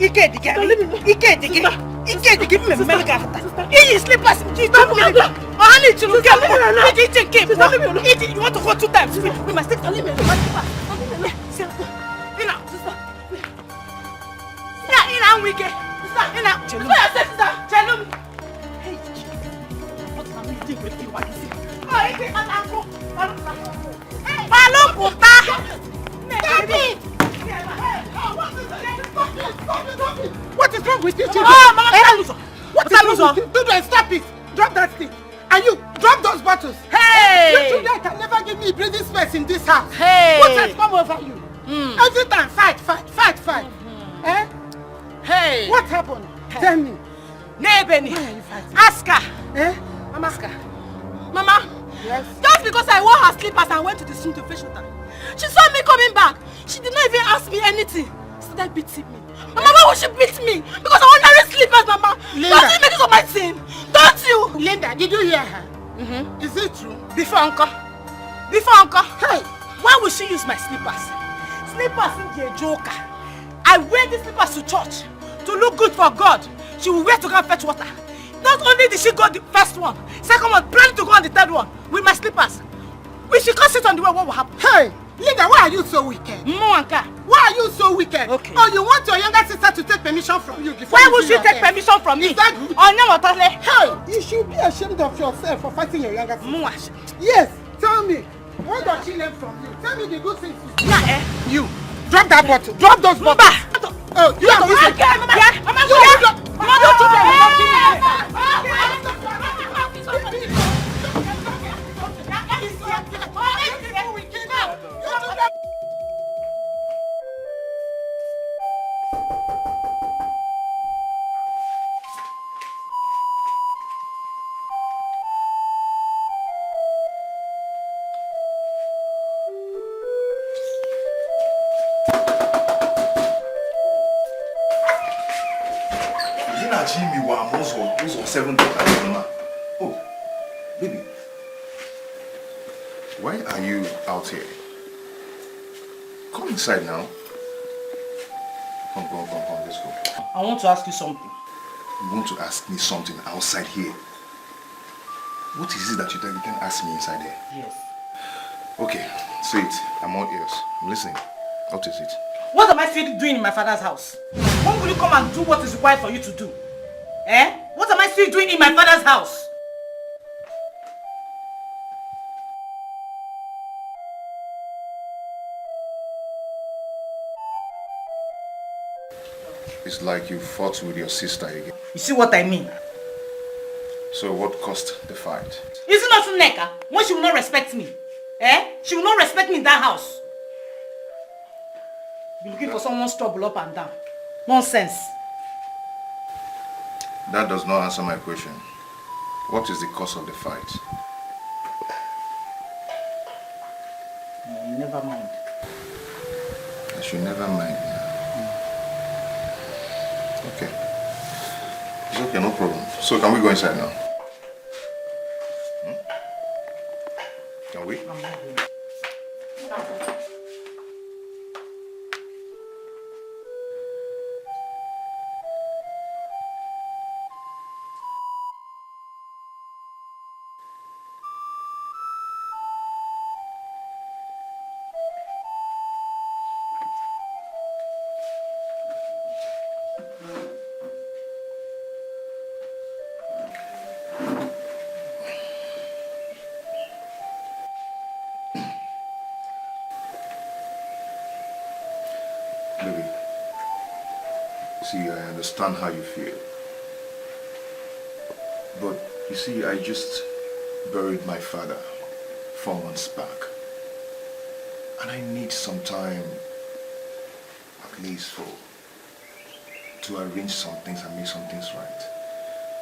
You want to go 2 times? We must take the What is wrong with you? What is wrong? Stop it! Drop that thing! And you, drop those bottles! Hey! You children can never give me breathing space in this house! Hey! What has come over you? Every time, fight! Eh? Hey! What happened? Tell me. Nebeni! Why are you fighting? Ask her! Eh? Mama, ask her. Mama! Yes? Just because I wore her slippers and went to the swim to fetch water, she saw me coming back. She did not even ask me anything. She started beating me. Mama, why would she beat me? Because I want to wear slippers, Mama. Linda. Don't you make it of my sin? Don't you? Linda, did you hear her? Is it true? Before Uncle. Hey, why would she use my slippers? Slippers in the joker. I wear these slippers to church to look good for God. She will wear to go and fetch water. Not only did she go the first one, second one, planning to go on the third one with my slippers. When she can't sit on the way, what will happen? Hey, Linda, why are you so wicked? Mwanka. Why are you so wicked? Okay. Oh, you want your younger sister to take permission from you before Why you would do she your take hair? permission from me? Is that good? Hey! You should be ashamed of yourself for fighting your younger sister. Mwash. Yes, tell me. What does she learn from you? Tell me the good things you do. Yeah, eh? You, drop that bottle. Drop those bottles. Oh, you have to say. Oh, baby, why are you out here? Come inside now. Come, let's go. I want to ask you something. You want to ask me something outside here? What is it that you can ask me inside here? Yes. Okay, say it. I'm all ears. I'm listening. What is it? What am I still doing in my father's house? When will you come and do what is required for you to do? Eh? What am I still doing in my father's house? It's like you fought with your sister again. You see what I mean? So what caused the fight? Is it not Neka when she will not respect me? Eh? She will not respect me in that house. Be looking for someone's trouble up and down. Nonsense. That does not answer my question. What is the cause of the fight? Never mind. I should never mind. Okay. It's okay, no problem. So can we go inside now? Can we? Baby, see, I understand how you feel. But, you see, I just buried my father 4 months back. And I need some time, at least to arrange some things and make some things right.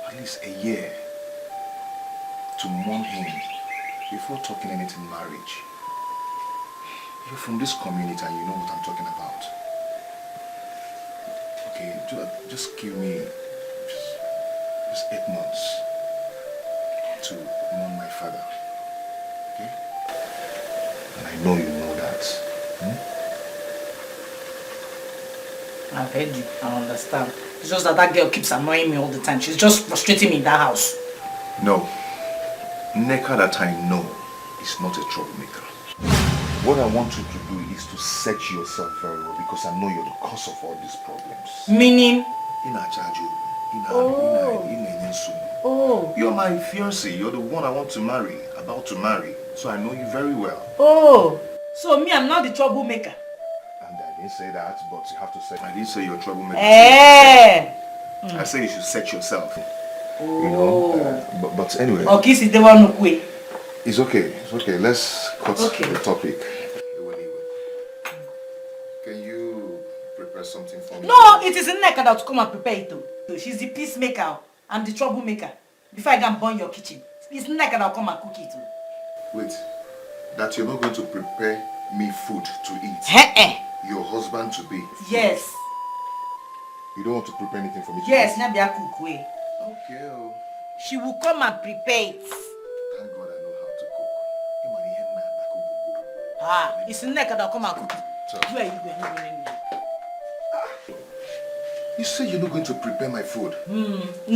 At least a year to mourn him before talking anything marriage. You're from this community and you know what I'm talking about. Okay, just give me just 8 months to mourn my father. Okay? And I know you know that. I've heard you. I understand. It's just that girl keeps annoying me all the time. She's just frustrating me in that house. No. Nneka that I know is not a troublemaker. What I want you to do is to search yourself very well because I know you're the cause of all these problems. Meaning? Oh. You're my fiancé. You're the one I want to marry, about to marry. So I know you very well. Oh. So me, I'm not the troublemaker. And I didn't say that, but you have to say. I didn't say you're a troublemaker. I say you should search yourself. Oh. You know. But anyway. Okay, see, they want to quit. It's okay. It's okay. Let's cut the topic. Can you prepare something for me? No, it is Nneka that will come and prepare it too. She's the peacemaker. I'm the troublemaker. Before I can burn your kitchen, it's Nneka that will come and cook it too. Wait, that you're not going to prepare me food to eat? Your husband to be? Yes. You don't want to prepare anything for me to eat? Yes, Nabia cook way. Okay. She will come and prepare it. Thank God I know how to cook. It's Nneka that will come and cook it. Where are you going? You say you're not going to prepare my food.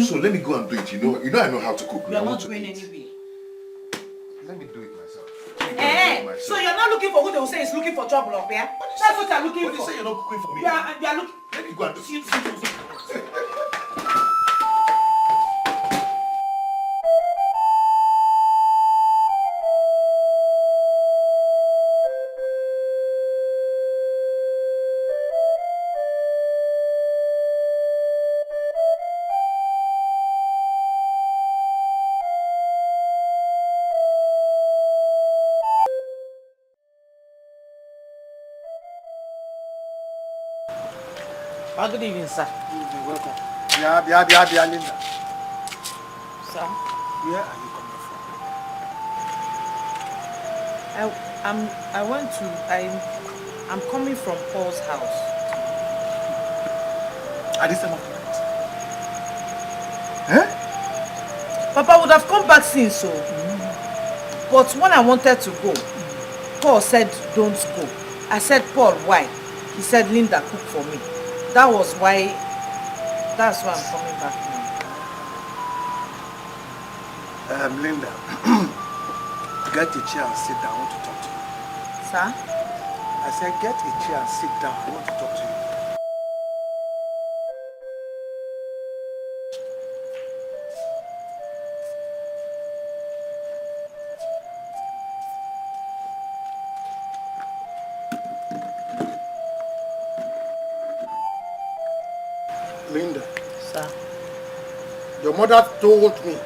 So let me go and do it. You know I know how to cook. We are not going anywhere. Let me do it myself. So you're not looking for who they will say is looking for trouble up here? That's what you're looking for. But you say you're not cooking for me. You are looking. Let me go and do it. Good evening, sir. You're welcome. Yeah, Linda. Sir? Where are you coming from? I'm coming from Paul's house. At this time of the night? Papa would have come back since so. But when I wanted to go, Paul said, don't go. I said, Paul, why? He said, Linda, cook for me. That's why I'm coming back now. Linda, get a chair and sit down. I want to talk to you. Sir? I said, get a chair and sit down. I want to talk to you. Linda. Sir? Your mother told me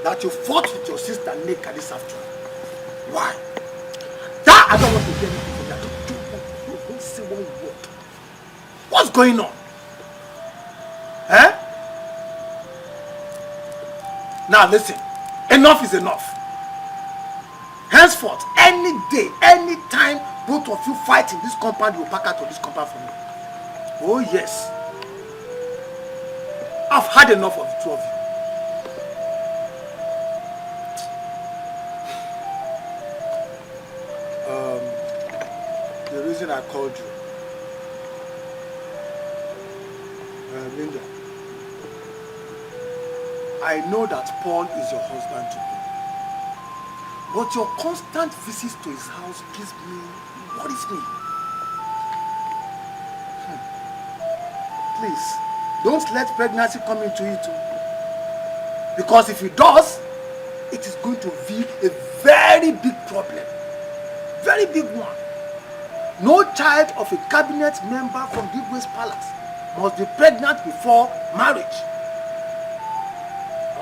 that you fought with your sister Nneka this afternoon. Why? That I don't want to hear anything from that. Don't say one word. What's going on? Now listen, enough is enough. Henceforth, any day, any time both of you fight in this compound, you will pack out of this compound for me. Oh yes. I've had enough of the two of you. The reason I called you, Linda, I know that Paul is your husband to be, but your constant visits to his house gives me, worries me. Please, don't let pregnancy come into it too. Because if it does, it is going to be a very big problem. Very big one. No child of a cabinet member from Igwe's palace must be pregnant before marriage.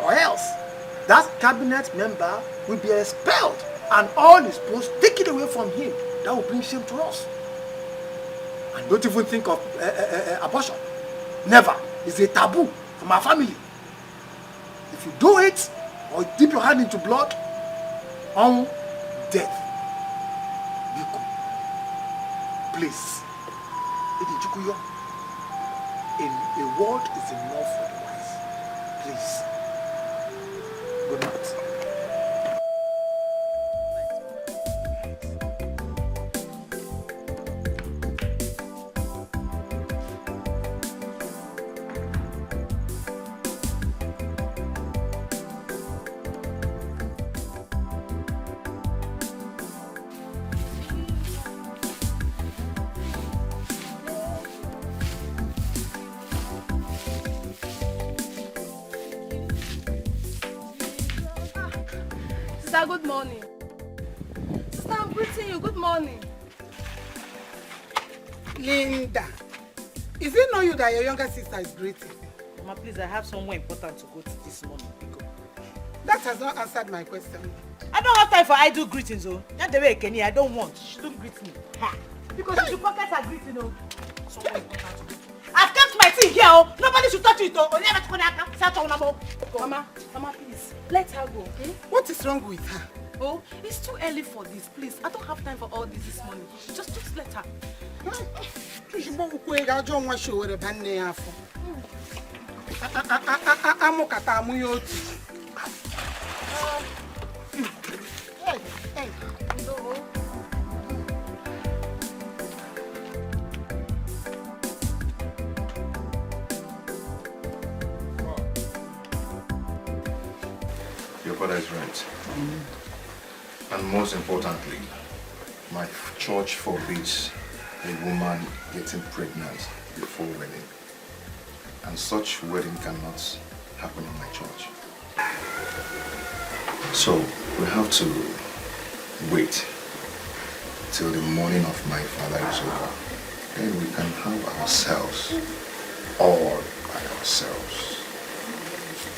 Or else, that cabinet member will be expelled and all his posts taken away from him. That will bring shame to us. And don't even think of abortion. Never. It's a taboo from our family. If you do it, or dip your hand into blood, on death. Biko. Please. A word is enough for the wise. Please. Good night. Sister, good morning. Sister, I'm greeting you. Good morning. Linda, is it not you that your younger sister is greeting? Mama, please, I have somewhere important to go to this morning. That has not answered my question. I don't have time for idle greetings, oh. Not the way Kenny, I don't want. She don't greet me. Ha. Because she should pocket her greeting, oh. Somewhere important to go to. I've kept my thing here, oh. Nobody should touch it, oh. Mama, please. Let her go, okay? What is wrong with her? Oh, it's too early for this. Please, I don't have time for all this morning. Just let her. Your father is right. And most importantly, my church forbids a woman getting pregnant before wedding. And such wedding cannot happen in my church. So we have to wait till the mourning of my father is over. Then we can have ourselves all by ourselves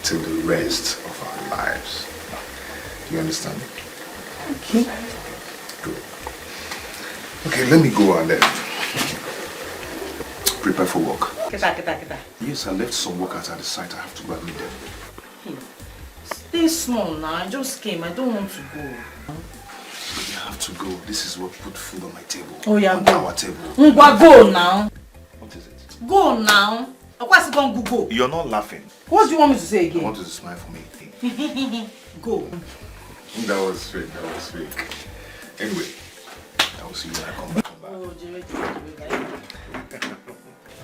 till the rest of our lives. Do you understand? Okay. Good. Okay, let me go and prepare for work. Kita. Yes, I left some workers at the site. I have to go and meet them. Stay small now. I just came. I don't want to go. You have to go. This is what put food on my table. Oh, yeah, on go. our table. Go now. What is it? Go now. Of course, go. You're not laughing. What do you want me to say again? I want you to smile for me. Go. That was sweet. Anyway, I will see you when I come back. Oh,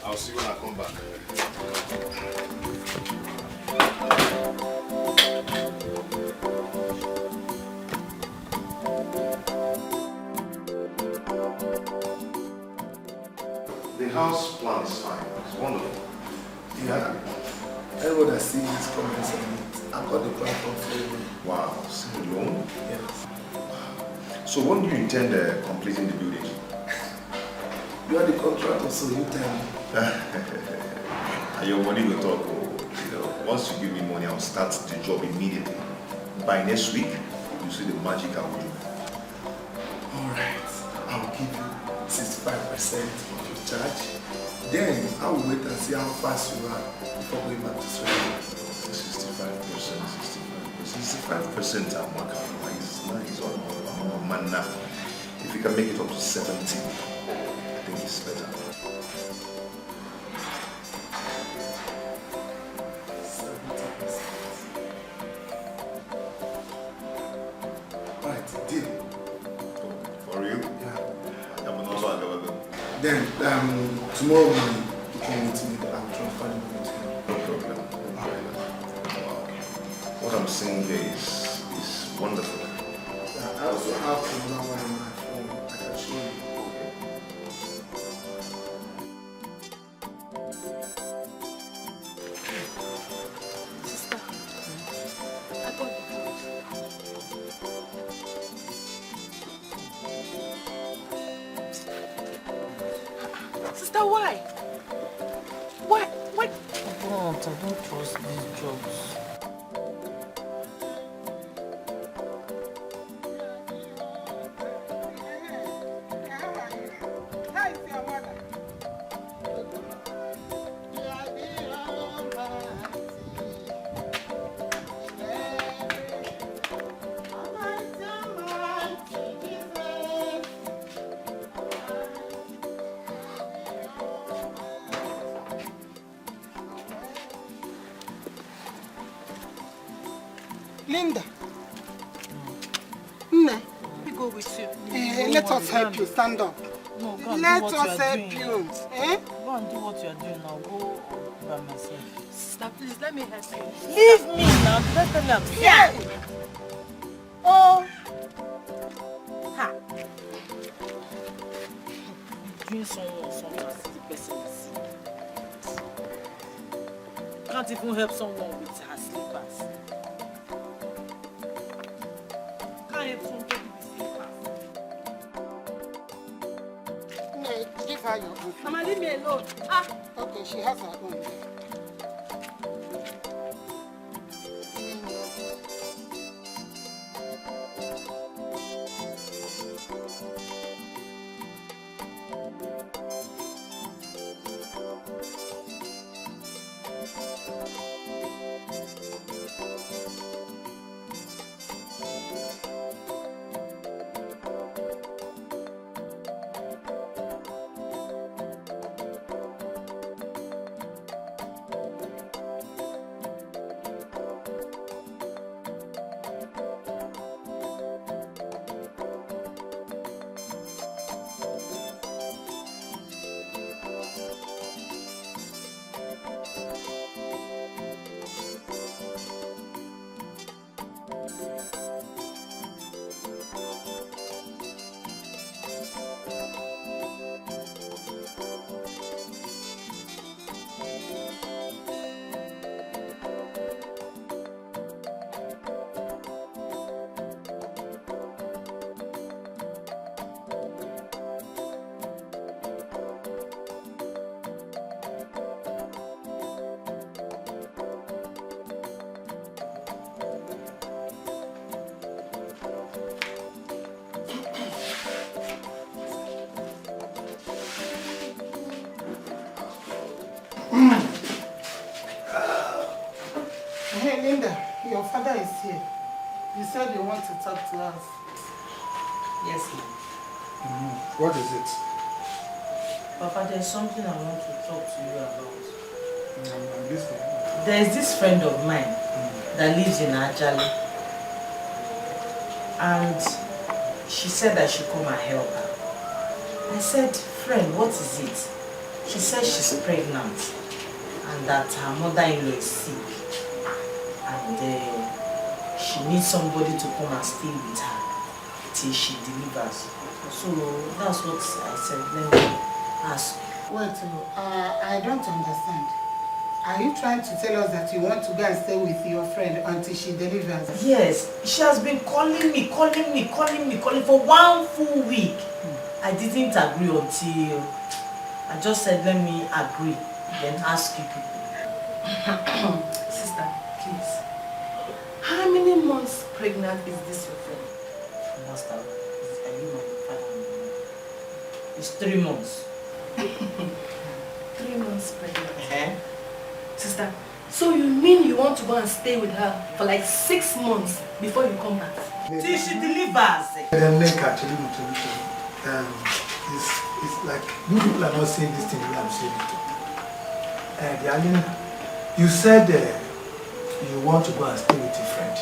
I'll see you when I come back. The house plan is fine. It's wonderful. Yeah. Everyone that sees this comments on it, I got the platform for you. Wow, sitting alone? Yes. So when do you intend completing the building? You are the contractor, so you tell me. And your money will talk. Once you give me money, I'll start the job immediately. By next week, you see the magic I will do. Alright, I'll give you 65% of your charge. Then I will wait and see how fast you are before going back to Australia. 65% I'm working on. It's on man now. If you can make it up to 70, I think it's better. 70%. Right, deal. For real? Yeah. Then, tomorrow morning, you can meet me there. I'll transfer the money to you. no problem. What I'm seeing here is wonderful. I also have another one on my phone. I can show you. Sister, I got the food. Sister, why? Why? I don't trust these jobs. Linda. Nne. We go with you. Let us help you. Stand up. No, go and Let do what us you are help doing. you. Eh? Go and do what you are doing. I'll go by myself. Sister, please let me help you. Leave me now. Let's tell me Yeah. Oh. Ha. Doing something as the person is. Can't even help someone with her slippers. a phone to the slippers. Maid, give her your own. Mama, leave me alone. Ah. Okay, she has her own. Hey, Linda, your father is here. You said you want to talk to us. Yes, ma'am. What is it? Papa, there's something I want to talk to you about. I'm listening. There's this friend of mine that lives in Ajali. And she said I should come and help her. I said, friend, what is it? She said she's pregnant and that her mother-in-law is sick. And she needs somebody to come and stay with her till she delivers. So that's what I said. Let me ask. Wait, I don't understand. Are you trying to tell us that you want to go and stay with your friend until she delivers? Yes, she has been calling me for 1 full week. I didn't agree until I just said, let me agree, then ask you people. Sister, please. How many months pregnant is this your friend? Master, are you my father? It's 3 months. 3 months pregnant. Sister, so you mean you want to go and stay with her for like 6 months before you come back? Till she delivers. It's like you people are not saying this thing the way I'm saying it. Dialina, you said you want to go and stay with your friend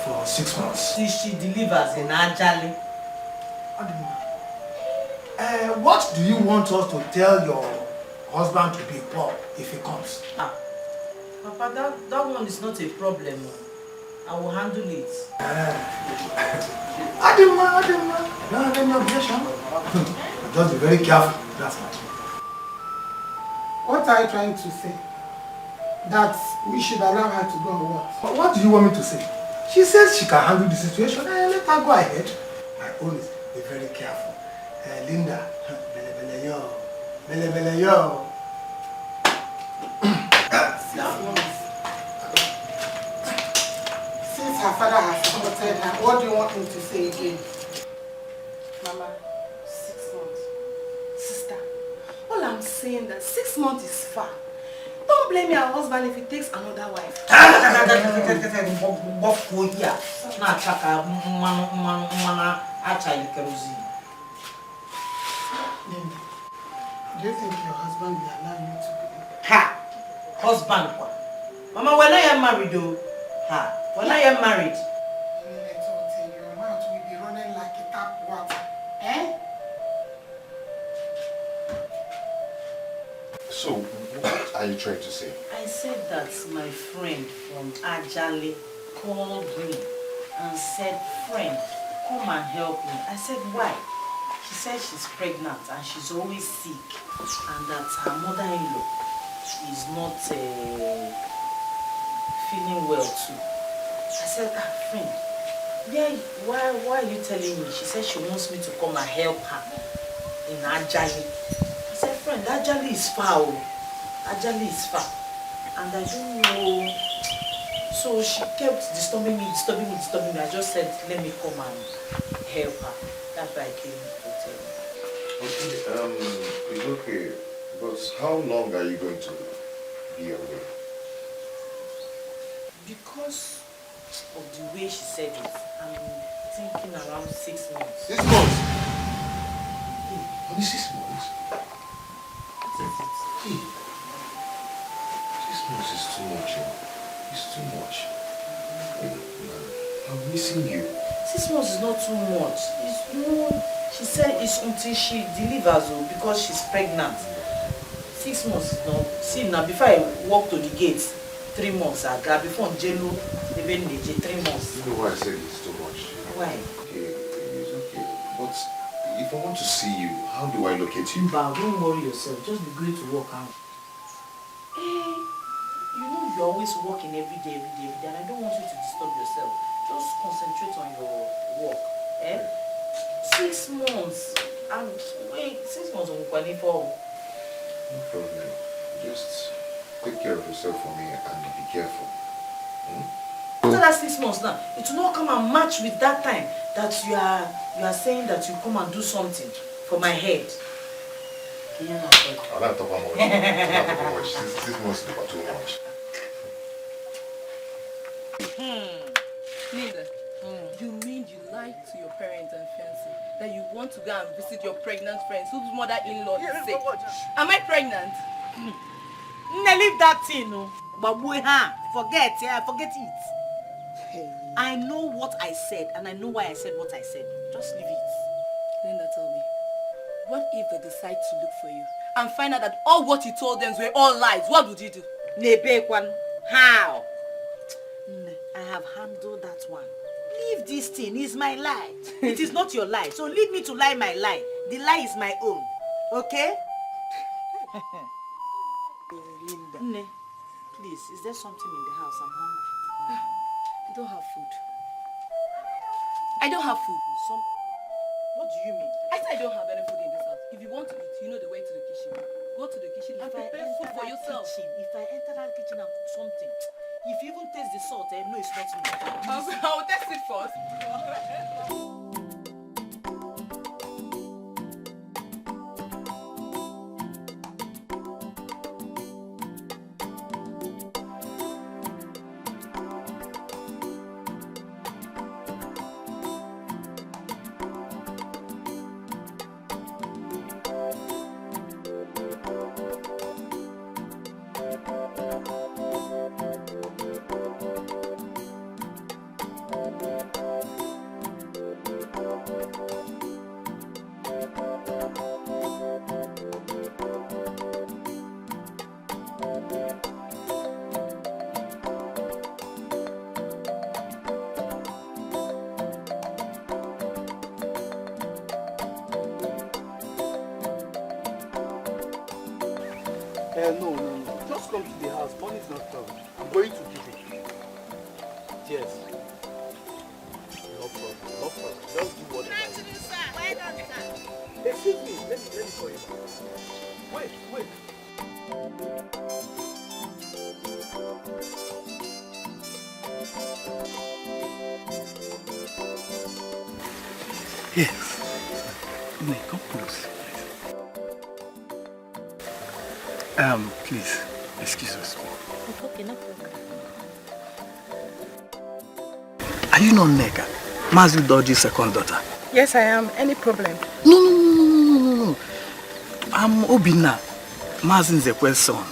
for 6 months. Till she delivers in Ajali. What do you want us to tell your husband to be poor if he comes? Papa, that one is not a problem. I will handle it. Adima, I don't have any objection. Just be very careful, that's much. What are you trying to say? That we should allow her to go and what? What do you want me to say? She says she can handle the situation. Let her go ahead. My own is be very careful. Linda, bele yo. Since her father has supported her, what do you want me to say again? Mama, 6 months. Sister, all I'm saying that 6 months is far. Don't blame your husband if he takes another wife. Linda, do you think your husband will allow you to believe? Ha! Husband. Mama, when I am married though. Ha! When I am married. Your mouth will be running like a tap water. Eh? So, what are you trying to say? I said that my friend from Ajali called me and said, friend, come and help me. I said, why? She said she's pregnant and she's always sick and that her mother-in-law is not feeling well too. I said, friend, Yeah, why are you telling me? She said she wants me to come and help her in Ajali. I said, friend, Ajali is far. Ajali is far. And I don't know. So she kept disturbing me. I just said, let me come and help her. That's why I came to tell you. Okay, it's okay. But how long are you going to be away? Because of the way she said it, I'm thinking around 6 months. 6 months? Only 6 months? What is it? Hey, 6 months is too much. It's too much. Hey, man, I'm missing you. 6 months is not too much. It's more. She said it's until she delivers because she's pregnant. 6 months is not. See now, before I walk to the gates, 3 months I grab before Jelo, even 3 months. You know why I said it's too much? Why? Okay, it's okay. But if I want to see you, how do I locate you? But don't worry yourself. Just be going to work out. You know you're always working every day, and I don't want you to disturb yourself. Just concentrate on your work. 6 months. And wait, 6 months on Kwanifo. No problem. Just take care of yourself for me and be careful. After that 6 months now, it will not come and match with that time that you are saying that you come and do something for my head. I'm not talking about much. 6 months is about too much. Linda, you mean you lied to your parents and fiancé that you want to go and visit your pregnant friends whose mother-in-law is sick? Am I pregnant? Leave that thing, no. Forget it. I know what I said, and I know why I said what I said. Just leave it. Linda, tell me, what if they decide to look for you and find out that all what you told them were all lies? What would you do? Nebekwan, how? I have handled that one. Leave this thing, it's my lie. It is not your lie, so leave me to lie my lie. The lie is my own, okay? Linda. Nne, please, is there something in the house? I'm hungry. I don't have food. I don't have food. What do you mean? I said I don't have any food in this house. If you want to eat, you know the way to the kitchen. Go to the kitchen and prepare food for yourself. If I enter that kitchen and cook something, if you even taste the salt, no, it's not me. I will test it first. No. Just come to the house. Money is not coming. I'm going to give it. Yes. No problem. Just do whatever. Well done, sir. Excuse me. Let me call you. Wait. Yes. Nay, come close, please. Please, excuse us. Okay, no problem. Are you not Neka? Mazu Dodge's second daughter? Yes, I am. Any problem? No. I'm Obina, Mazin Zekwe's son.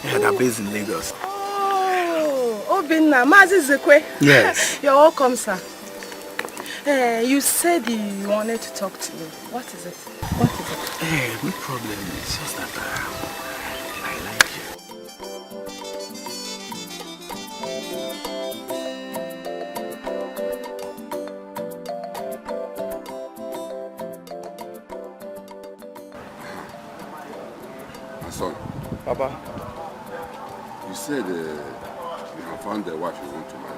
They're based in Lagos. Oh, Obinna, Mazi Zekwe. Yes. You're welcome, sir. You said you wanted to talk to me. What is it? Hey, no problem. It's just that I like you. My son. Papa. You said you have found the wife you want to marry.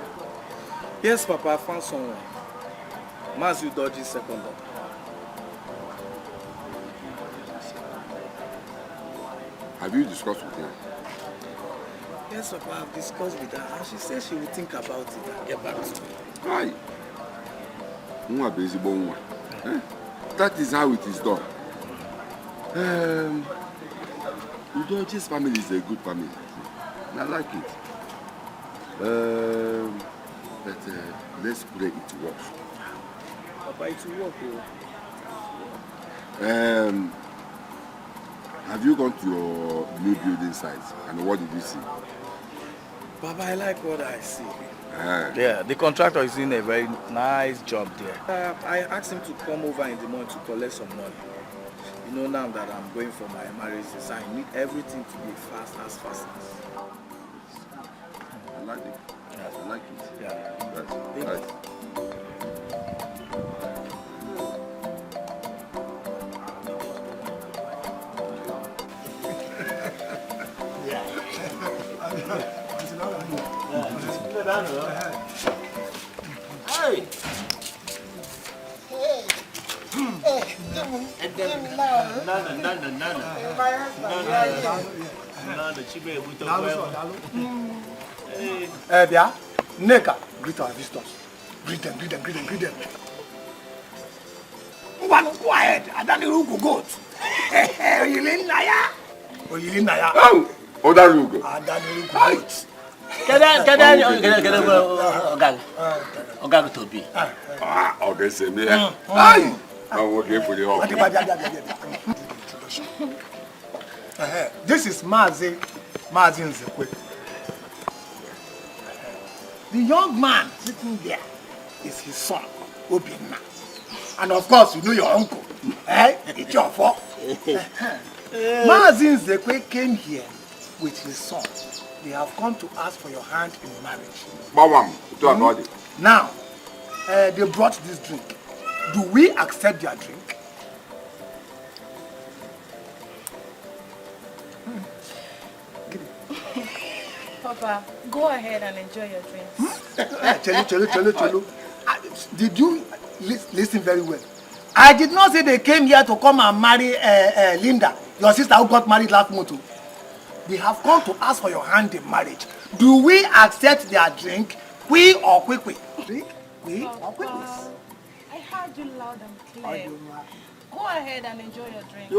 Yes, Papa, I found someone. Mas you dodge second daughter. Have you discussed with her? Yes, Papa, I've discussed with her and she says she will think about it and get back to me. Aye. That is how it is done. Udoji's family is a good family. And I like it. But let's pray it works. Papa, it will work. Have you gone to your new building site and what did you see? Papa, I like what I see. Yeah, the contractor is doing a very nice job there. I asked him to come over in the morning to collect some money. You know, now that I'm going for my marriage design, I need everything to be fast as. I like it. Yeah. I like it. Yeah. Right. Hey. Bia, Neka, greet our visitors. Greet them. One quiet, I don't know who goat. Oyilin Naya. Oh, that you go. I don't know who goat. Oga to be. Okay, same here. Aye. I'm working for the office. This is Mazin Zekwe. The young man sitting there is his son, Obinna. And of course, you know your uncle. It's your fault. Mazin Zekwe came here with his son. They have come to ask for your hand in marriage. Now, they brought this drink. Do we accept their drink? Papa, go ahead and enjoy your drinks. Chelu. Did you listen very well? I did not say they came here to come and marry Linda, your sister who got married last month. They have come to ask for your hand in marriage. Do we accept their drink? We or quick? Drink? We or quick? I heard you loud and clear. Go ahead and enjoy your drink.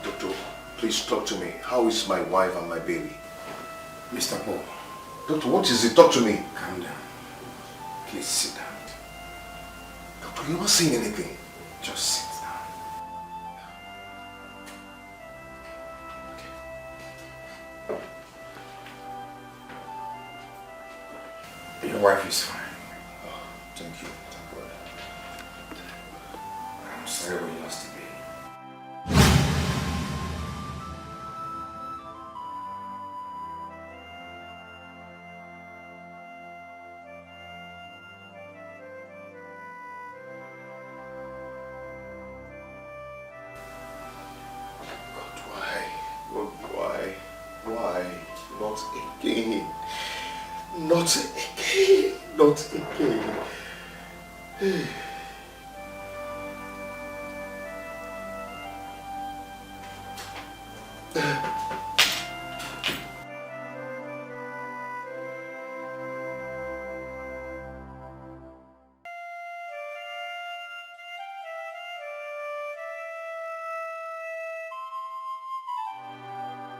Doctor, please talk to me. How is my wife and my baby? Mr. Paul. Doctor, what is it? Talk to me. Calm down. Please sit down. Doctor, you're not saying anything. Just sit down. Okay. Your wife is fine. Oh, thank you. Thank God. I'm sorry. wherever you must be. Why? Not again. Not again. Not again.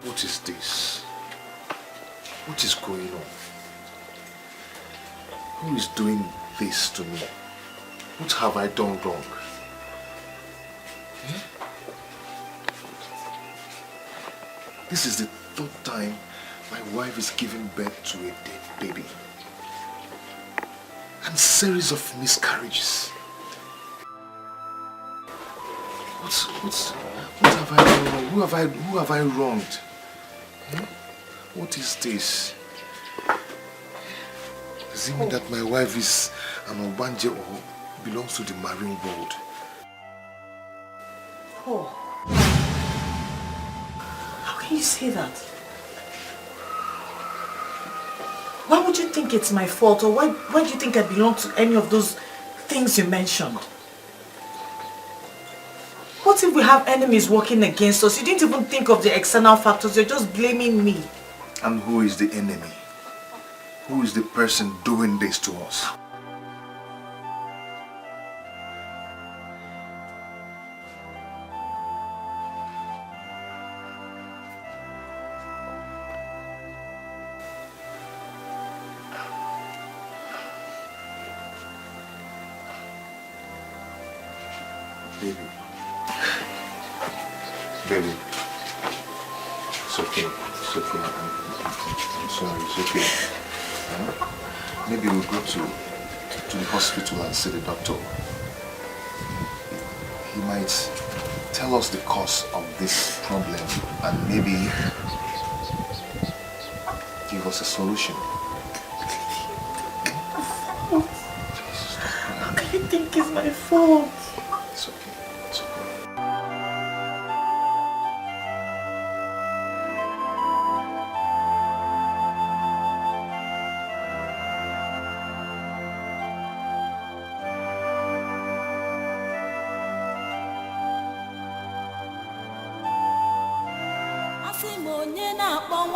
What is this? What is going on? Who is doing this to me? What have I done wrong? This is the third time my wife is giving birth to a dead baby. And series of miscarriages. What have I done wrong? Who have I wronged? What is this? Does it mean that my wife is an Obanje or belongs to the marine world? Oh. How can you say that? Why would you think it's my fault, or why do you think I belong to any of those things you mentioned? What if we have enemies working against us? You didn't even think of the external factors, you're just blaming me. And who is the enemy? Who is the person doing this to us? Baby, it's okay. It's okay. I'm sorry. It's okay. Maybe we'll go to the hospital and see the doctor. He might tell us the cause of this problem and maybe give us a solution. How can you think it's my fault? It's okay. It's okay.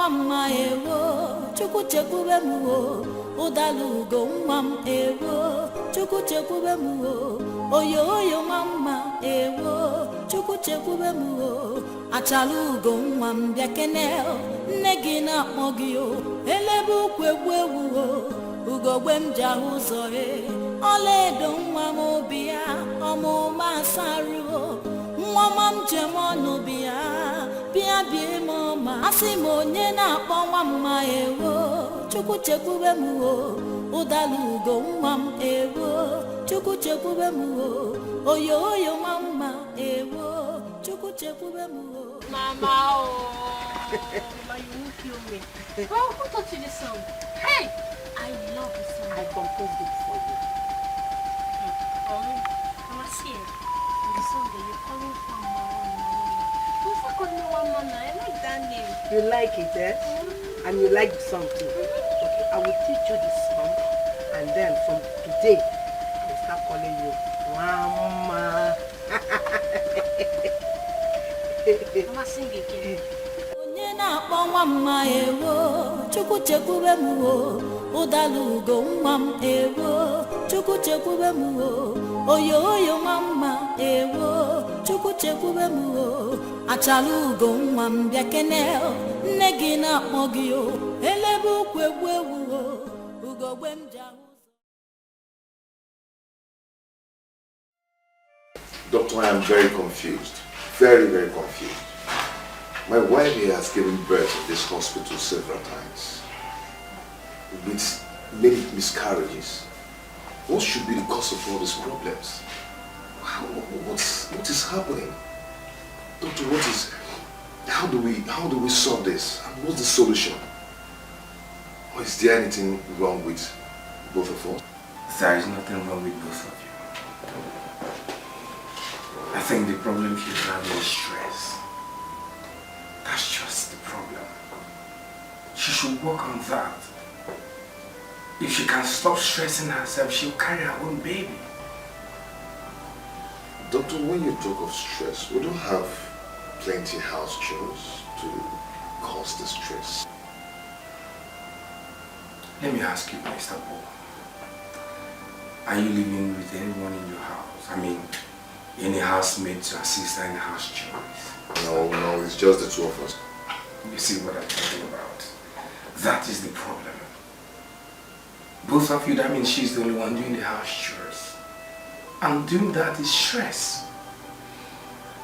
Mama ewo chukwu chekwube m wo udalugo nwa m ewo chukwu chekwube m wo oyo mama ewo chukwu chekwube m wo achalugo nwa m bịa kene nne gị na-akpọ gị o elebe ukwu egwu ewu o ugogbe m ji ahụ ụzọ ọlaedo nwa m obi ya ọmụma asarụ nwa m jem ọnụ bịa bie mama asị m onye na-akpọ nwa mma ewo chukwu chekwube m wo ụdalugo nwa m ewo chukwu chekwube m wo oyo mama ewo chukwu chekwube m wo Mama, oh, Mama, you won't kill me. Oh, who taught you this song? Hey, I love this song. I composed it for you. Mama, see, the song that you're calling from Mama. Who's not calling me one Mama? I like that name. You like it, eh? And you like the song too. Okay, I will teach you the song, and then from today, I will start calling you Mama. Mama, sing again. Onye na-akpọ nwa mma ewo chukwu chekwube m wo ụdalugo nwa m ewo chukwu chekwube m wo oyo mama ewo chukwu chekwube m wo achalugo nwa m bịa kene nne gị na-akpọ gị o elebe ukwu egwu ewu o ugogbe m ji ahụ. Doctor, I am very confused. Very, very confused. My wife here has given birth in this hospital several times with many miscarriages. What should be the cause of all these problems? Why? What is happening? Doctor, how do we solve this? And what's the solution? Or is there anything wrong with both of us? There is nothing wrong with both of you. I think the problem she's having is stress. That's just the problem. She should work on that. If she can stop stressing herself, she'll carry her own baby. Doctor, when you talk of stress, we don't have plenty house chores to cause the stress. Let me ask you, Mr. Paul. Are you living with anyone in your house? I mean, any housemaid to assist her in the house chores? No, it's just the two of us. You see what I'm talking about? That is the problem. Both of you, that means she's the only one doing the house chores. And doing that is stress.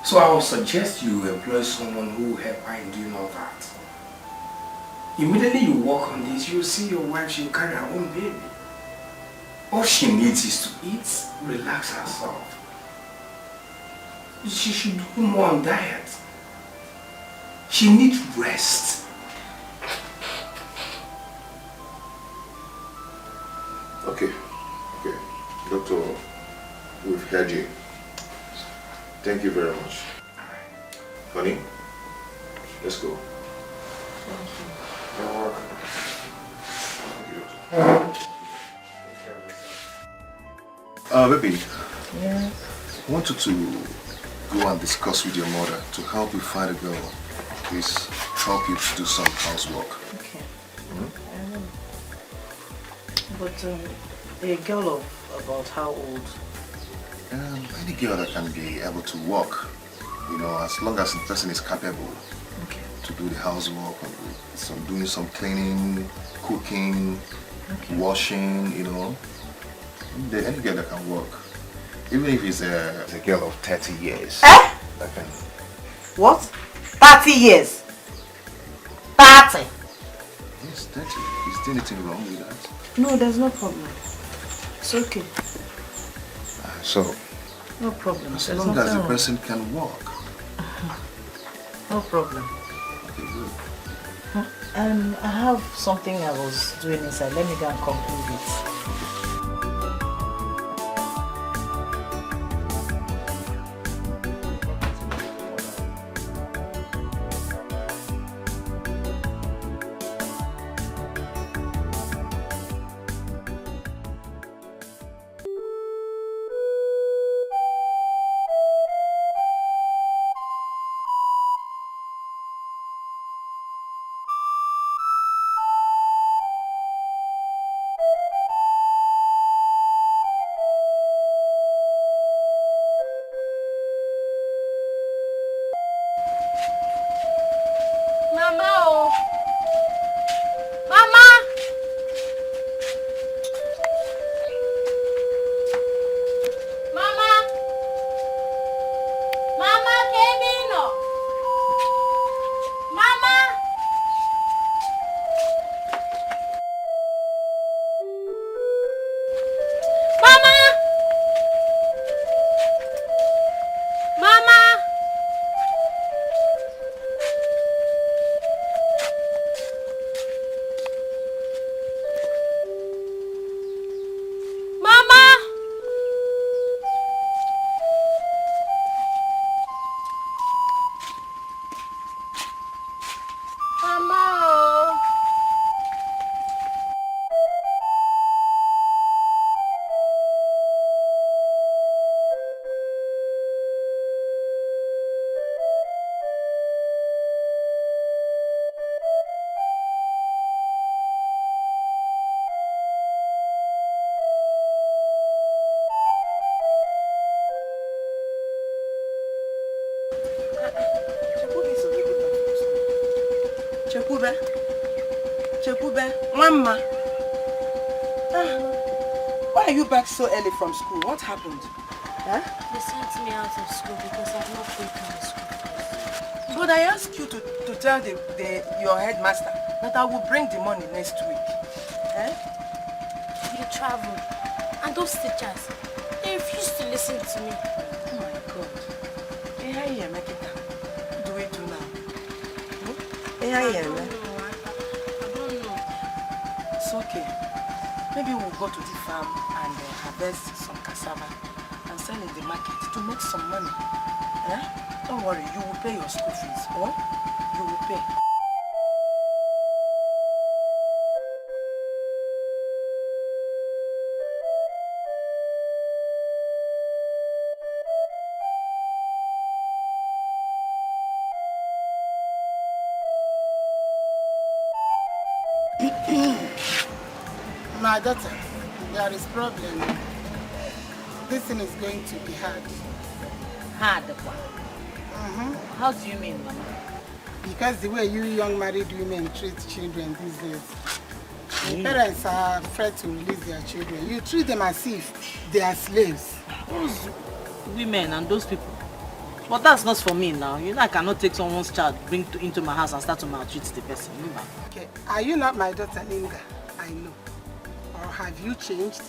So I would suggest you employ someone who will help her in doing all that. Immediately you work on this, you'll see your wife, she'll carry her own baby. All she needs is to eat, relax herself. She should do more on diet. She needs rest. Okay. Doctor, we've heard you. Thank you very much. Honey, let's go. Thank you. You're welcome. Baby. Yes? I wanted to go and discuss with your mother to help you find a girl. Please help you to do some housework. Okay. But a girl of about how old? Any girl that can be able to work, as long as the person is capable to do the housework, doing some cleaning, cooking, washing, any girl that can work. Even if it's a girl of 30 years. Eh? That can... What? 30 years? 30? Yes, 30. Is there anything wrong with that? No, there's no problem. It's okay. So, no problem. As long as the person can walk. No problem. Okay, good. I have something I was doing inside. Let me go and conclude it. Mama. Why are you back so early from school? What happened? Huh? They sent me out of school because I've not paid my school fees. But I asked you to tell your headmaster that I will bring the money next week. Eh? You traveled. And those teachers, they refused to listen to me. What do we do now? I don't know. It's okay. Maybe we'll go to the farm and harvest some cassava and sell in the market to make some money. Eh? Don't worry, you will pay your school fees. Oh? You will pay. My daughter, there is problem. This thing is going to be hard. Hard one. How do you mean, Mama? Because the way you young married women treat children these days, the parents are afraid to release their children. You treat them as if they are slaves. Those women and those people. But that's not for me now. You know I cannot take someone's child, into my house and start to maltreat the person. Remember? Okay, are you not my daughter Linda? I know. Or have you changed?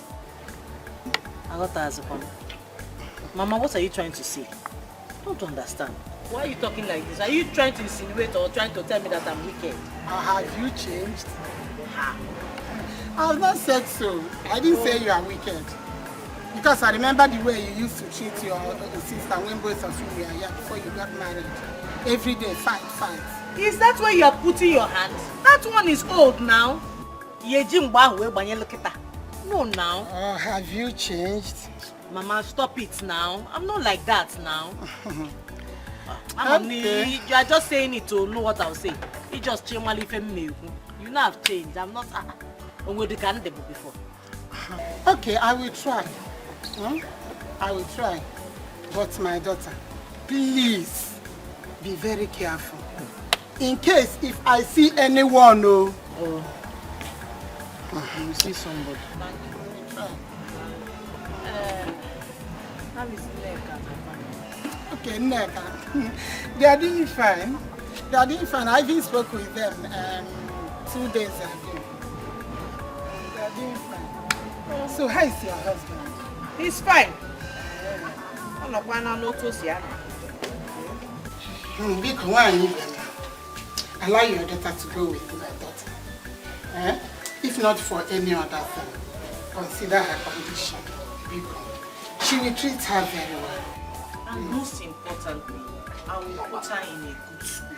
I got her as a comment. Mama, what are you trying to say? I don't understand. Why are you talking like this? Are you trying to insinuate or trying to tell me that I'm wicked? Or have you changed? I have not said so. I didn't say you are wicked. Because I remember the way you used to treat your sister when both of you were young before you got married. Every day, fight. Is that where you are putting your hands? That one is old now. No, now. Oh, have you changed? Mama, stop it now. I'm not like that now. Okay. You are just saying it to know what I'll say. You just change my life. You know I've changed. I'm not before. Okay, I will try. I will try. But my daughter, please be very careful. In case if I see anyone, you see somebody. How is Neka? Okay, Neka. They are doing fine. I even spoke with them 2 days ago. They are doing fine. So how is your husband? He's fine. Allow your daughter to go with my daughter. If not for any other thing, consider her condition. She will treat her very well. And most importantly, I will put her in a good school.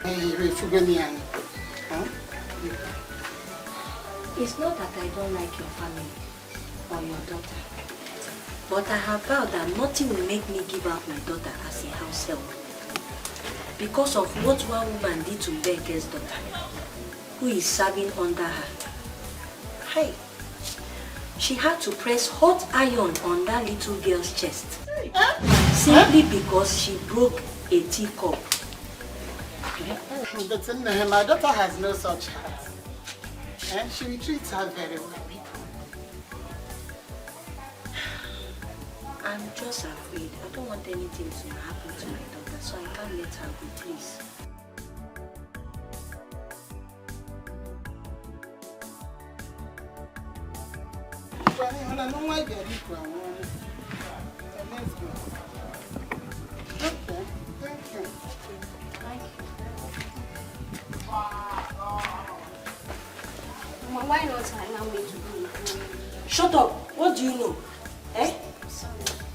It's not that I don't like your family or your daughter, but I have vowed that nothing will make me give out my daughter as a house help. Because of what one woman did to Becca's daughter, who is serving under her. Hey, she had to press hot iron on that little girl's chest. Simply because she broke a teacup. But my daughter has no such heart. She will treat her very well. I'm just afraid. I don't want anything to happen to my daughter, so I can't let her go, please. Okay, thank you. Mama, why not allow me to go? Shut up! What do you know?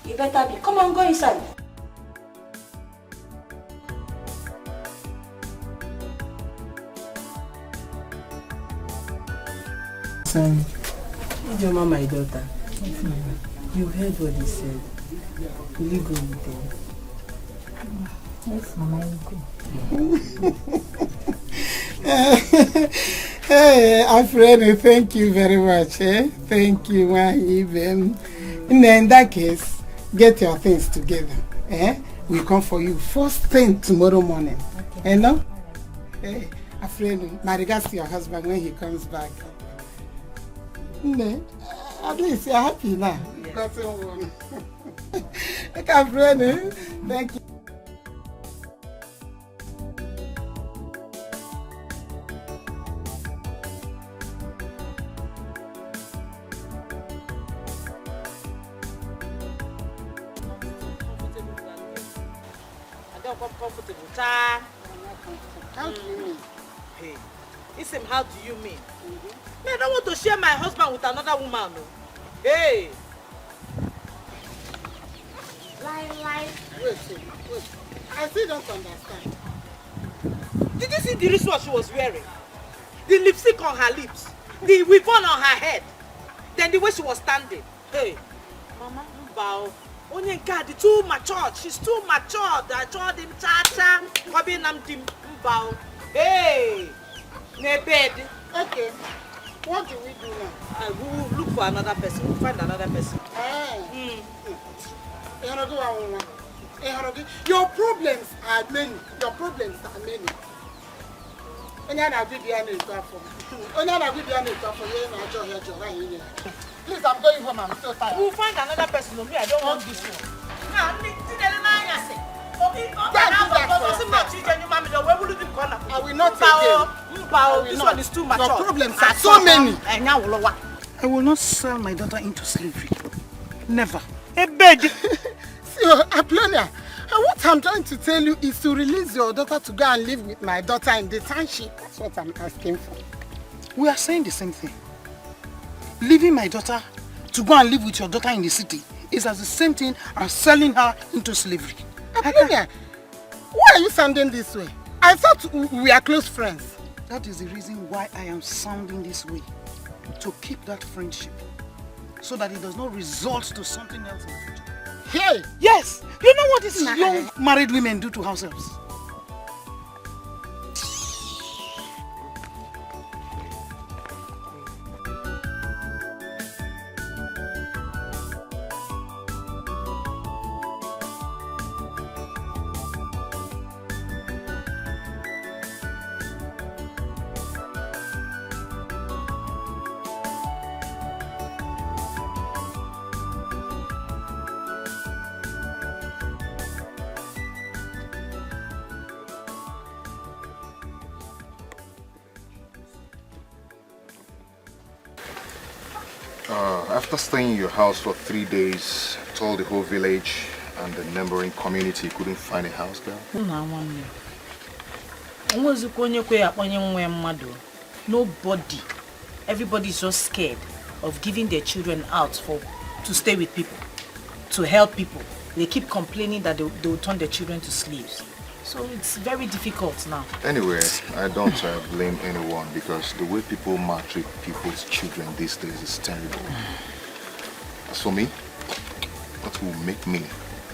You better be. Come on, go inside. Son, Ijoma, my daughter, you heard what he said. Will you go with him? Yes, Mama, I will go. Hey, Alfredo, thank you very much. Thank you, even. In that case, get your things together. We'll come for you first thing tomorrow morning. Okay. You know? Hey, Alfredo, my regards to your husband when he comes back. At least you're happy now. Yes. Got someone. Okay, Alfredo, thank you. comfortable. Ta. How do you mean? Hey, listen, how do you mean? I don't want to share my husband with another woman. No. Hey. Lie. Wait. I still don't understand. Did you see the wristwatch she was wearing? The lipstick on her lips, the weapon on her head, then the way she was standing. Hey, Mama, bow. Onye God, too matured. She's too matured. I told him, cha-cha. Bow. Hey, ne bed. Okay. What do we do now? We will look for another person. We'll find another person. Your problems are many. Please, I'm going home. I'm so tired. We'll find another person. No, me, I don't want this one. I will not again. This one is too much. Your problems are so many. I will not sell my daughter into slavery. Never. So, Apollonia, what I'm trying to tell you is to release your daughter to go and live with my daughter in the township. That's what I'm asking for. We are saying the same thing. Leaving my daughter to go and live with your daughter in the city is as the same thing as selling her into slavery. Apollonia, why are you sounding this way? I thought we are close friends. That is the reason why I am sounding this way. To keep that friendship. So that it does not result to something else in the future. Hey! Yes! You know what these young married women do to househelps? After staying in your house for 3 days, told the whole village and the neighboring community you couldn't find a house girl? Nobody. Everybody is just scared of giving their children out to stay with people, to help people. They keep complaining that they will turn their children to slaves. So it's very difficult now. Anyway, I don't blame anyone because the way people maltreat people's children these days is terrible. As for me, what will make me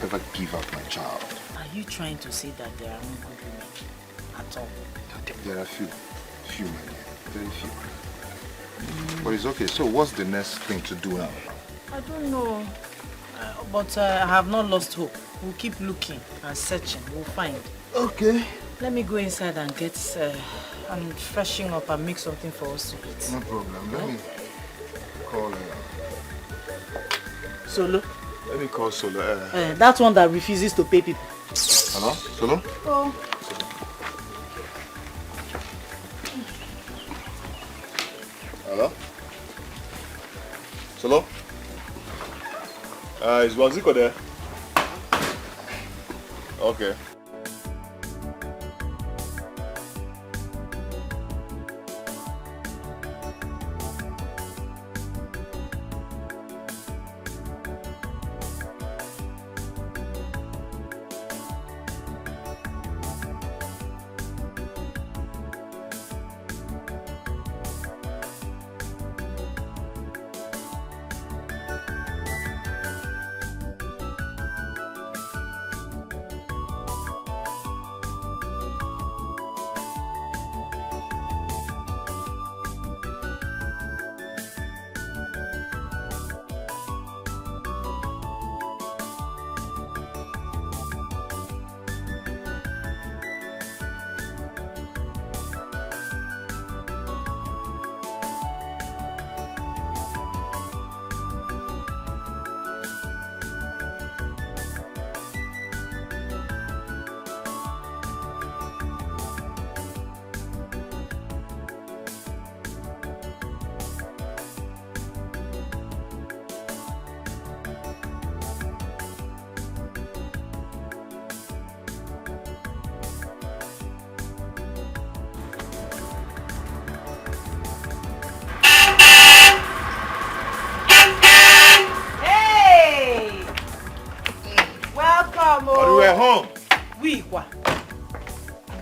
ever give up my child? Are you trying to say that there are no good women at all? There are few men, very few. But it's okay. So what's the next thing to do now? I don't know, but I have not lost hope. We'll keep looking and searching. We'll find. Okay. Let me go inside and get and freshen up and make something for us to eat. No problem. Let me call Solo. Let me call Solo. That one that refuses to pay people. Hello, Solo. Oh. Hello. Solo. Is Waziko there? Okay.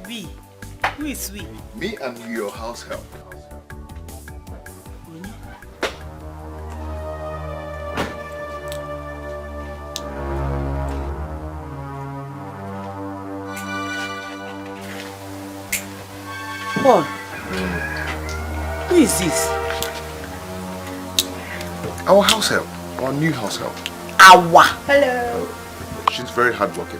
We? Who is we? Me and your house help. Paul, who is this? Our house help. Our new house help. Awa. Hello. She's very hardworking.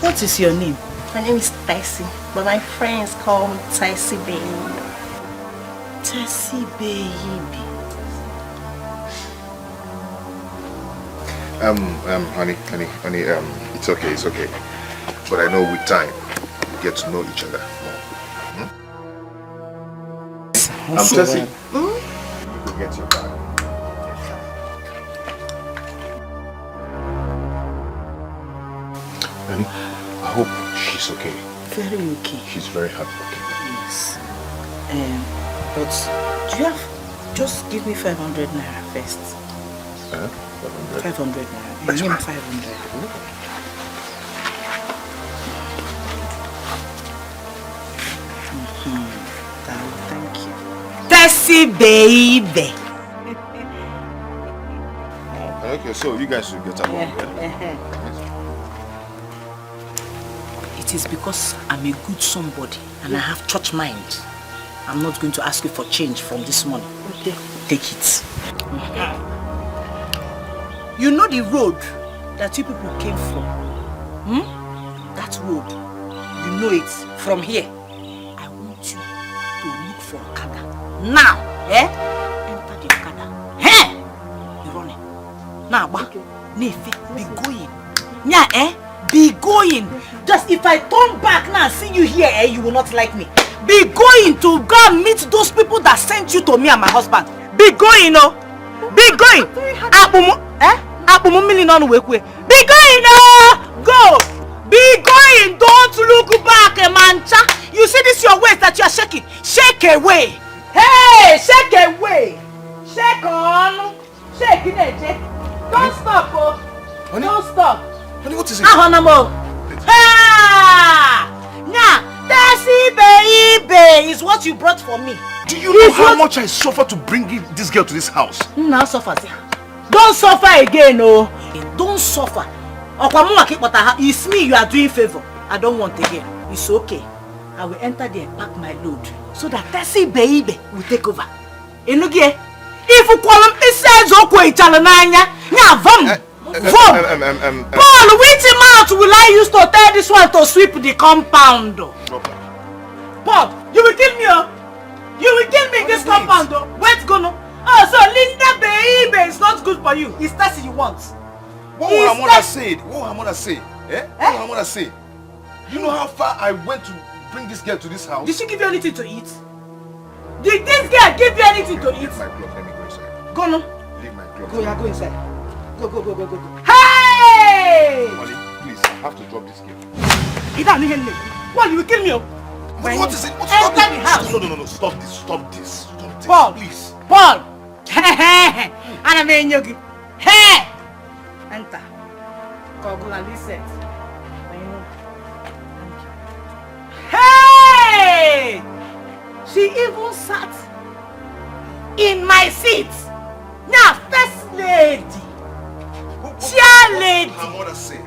What is your name? My name is Tessie, but my friends call me Tessie Baby. Tessie Baby. Honey, it's okay. But I know with time, we get to know each other more. Tessie. You go get your bag. And I hope she's okay. Very okay. She's very hardworking. Yes. But do you have, just give me 500 naira first. 500? 500 naira. Give me 500. Thank you. Tessie baby. Okay, so you guys should get along. It is because I'm a good somebody and I have church mind. I'm not going to ask you for change from this money. Okay. Take it. You know the road that you people came from? That road. You know it from here. I want you to look for Okada. Now, enter the Okada. You're running. Now, Nefi, be going. Be going. Just if I turn back now and see you here, you will not like me. Be going to go and meet those people that sent you to me and my husband. Be going, no? Be going. Be going, no? Go. Be going. Don't look back, mancha. You see this your waist that you are shaking? Shake away. Hey, shake away. Shake on. Shake it. Don't stop, oh. Don't stop. Honey, what is it? Tessie baby is what you brought for me. Do you know how much I suffer to bring this girl to this house? Now suffer. Don't suffer again, oh. Don't suffer. It's me you are doing favor. I don't want again. It's okay. I will enter there and pack my load so that Tessie baby will take over. If you call him, it says okay, Paul, which mouth will I use to tell this one to sweep the compound? Paul, you will kill me, oh. You will kill me in this compound, oh. Where's gonna? Oh, so Linda baby is not good for you. It's Tessie you want. What will her mother say? What will her mother say? What will her mother say? You know how far I went to bring this girl to this house? Did she give you anything to eat? Did this girl give you anything to eat? Leave my glove, let me go inside. Go no. Leave my glove. Go, go inside. Go. Hey! Molly, please, I have to drop this girl. What, you will kill me? What is it? Enter the house. No. Stop this. Paul, please. Paul. Hey! Enter. Listen. Hey! She even sat in my seat. Now, first lady. Chair lady. Her mother say.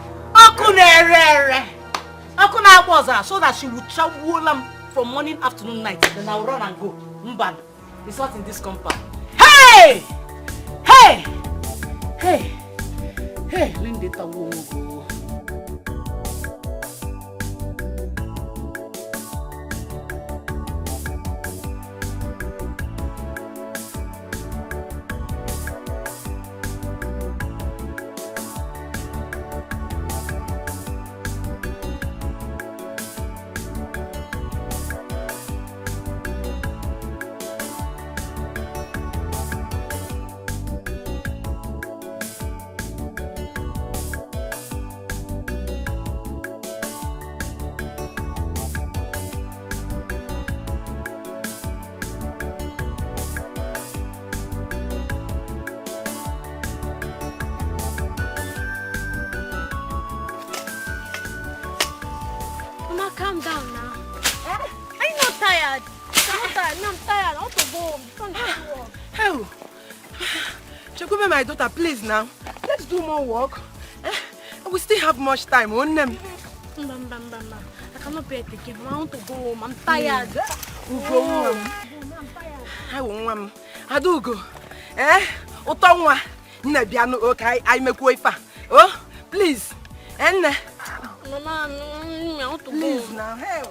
So that she would travel from morning, afternoon, night. Then I'll run and go. Mban. It's not in this compound. Hey! Linda Tawo. Mama, calm down now. Are you not tired? I'm not tired. No, I'm tired. I want to go home. Come to work. Hell. Chekube, my daughter, please now. Let's do more work. We still have much time, won't we? I cannot bear it again. I want to go home. I'm tired. We'll go home. I'm tired. I won't. I do go. Otongwa. Nebiano, okay, I make way for. Oh, please. And Mama, I want to please go. now. Hey.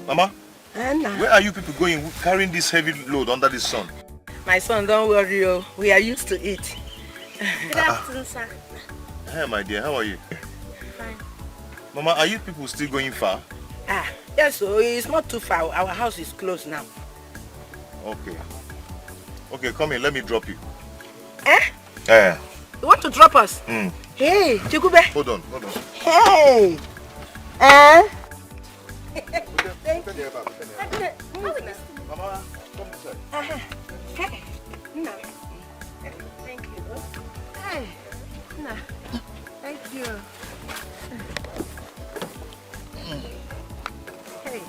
Mama, where are you people going carrying this heavy load under the sun? My son, don't worry, we are used to it. Good afternoon, sir. Hey, my dear, how are you? Fine. Mama, are you people still going far? Yes, so it's not too far. Our house is close now. Okay. Okay, come here, let me drop you. You want to drop us? Hey, Chikube. Hold on. Hey. Thank you. Mama, come inside. Hey. No. Thank you. Hey. No. Thank you. Hey.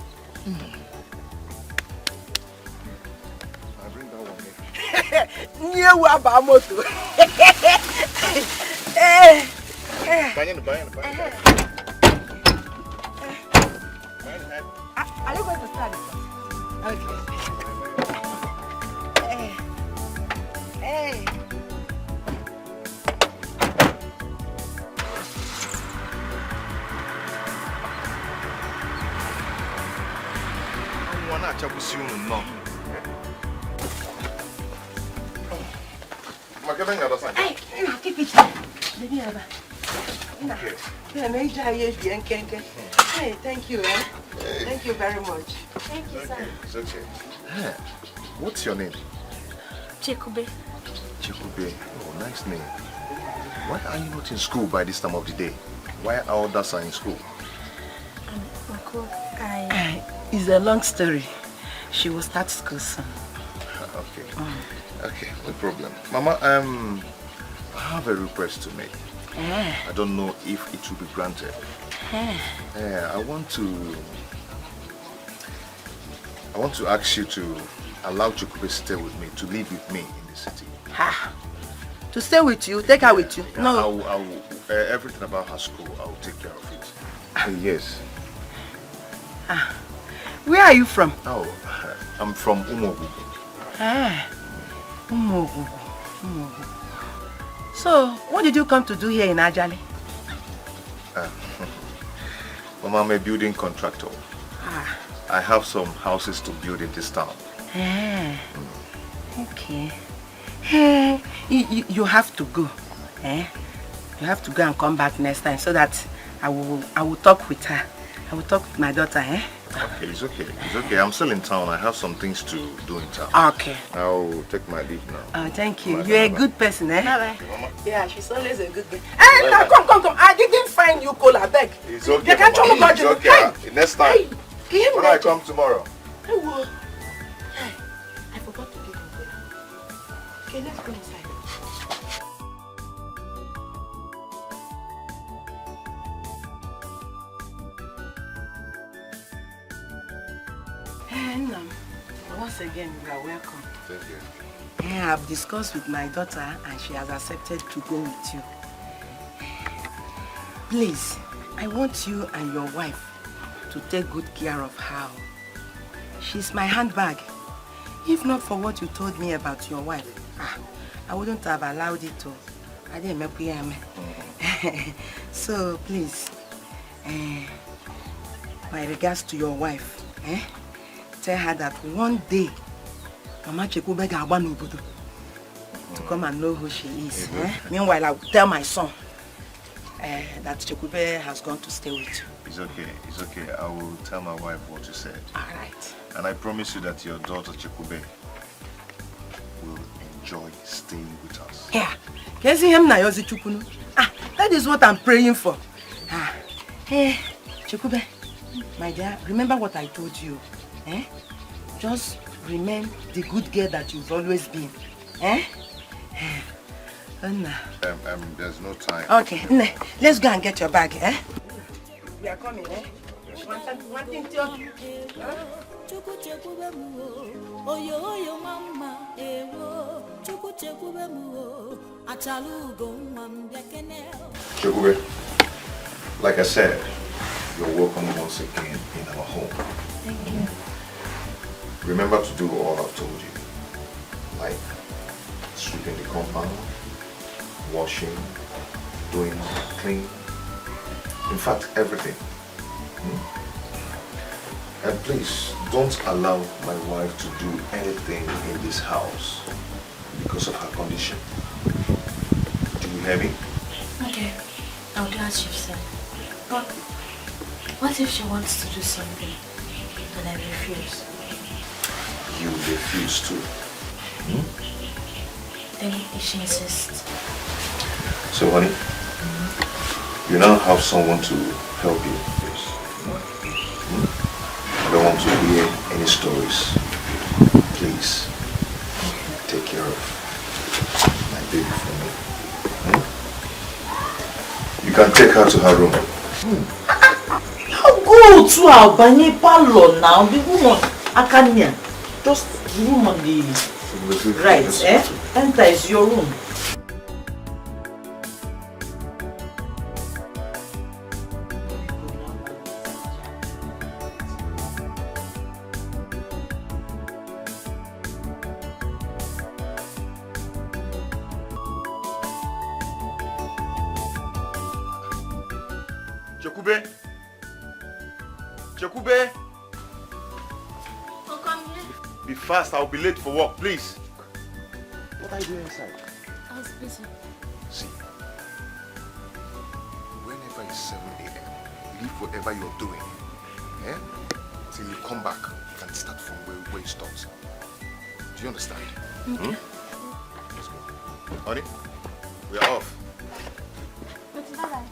I bring that one here. New Abamoto. Are you going to start it? Okay. Hey. No. Keep it. Hey, thank you. Thank you very much. Thank you, sir. It's okay. Hey, what's your name? Chekube. Chekube. Oh, nice name. Why are you not in school by this time of the day? Why are others in school? Uncle, it's a long story. She will start school soon. Okay. Okay, no problem. Mama, I have a request to make. I don't know if it will be granted. I want to ask you to allow Chukube to stay with me, to live with me in the city. To stay with you? Take her with you? Yeah, No. I will, everything about her school, I will take care of it. Yes. Where are you from? Oh, I'm from Umogu. Umogu. So, what did you come to do here in Ajali? Mama, I'm a building contractor. I have some houses to build in this town. Okay. You have to go. You have to go and come back next time so that I will talk with her. I will talk with my daughter. Okay, it's okay. It's okay. I'm still in town. I have some things to do in town. Okay. I'll take my leave now. Thank you. You're a good person, Bye-bye. Yeah, she's always a good girl. Hey, now come. I didn't find you cola, beg. It's okay, They can't Mama. talk about It's okay. Next time. Hey, when I come tomorrow. Okay, let's go inside. Nam, once again, you are welcome. Thank you. Yeah, I've discussed with my daughter and she has accepted to go with you. Please, I want you and your wife to take good care of her. She's my handbag. If not for what you told me about your wife, I wouldn't have allowed it to. I didn't make you. So please, my regards to your wife. Tell her that one day, Mama Chekube ga-agba n'obodo to come and know who she is. Meanwhile, I will tell my son that Chekube has gone to stay with you. It's okay. It's okay. I will tell my wife what you said. All right. And I promise you that your daughter Chekube will enjoy staying with us. Yeah. Can you see him now, Chukunu? That is what I'm praying for. Hey, Chekube, my dear, remember what I told you. Just remain the good girl that you've always been. There's no time. Okay, let's go and get your bag. We are coming. One thing to you. Chekube, like I said, you're welcome once again in our home. Thank you. Remember to do all I've told you, like sweeping the compound, washing, doing clean, in fact everything. And please don't allow my wife to do anything in this house because of her condition. Do you hear me? Okay, I'll do as you've said. But what if she wants to do something and I refuse? You refuse to. Then if she insists. So honey, you now have someone to help you. Yes. I don't want to hear any stories. Please, take care of my baby for me. You can take her to her room. Go to our banye parlor now. The woman, Akanya, just the room on the right. Enter is your room. Chekube! Chekube! Oh, come here. Be fast, I'll be late for work, please. What are you doing inside? I was busy. See, whenever it's 7 a.m., leave whatever you're doing. Till you come back, you can start from where you stopped. Do you understand? Okay. Let's go. Honey, we are off. Bye-bye.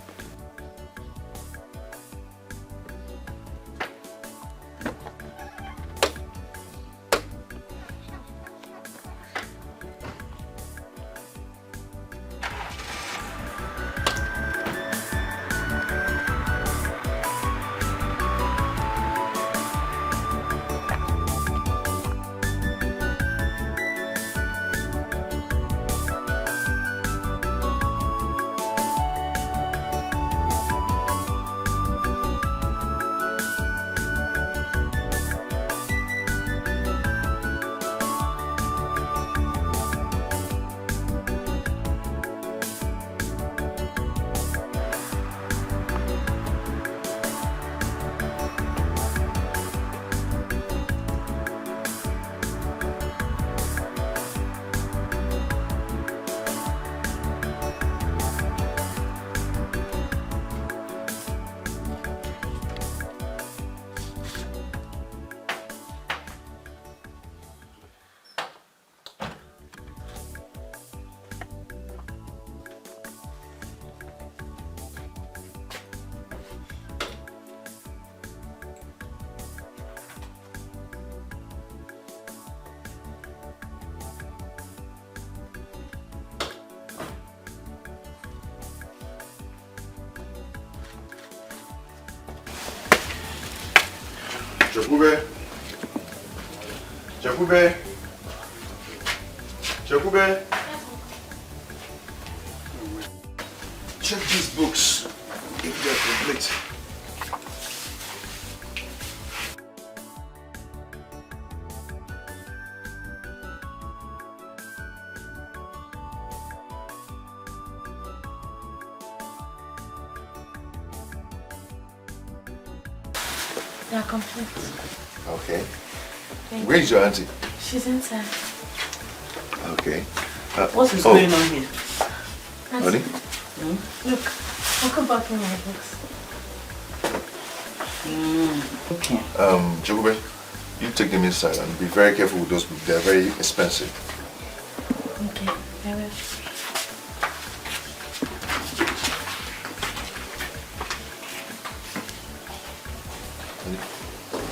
Chekube. Chekube. Chekube. Check these books if they're complete. They are complete. Okay. Thank Where's your auntie? She's inside. Okay. What is going on here? Honey? Look, I'll come back in my books. Okay. Chekube, you take them inside and be very careful with those books. They're very expensive. Okay, I will.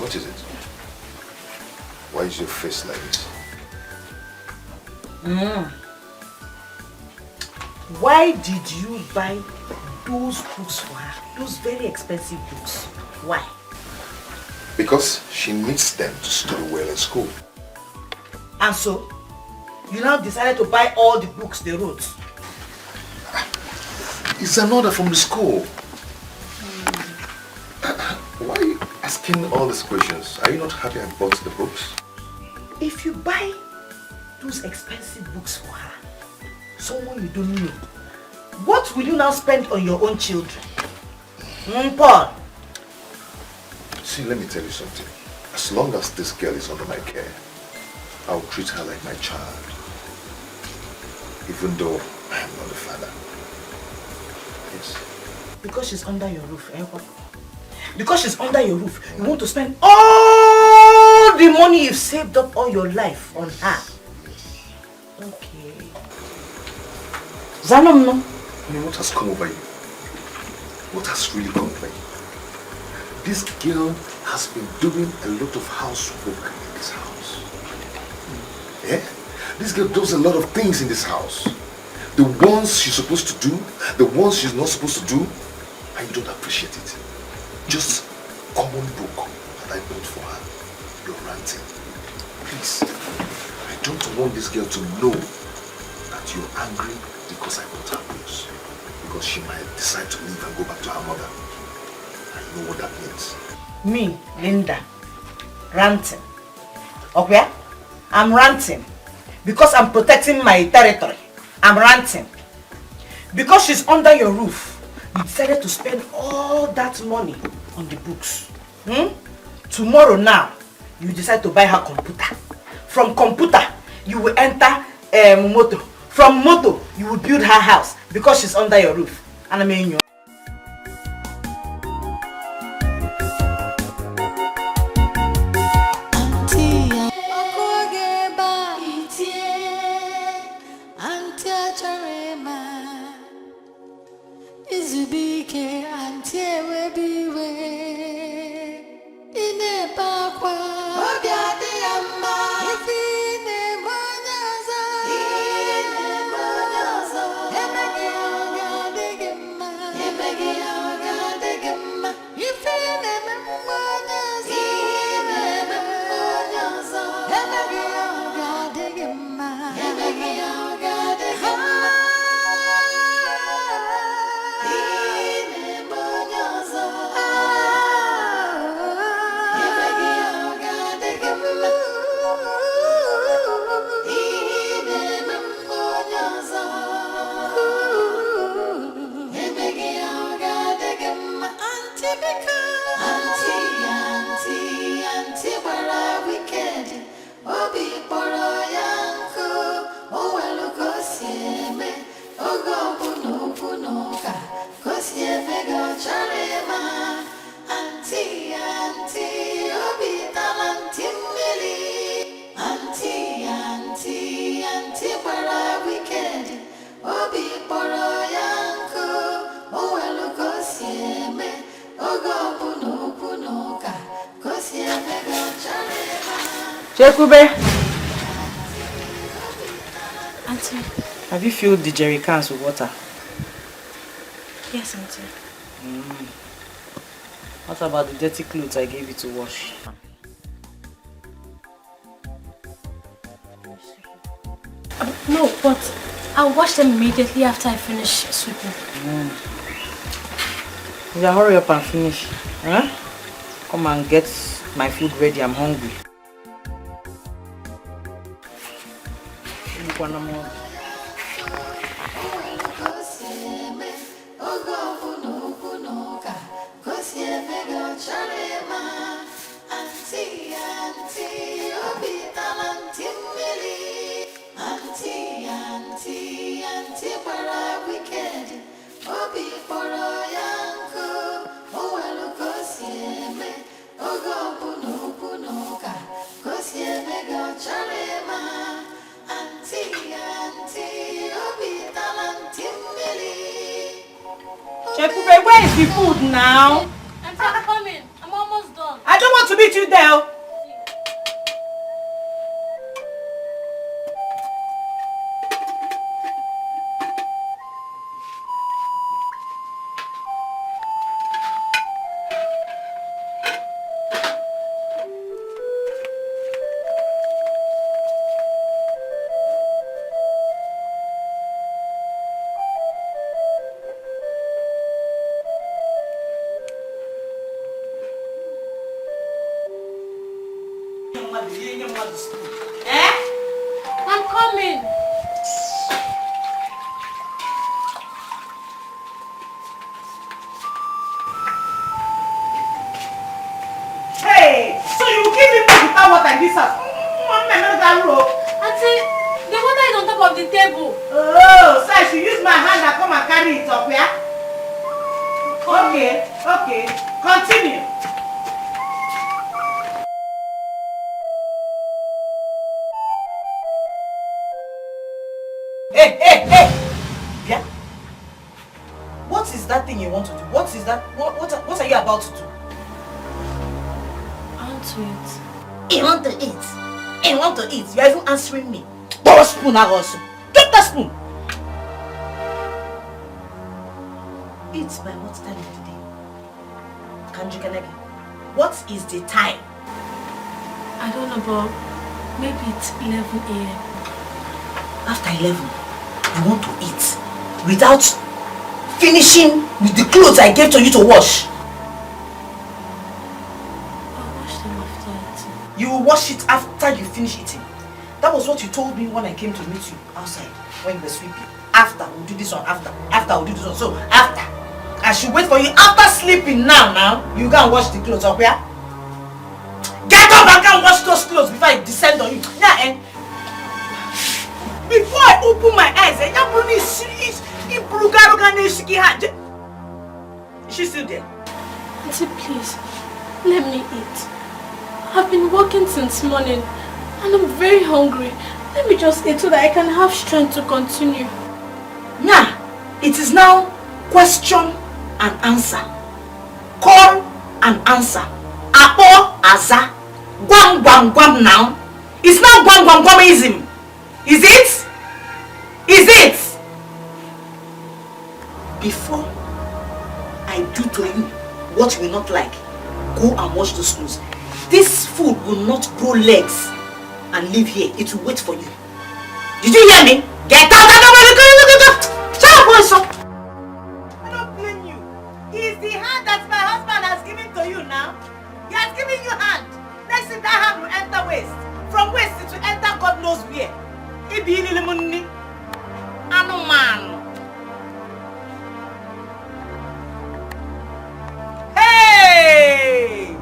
What is it? Why is your face like this? Why did you buy those books for her? Those very expensive books. Why? Because she needs them to study well in school. And so, you now decided to buy all the books they wrote? It's an order from the school. Why are you asking all these questions? Are you not happy I bought the books? If you buy those expensive books for her, someone you don't know, what will you now spend on your own children? Paul? See, let me tell you something. As long as this girl is under my care, I'll treat her like my child. Even though I am not the father. Yes. Because she's under your roof, eh? Because she's under your roof, you want to spend all the money you've saved up all your life on her. Okay. Zanom, no? I mean, what has come over you? What has really come over you? This girl has been doing a lot of housework in this house. Yeah? This girl does a lot of things in this house. The ones she's supposed to do, the ones she's not supposed to do, and you don't appreciate it. Just common book that I bought for her. You're ranting. Please, I don't want this girl to know that you're angry because I bought her books. Because she might decide to leave and go back to her mother. I know what that means. Me, Linda, ranting. Okay? I'm ranting because I'm protecting my territory. I'm ranting because she's under your roof. You decided to spend all that money on the books. Tomorrow now, you decide to buy her computer. From computer, you will enter motor. From motor, you will build her house because she's under your roof. And I mean you. Chekube! Auntie. Have you filled the jerry cans with water? Yes, Auntie. What about the dirty clothes I gave you to wash? No, but I'll wash them immediately after I finish sweeping. Yeah, hurry up and finish. Huh? Come and get my food ready. I'm hungry. Chekube, where is the food now? I'm coming. I'm almost done. I don't want to meet you there. I'm coming. Hey, so you will give me food without water in this house? Auntie, the water is on top of the table. Oh, so I should use my hand and come and carry it up, yeah? Okay. Continue. Hey! Yeah? What is that thing you want to do? What is that? What are you about to do? I want to eat. You want to eat? You want to eat? You are even answering me. Borrow spoon also. Get that spoon. Eat by what time of the day? Kanji Kanegi. What is the time? I don't know, but maybe it's 11 a.m. After 11, you want to eat without finishing with the clothes I gave to you to wash. I'll wash them after eating. You will wash it after you finish eating. That was what you told me when I came to meet you outside when you were sweeping. After, we'll do this one after. After, we'll do this one. So, after. I should wait for you after sleeping now. You go and wash the clothes up here. Get up and go and wash those clothes before I descend on you. Yeah, before I open my eyes, is she still there? Auntie, please, let me eat. I've been working since morning and I'm very hungry. Let me just eat so that I can have strength to continue. Nah, it is now question and answer. Call and answer. Apo, aza, guam guam guam now. It's now guam guam guamism. Is it? Is it? Before I do to you what you will not like, go and wash those clothes. This food will not grow legs and live here. It will wait for you. Did you hear me? Get out! Shut up, boy, I don't blame you. It's the hand that my husband has given to you now. He has given you hand. Next thing that hand will enter waist. From waist it will enter God knows where. It be in the money. I'm a man. Hey!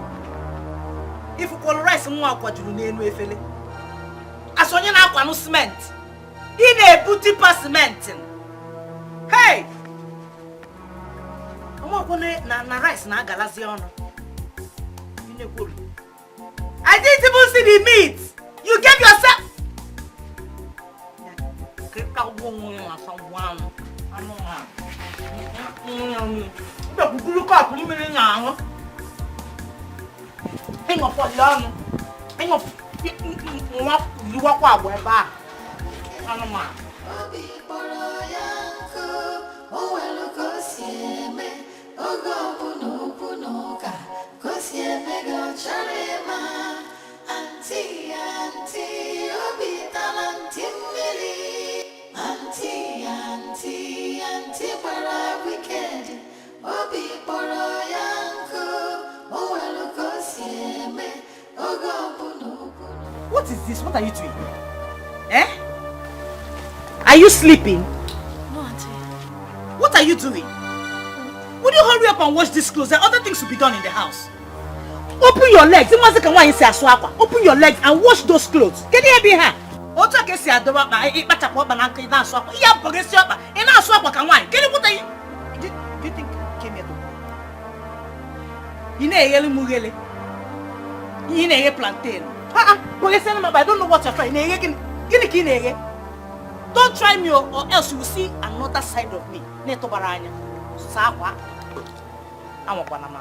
If you call rice and walk what you name with Philip. As on your now cement. In a booty pass cement. Hey! I'm not going to rice na galaziano. I didn't even see the meat. You gave yourself. Auntie, obi talanti mmiri. What is this? What are you doing? Eh? Are you sleeping? No, Auntie. What are you doing? Will you hurry up and wash these clothes? There are other things to be done in the house. Open your legs. Open your legs and wash those clothes. Can you hear me? What do you say? Do you think you came here to work? You know plantain. I don't know what you're trying. Don't try me or else you will see another side of me. I'm a banana.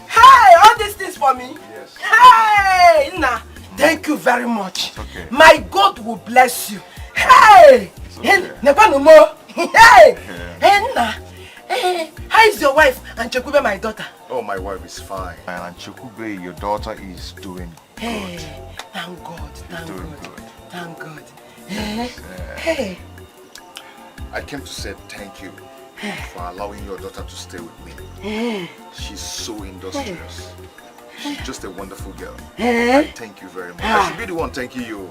Hey, all these things for me? Yes. Hey, Nna, thank you very much. It's okay. My God will bless you. Hey, hey, Nna, hey, how is your wife and Chekube, my daughter? Oh, my wife is fine. And Chekube, your daughter is doing good. Thank God, thank God, thank God. Hey. I came to say thank you for allowing your daughter to stay with me. She's so industrious. She's just a wonderful girl. I thank you very much. I should be the one thanking you.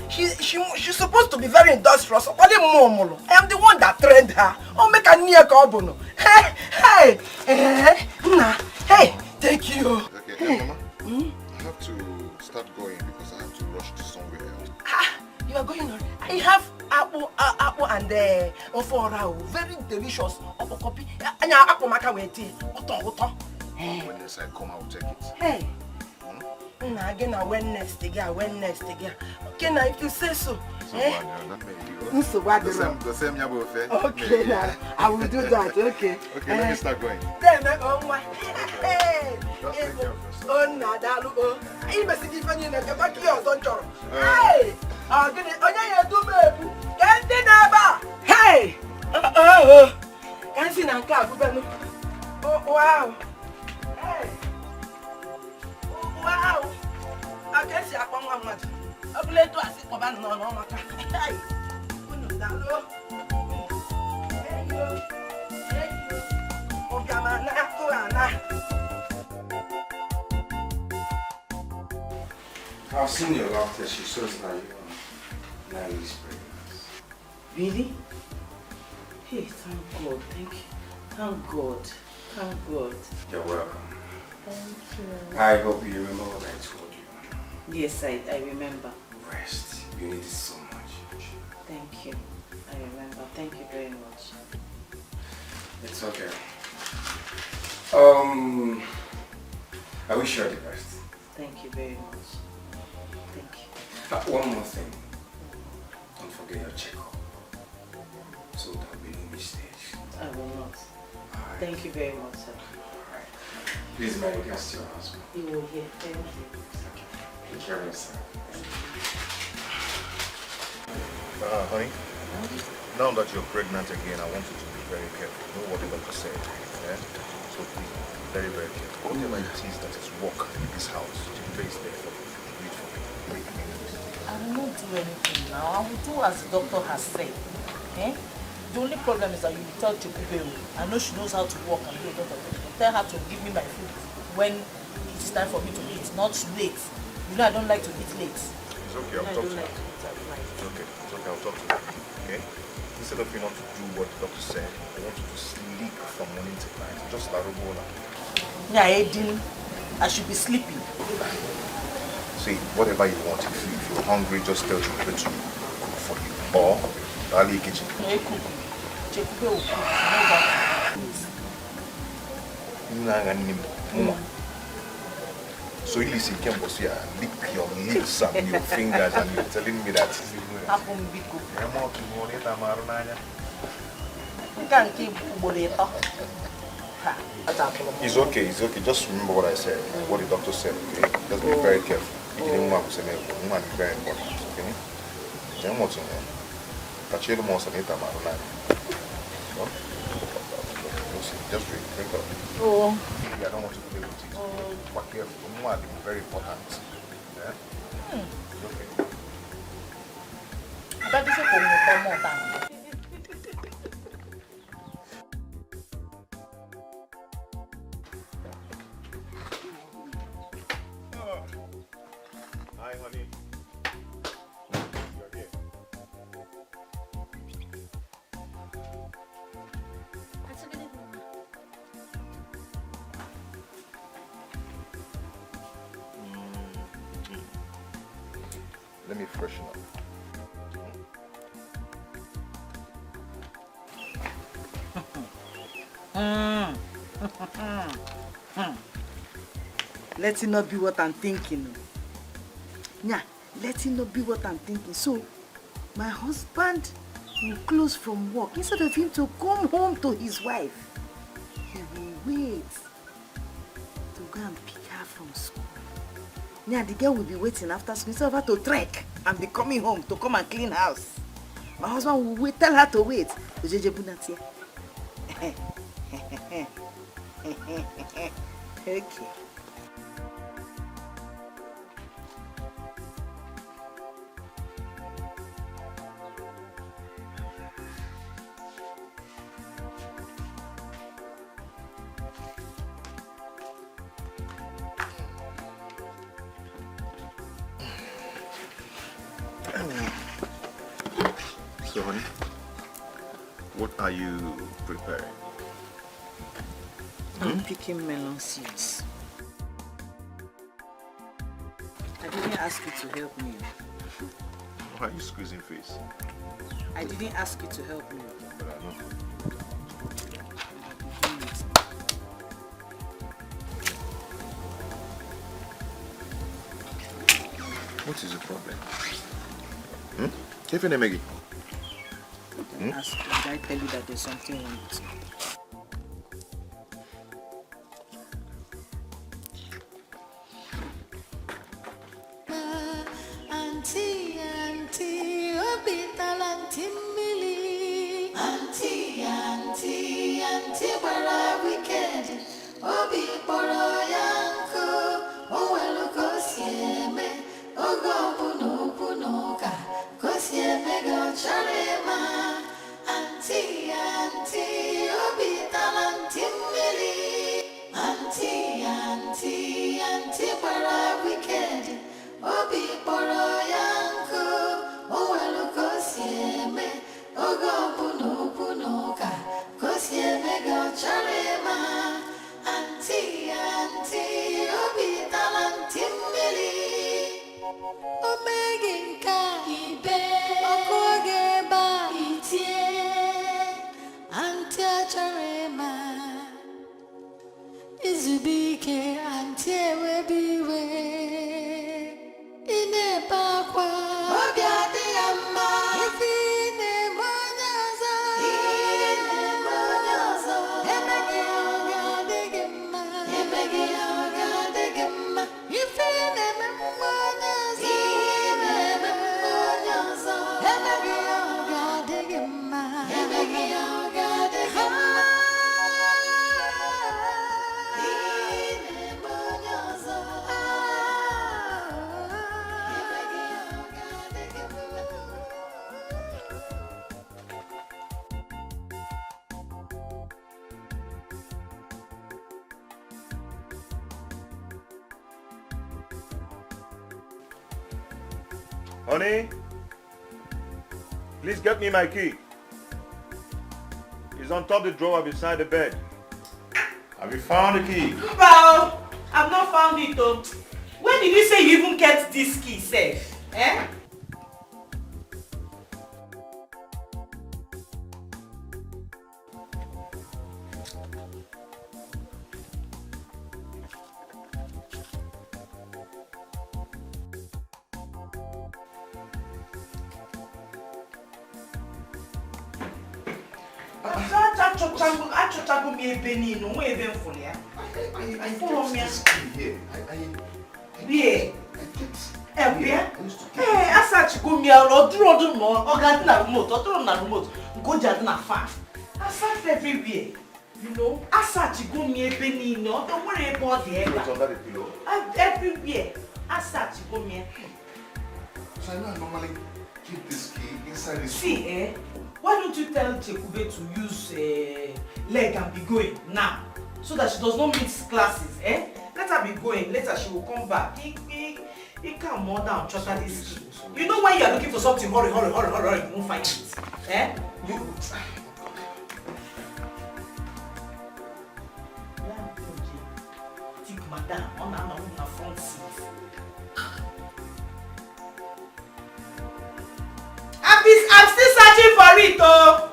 She's supposed to be very industrious. I am the one that trained her. Oh, make a near carbono. Hey, thank you. Okay, Mama, I have to start going because I have to rush to somewhere else. You are going on. I have apple and ofora, very delicious. Apple copy. And apple maca with tea. When next I come, I will take it. Hey. Again, I went next again. Okay, now if you say so. The same okay, now I will do that. Okay. Okay, let me start going. Then, oh my. Hey. Oh, Nadalu. I must give you a back here, don't you? Hey. I'm going to do baby. Can't never. Hey. Can't see now. Oh, wow. Hey. Wow! I guess you are one much. I'm glad to ask for no matter. Hey! I've seen your laughter. She shows that you are nice. Really? Hey, thank God. Thank you. Thank God. Thank God. You're welcome. Thank you. I hope you remember what I told you. Yes, I remember. Rest. You need it so much. Thank you. I remember. Thank you very much. It's okay. I wish you all the best. Thank you very much. Thank you. One more thing. Don't forget your checkup. So there will be no mistakes. I will not. Thank you very much, sir. Please, my regards to your husband. You will hear. Thank you. Take care of yourself. Honey, now that you're pregnant again, I want you to be very careful. You know what the doctor said, yeah? So please, be very, very careful. Whatever it is that is work in this house, to place there for you. Wait for me. I will not do anything now. I will do as the doctor has said. Eh? The only problem is that you will tell Chekube. I know she knows how to walk and do a lot of things. Tell her to give me my food when it is time for me to eat, not late. You know I don't like to eat late. It's okay, I'll talk to her. It's okay, I'll talk to her. Okay? Instead of you not to do what the doctor said, I want you to sleep from morning till night. Just like Robola. Yeah, Edin, I should be sleeping. See, whatever you want, if you're hungry, just tell Chekube to cook for you. Or Ali kitchen. Chekube will cook. So you listen, lick your lips and your fingers and you're telling me that it's okay, just remember what I said, what the doctor said, okay? Just be very careful. Very important. Okay? Just drink up. Oh. I don't want to play with it. But careful. Very important. Yeah? Okay. But this is for more time. Hi, honey. You're here. Let me freshen up. Let it not be what I'm thinking. Yeah, let it not be what I'm thinking. So, my husband will close from work instead of him to come home to his wife. He will wait to go and pick her from school. Yeah, the girl will be waiting after school instead of her to trek and be coming home to come and clean house. My husband will wait, tell her to wait. Okay. So, honey, what are you preparing? I'm picking melon seeds. I didn't ask you to help me. Why are you squeezing face? I didn't ask you to help me. But I know. What is the problem? Kevin and Maggie. Ask you, did I tell you that there's something wrong with you? Honey, please get me my key. It's on top of the drawer beside the bed. Have you found the key? Well, I've not found it though. When did you say you even kept this key safe? Eh? I kept this key here. help here? Hey, I said you go me or do more. Or get na remote. Or do na remote. Go just na fan. I said everywhere. You know, I said you go me a penny. No, don't worry about the egg. It's under the pillow. Everywhere. I said you go me. So I know I normally keep this key inside this. See, why don't you tell Chekube to use leg and be going now, so that she does not miss classes, Let her be going. Later she will come back. He can more down, trust her this key. You know when you are looking for something, hurry, you won't find it. You. Take madam on our front seat. I'm still searching for it, oh.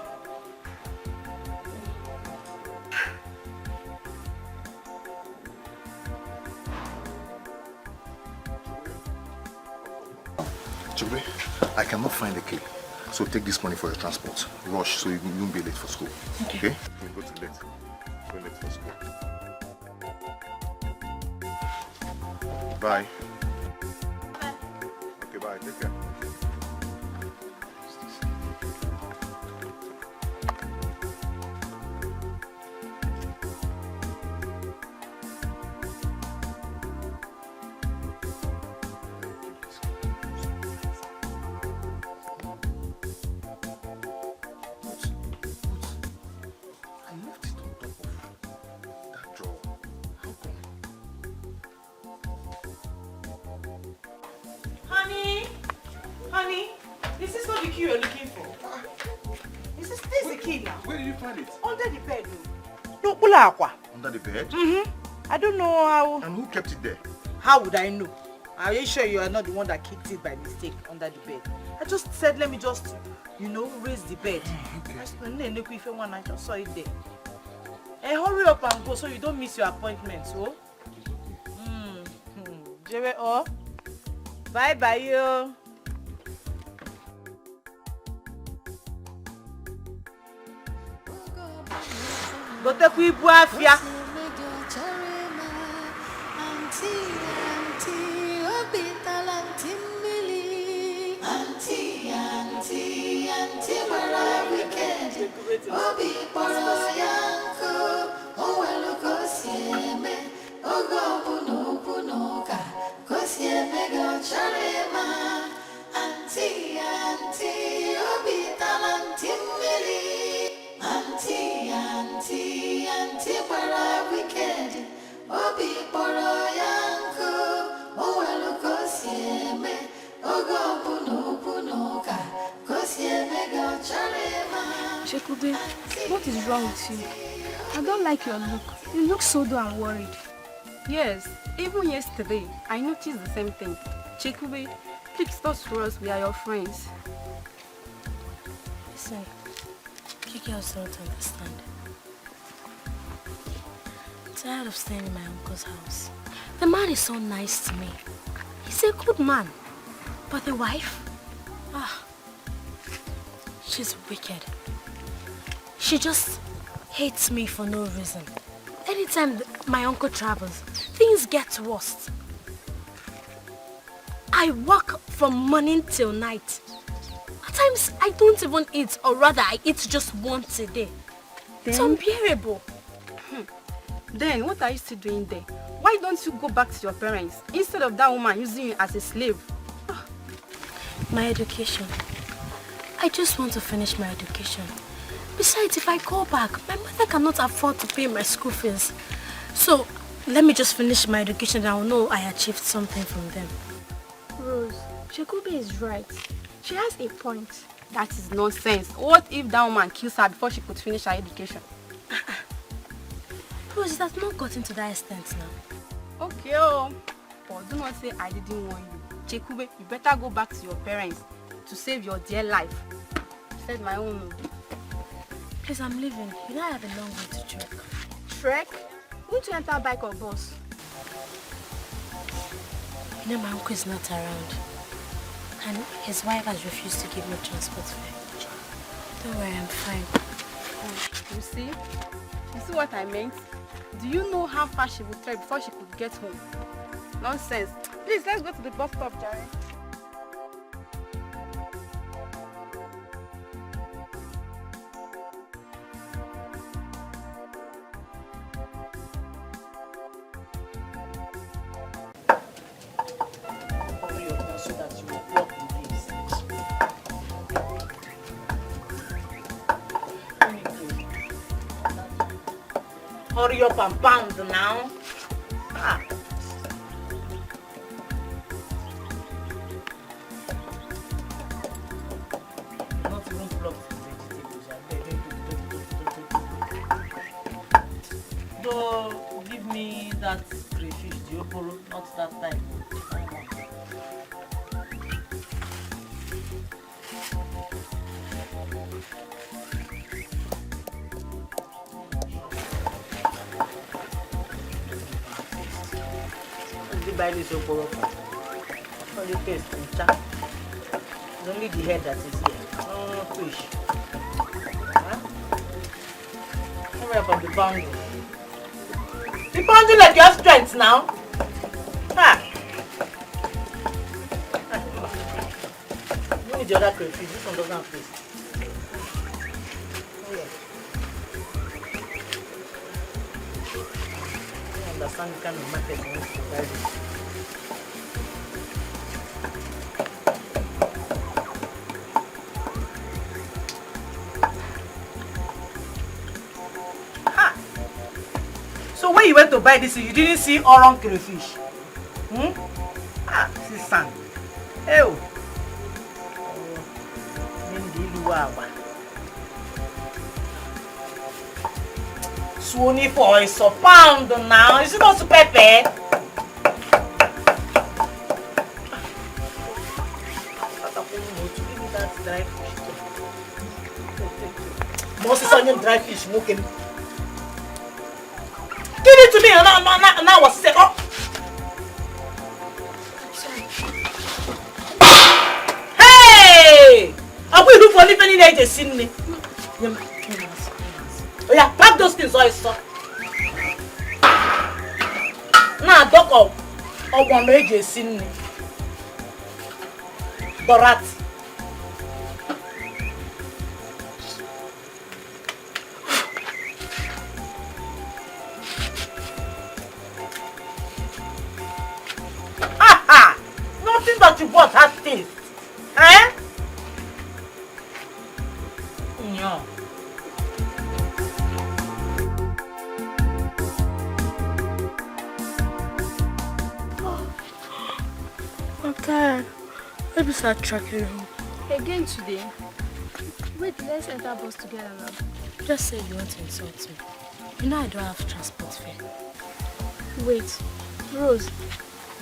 Chube, I cannot find the key. So take this money for your transport. Rush so you won't be late for school. Okay? We'll go to late. Go late for school. Bye. Okay, bye. Take care. Honey, this is not the key you're looking for. This is the key now. Where did you find it? Under the bed. No, Ulaqua. Under the bed? I don't know how. And who kept it there? How would I know? Are you sure you are not the one that kicked it by mistake under the bed? I just said, let me just, raise the bed. Okay. I just saw it there. Hey, hurry up and go so you don't miss your appointment, so? Bye-bye, yo. Go take we buafia. Auntie, where are we wicked? Obi Paranoia, oh well, Cosieme, oh go punoka, Cosieme go charema. Auntie, Obi talantimili. Auntie, where are we wicked? Obi Paranoia, oh well, Cosieme, oh go punoka. Chekube, what is wrong with you? I don't like your look. You look so dull and worried. Yes, even yesterday, I noticed the same thing. Chekube, please talk to us. We are your friends. Listen, you girls don't understand. I'm tired of staying in my uncle's house. The man is so nice to me. He's a good man. But the wife? She's wicked. She just hates me for no reason. Anytime my uncle travels, things get worse. I work from morning till night. At times, I don't even eat, or rather, I eat just once a day. It's unbearable. Then, what are you still doing there? Why don't you go back to your parents, instead of that woman using you as a slave? My education. I just want to finish my education. Besides, if I go back, my mother cannot afford to pay my school fees. So, let me just finish my education and I'll know I achieved something from them. Rose, Chekube is right. She has a point. That is nonsense. What if that woman kills her before she could finish her education? Rose, it has not gotten to that extent now. Okay, but do not say I didn't warn you. Chekube, you better go back to your parents to save your dear life. I said my own. Please, I'm leaving. You know I have a long way to trek. Trek? Won't you enter a bike or bus? You know my uncle is not around. And his wife has refused to give me transport fare. Don't worry, I'm fine. You see? You see what I meant? Do you know how far she would trek before she could get home? Nonsense. Please, let's go to the bus stop, Jerry. Hurry up now so that you will block the place. Hurry up and pound now. Ah. Not even pluck the vegetables. Though, give me that crayfish, the okoro, not that type. Buy this okoro for only paste and chop. It's only the head that is here. No fish. Huh? Hurry up on the pounding. The pounding like your strength now. Ha! You need the other crayfish. This one doesn't have paste. Oh, yeah. I don't understand the kind of market you want to buy this. So when you went to buy this, you didn't see orange crayfish? Hmm? Ah, this is sand. Ew. Swony for is a pound now. Is it not super pepper? Most onion dry fish smoking. Give it to me and now was set up. Hey! I will look for living in age seen me. Oh yeah, pack those things or it's now dog of one age seen me. Dorat. Nothing that you bought has taste. Eh? No. I'm tired. Maybe start tracking home. Again today. Wait, let's enter bus together now. Just say you want to insult me. You know I don't have transport fare. Wait, Rose,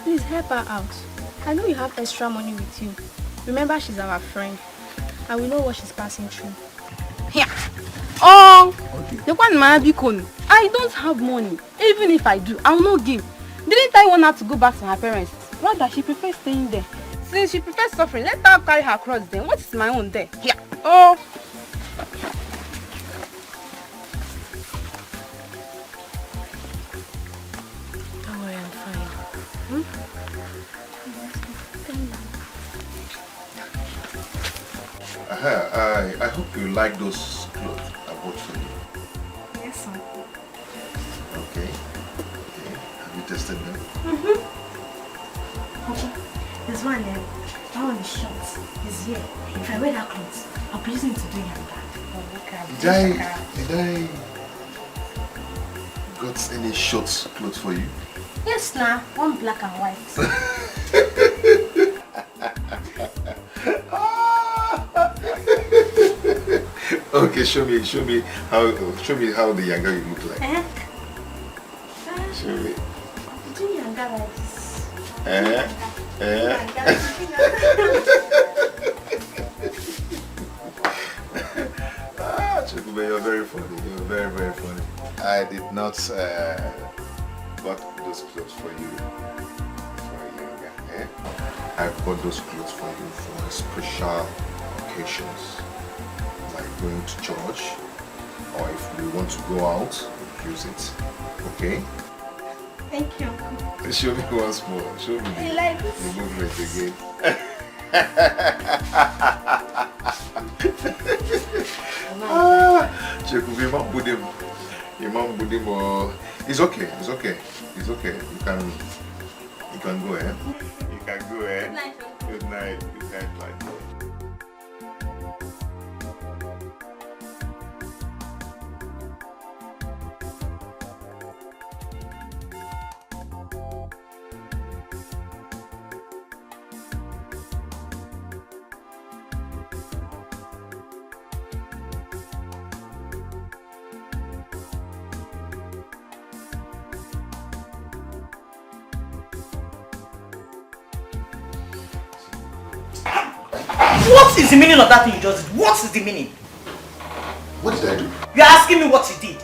please help her out. I know you have extra money with you. Remember, she's our friend. And we know what she's passing through. Yeah. Oh, the one Marabikon. I don't have money. Even if I do, I will not give. Didn't I want her to go back to her parents? Rather, she prefers staying there. Since she prefers suffering, let her carry her cross then. What is my own there? Yeah. Oh. Don't worry, I'm fine. I hope you like those clothes I bought for you. Yes, sir. Okay. Have you tested them? There's one there. That one is short. It's here. If I wear that clothes, I'll be using it to do yoga. Did I got any short clothes for you? Yes, now. One black and white. Okay, show me how the younger you look like. Show me. Do younger like this? Chukube, you're very funny. You're very, very funny. I did not bought those clothes for you. I bought those clothes for you for special occasions, like going to church, or if we want to go out, we use it. Okay? Thank you, Uncle. Show me once more. Show me I like this. the movement again. It's okay. It's okay. It's okay. You can go, eh? You can go, eh? Good night. Good night. Good night, bye. What is the meaning of that thing you just did? What is the meaning? What did I do? You are asking me what you did.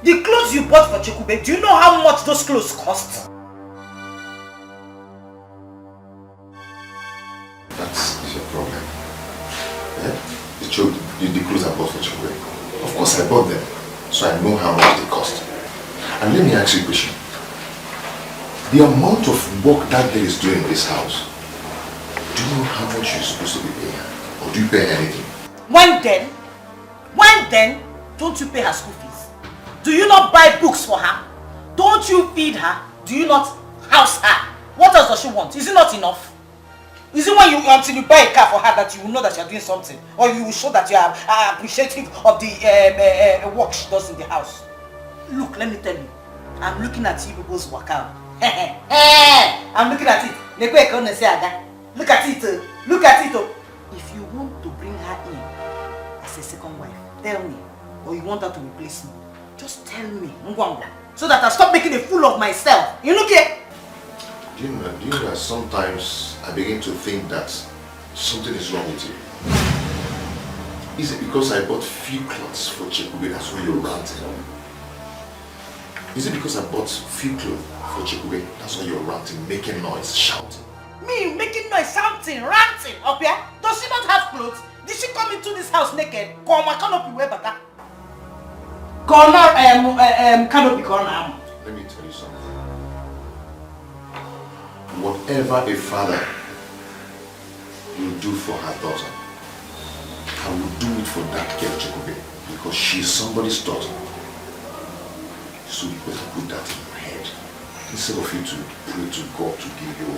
The clothes you bought for Chekube, do you know how much those clothes cost? That's your problem. Yeah? The clothes I bought for Chekube. Of course I bought them, so I know how much they cost. And let me ask you a question. The amount of work that girl is doing in this house, do you know how much you're supposed to be paying her? Or do you pay her anything? When then, don't you pay her school fees? Do you not buy books for her? Don't you feed her? Do you not house her? What else does she want? Is it not enough? Is it when until you buy a car for her that you will know that you are doing something? Or you will show that you are appreciative of the work she does in the house? Look, let me tell you. I'm looking at you people's work out. I'm looking at it. Look at it. Look at it. If you want to bring her in as a second wife, tell me. Or you want her to replace me, just tell me. So that I stop making a fool of myself. You look here. Do you know that sometimes I begin to think that something is wrong with you? Is it because I bought few clothes for Chekube, that's why you're ranting? Is it because I bought few clothes for Chekube, that's why you're ranting, making noise, shouting? Me making noise, shouting, ranting up here? Does she not have clothes? Did she come into this house naked? Come on, canopy wear better. Canopy corner. Let me tell you something. Whatever a father will do for her daughter, I will do it for that girl Chekube, because she's somebody's daughter. So you better put that in your head. Instead of you to pray to God to give you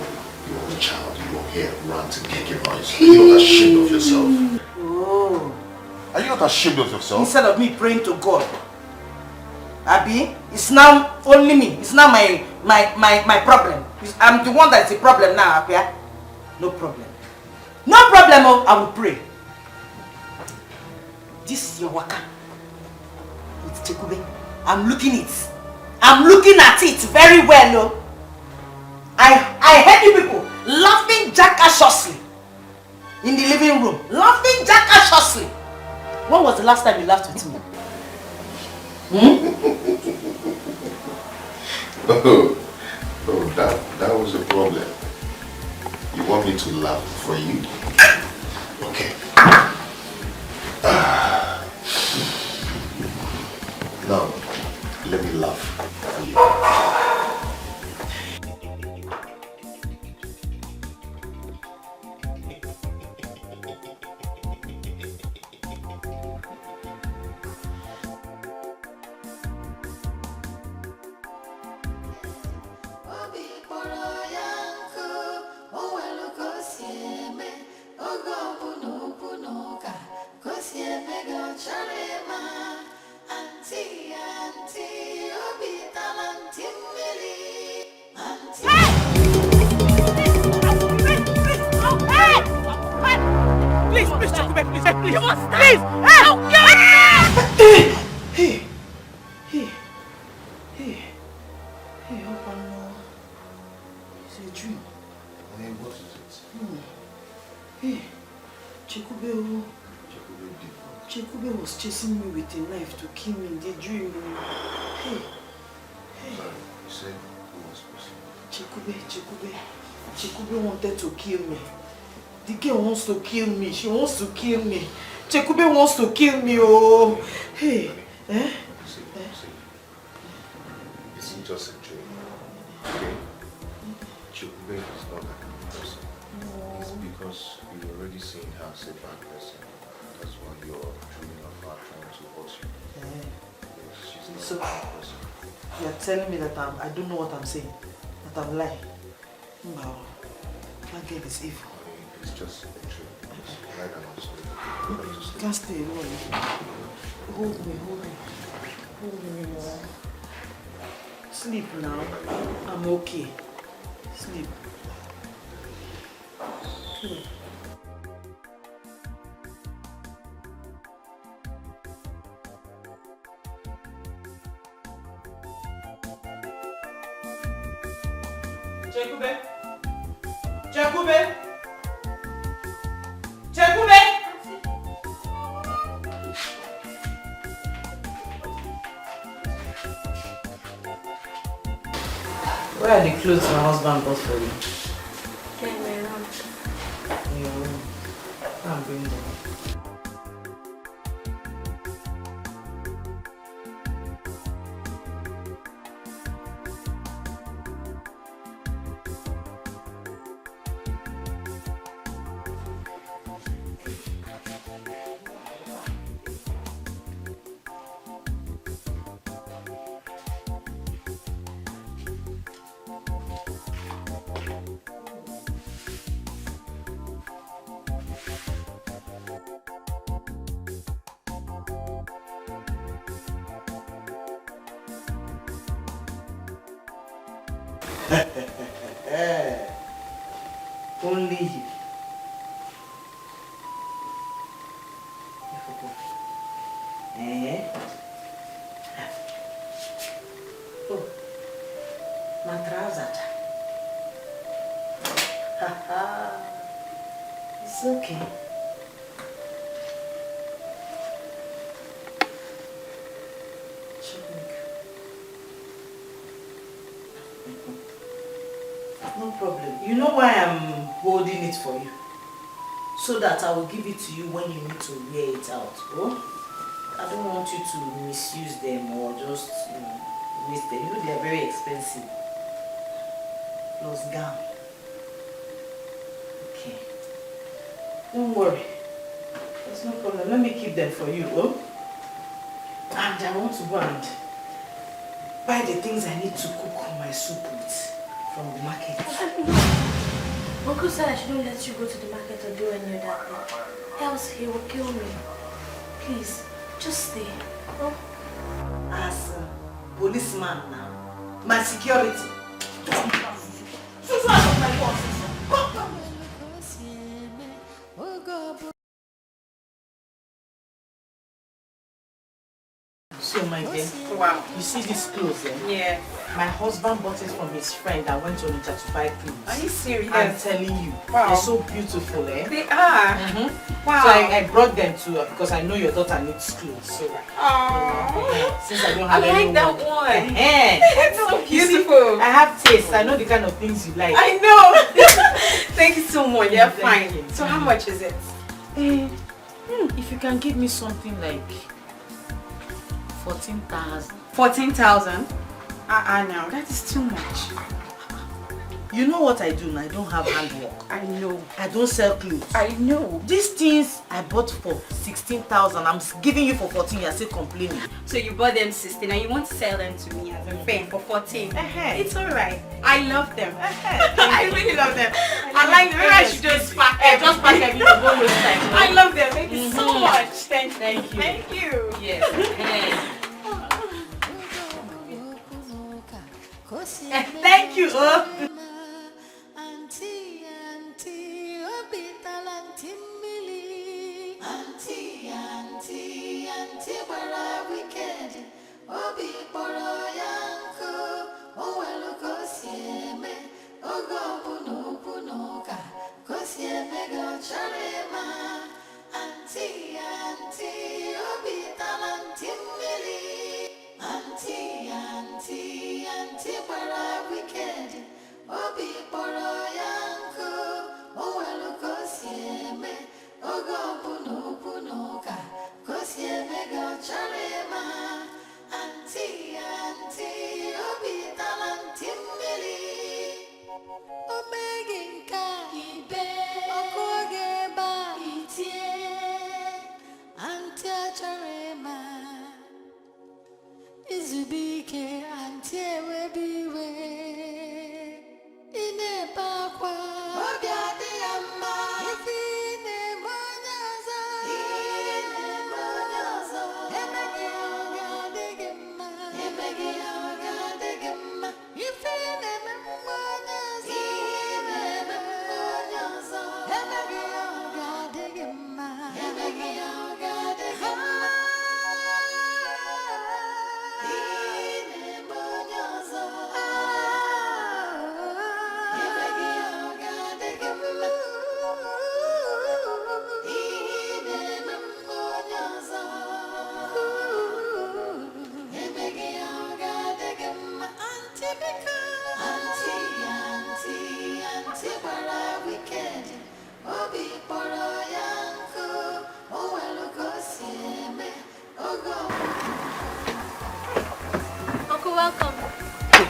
your own child, your hair ranting, making noise. Are you not ashamed of yourself? Oh. Are you not ashamed of yourself? Instead of me praying to God, Abi, it's now only me. It's now my problem. I'm the one that's the problem now, Abi. No problem. No problem, oh, I will pray. This is your waka. It's Chekube. I'm looking at it very well, oh. I heard you people laughing jackassly in the living room. Laughing jackassly. When was the last time you laughed with me? Oh, that was the problem. You want me to laugh for you? Okay. Now, let me laugh for you. Chekube was chasing me with a knife to kill me in the dream. Hey. Sorry, you said who was possible? Chekube wanted to kill me. The girl wants to kill me. She wants to kill me. Chekube wants to kill me, oh. Hey. It's just a dream. Babe is not that kind of person. It's because you've already seen her as a bad person. That's why you're dreaming of her trying to hurt you. Yes, she's not So, a bad person. you're telling me that I don't know what I'm saying? That I'm lying? No. That girl is evil. It's just a dream. Like I'm not sorry. You can't stay alone. Hold me. Sleep now. I'm okay. Sleep. Chekube! Where are the clothes my husband bought for you? Get me around. In your room. I'm bringing them. Only you. Oh, my trouser. It's okay. No problem. You know why I'm holding it for you? So that I will give it to you when you need to wear it out. Oh? I don't want you to misuse them or just waste them. You know they are very expensive. Plus gown. Okay. Don't worry. There's no problem. Let me keep them for you. Oh? And I want to go and buy the things I need to cook my soup with from the market. Uncle said I shouldn't let you go to the market or do any of that thing. Else he will kill me. Please, just stay. Oh? As a policeman now, my security. Susu out of my boss. So my dear, wow, you see this clothes, eh? Yeah. My husband bought it from his friend that went to Onitsha to buy clothes. Are you serious? I'm telling you, wow. They're so beautiful, eh? They are. Wow. So I brought them to her because I know your daughter needs clothes. So since I don't have I like anyone, that one. It's so beautiful. I have taste. I know the kind of things you like. I know. Thank you so much. You're fine. You. So how much is it? If you can give me something like 14,000. 14,000? No, that is too much. You know what I do now? I don't have handwork. I know. I don't sell clothes. I know. These things I bought for 16,000. I'm giving you for 14. You're still complaining. So you bought them 16 and you want to sell them to me as a friend for 14. It's alright. I love them. I really love them. I like them. Maybe I should just pack them. Just pack them. I love them. Thank you so much. Thank you. Thank you. Yes. Thank you. Obe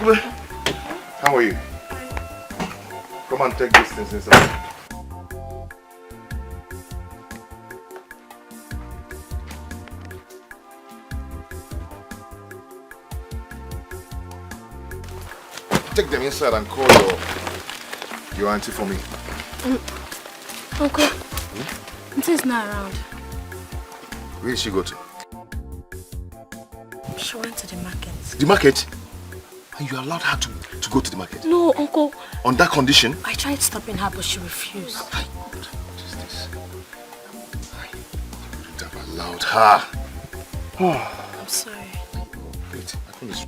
Chikube, how are you? Come and take these things inside. Take them inside and call your auntie for me. Uncle, Auntie's not around. Where did she go to? She went to the market. The market? And you allowed her to go to the market? No, Uncle. On that condition? I tried stopping her, but she refused. What is this? I wouldn't have allowed her. I'm sorry. Wait, I think it's...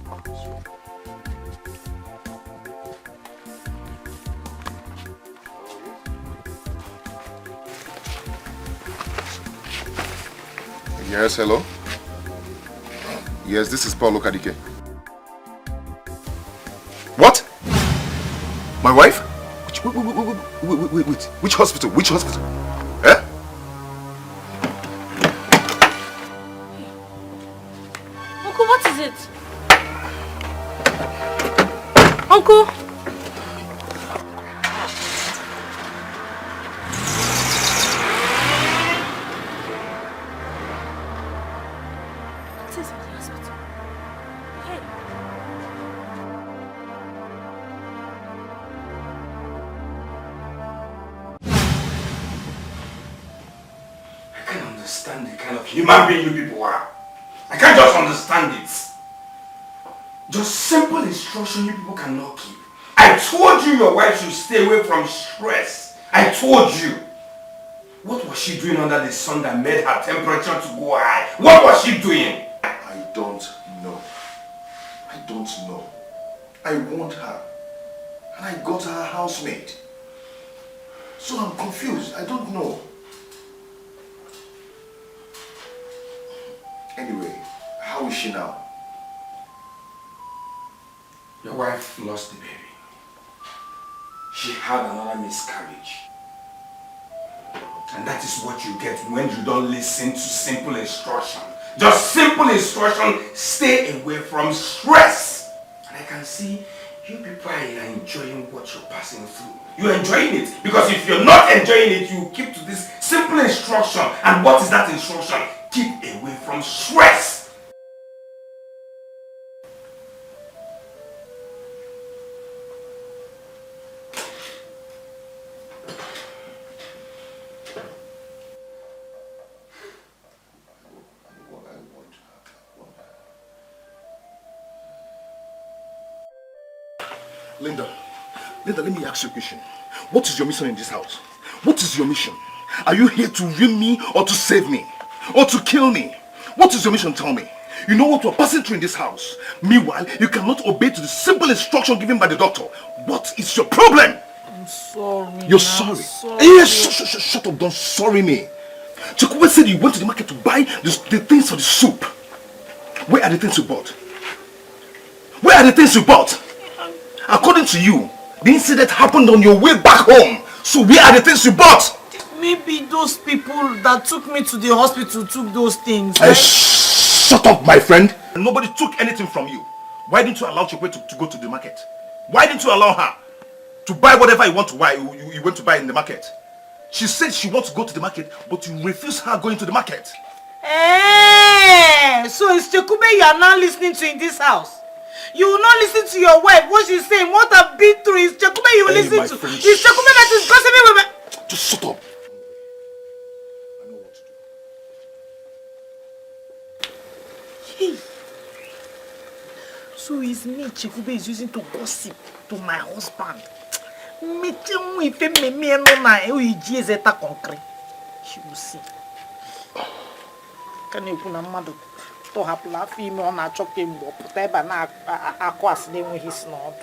Yes, hello? Yes, this is Paulo Kadike. What? My wife? Wait. Which hospital? Which hospital? Eh? Uncle, what is it? Uncle? Understand the kind of human being you people are. I can't just understand it. Just simple instruction you people cannot keep. I told you your wife should stay away from stress. I told you. What was she doing under the sun that made her temperature to go high? What was she doing? I don't know. I want her. And I got her a housemaid. So I'm confused. I don't know. Anyway, how is she now? Your wife lost the baby. She had another miscarriage. And that is what you get when you don't listen to simple instruction. Just simple instruction, stay away from stress. And I can see you people are enjoying what you're passing through. You're enjoying it. Because if you're not enjoying it, you keep to this simple instruction. And what is that instruction? Keep away from stress. Linda, let me ask you a question. What is your mission in this house? What is your mission? Are you here to ruin me or to save me? Or to kill me? What is your mission? Tell me. You know what we're passing through in this house. Meanwhile, you cannot obey to the simple instruction given by the doctor. What is your problem? I'm sorry. You're sorry? Yes, shut up. Don't sorry me. Chikube said you went to the market to buy the things for the soup. Where are the things you bought? Where are the things you bought? According to you, the incident happened on your way back home. So where are the things you bought? Maybe those people that took me to the hospital took those things. Shut up, my friend. Nobody took anything from you. Why didn't you allow Chikwe to go to the market? Why didn't you allow her to buy whatever you want to buy? You went to buy in the market. She said she wants to go to the market, but you refuse her going to the market. So it's Chikube you are now listening to in this house. You will not listen to your wife, what she's saying, what I've been through. Is Chikube you will listen to. Friend, it's Chikube that is gossiping with me. Just shut up. I know what to do. So it's me Chikube is using to gossip to my husband. She will see. Can you put a mother to have laughing on a choking bob, aquas name with his snort?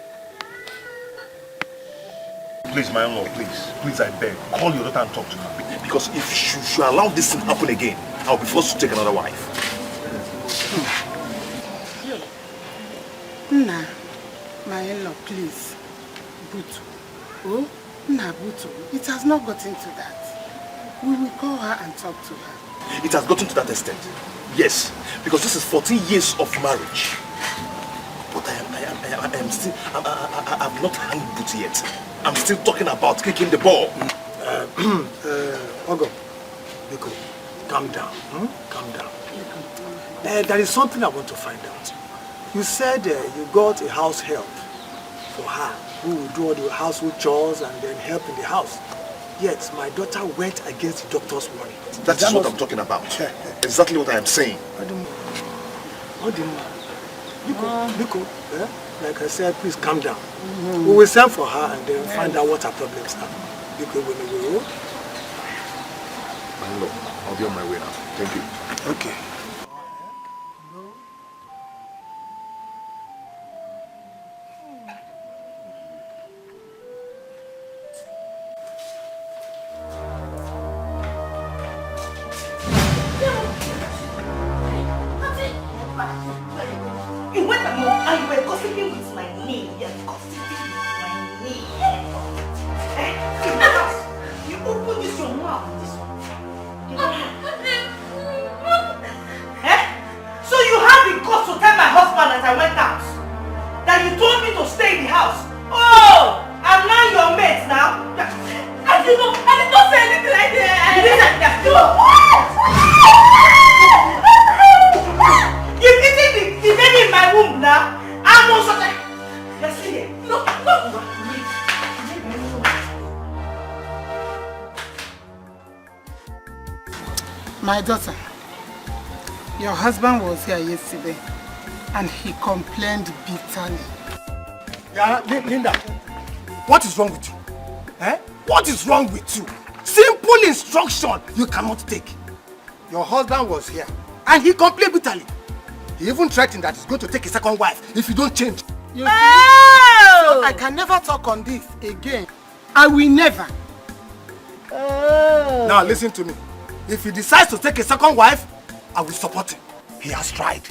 Please, my in-law, please, I beg, call your daughter and talk to her. Because if you allow this thing to happen again, I'll be forced to take another wife. Nah, my in-law, please. Butu. Oh, nah, Butu. It has not gotten to that. We will call her and talk to her. It has gotten to that extent. Yes, because this is 14 years of marriage. But I I've not hung boots yet. I'm still talking about kicking the ball. Ogo, Biko, calm down. Calm down. There is something I want to find out. You said you got a house help for her who will do all the household chores and then help in the house. Yet my daughter went against the doctor's warning. That is what I'm talking about. Exactly what I am saying. Biko, like I said, please calm down. We will send for her and then find out what her problems are. Biko, when we go. My lord, I'll be on my way now. Thank you. Okay. You went and you were gossiping with my knee. You're gossiping with my knee. You open this your mouth. This one. So you have the guts to tell my husband as I went out that you told me to stay in the house. Oh, I'm now your mate now. I did not say anything like that. You didn't say that. You've eaten the baby in my womb now. I'm also like, you're seeing. No. My daughter, your husband was here yesterday and he complained bitterly. Yeah, Linda, what is wrong with you? What is wrong with you? Simple instruction you cannot take. Your husband was here and he complained bitterly. He even threatened that he's going to take a second wife if you don't change. You see, I can never talk on this again. I will never. Now listen to me. If he decides to take a second wife, I will support him. He has tried.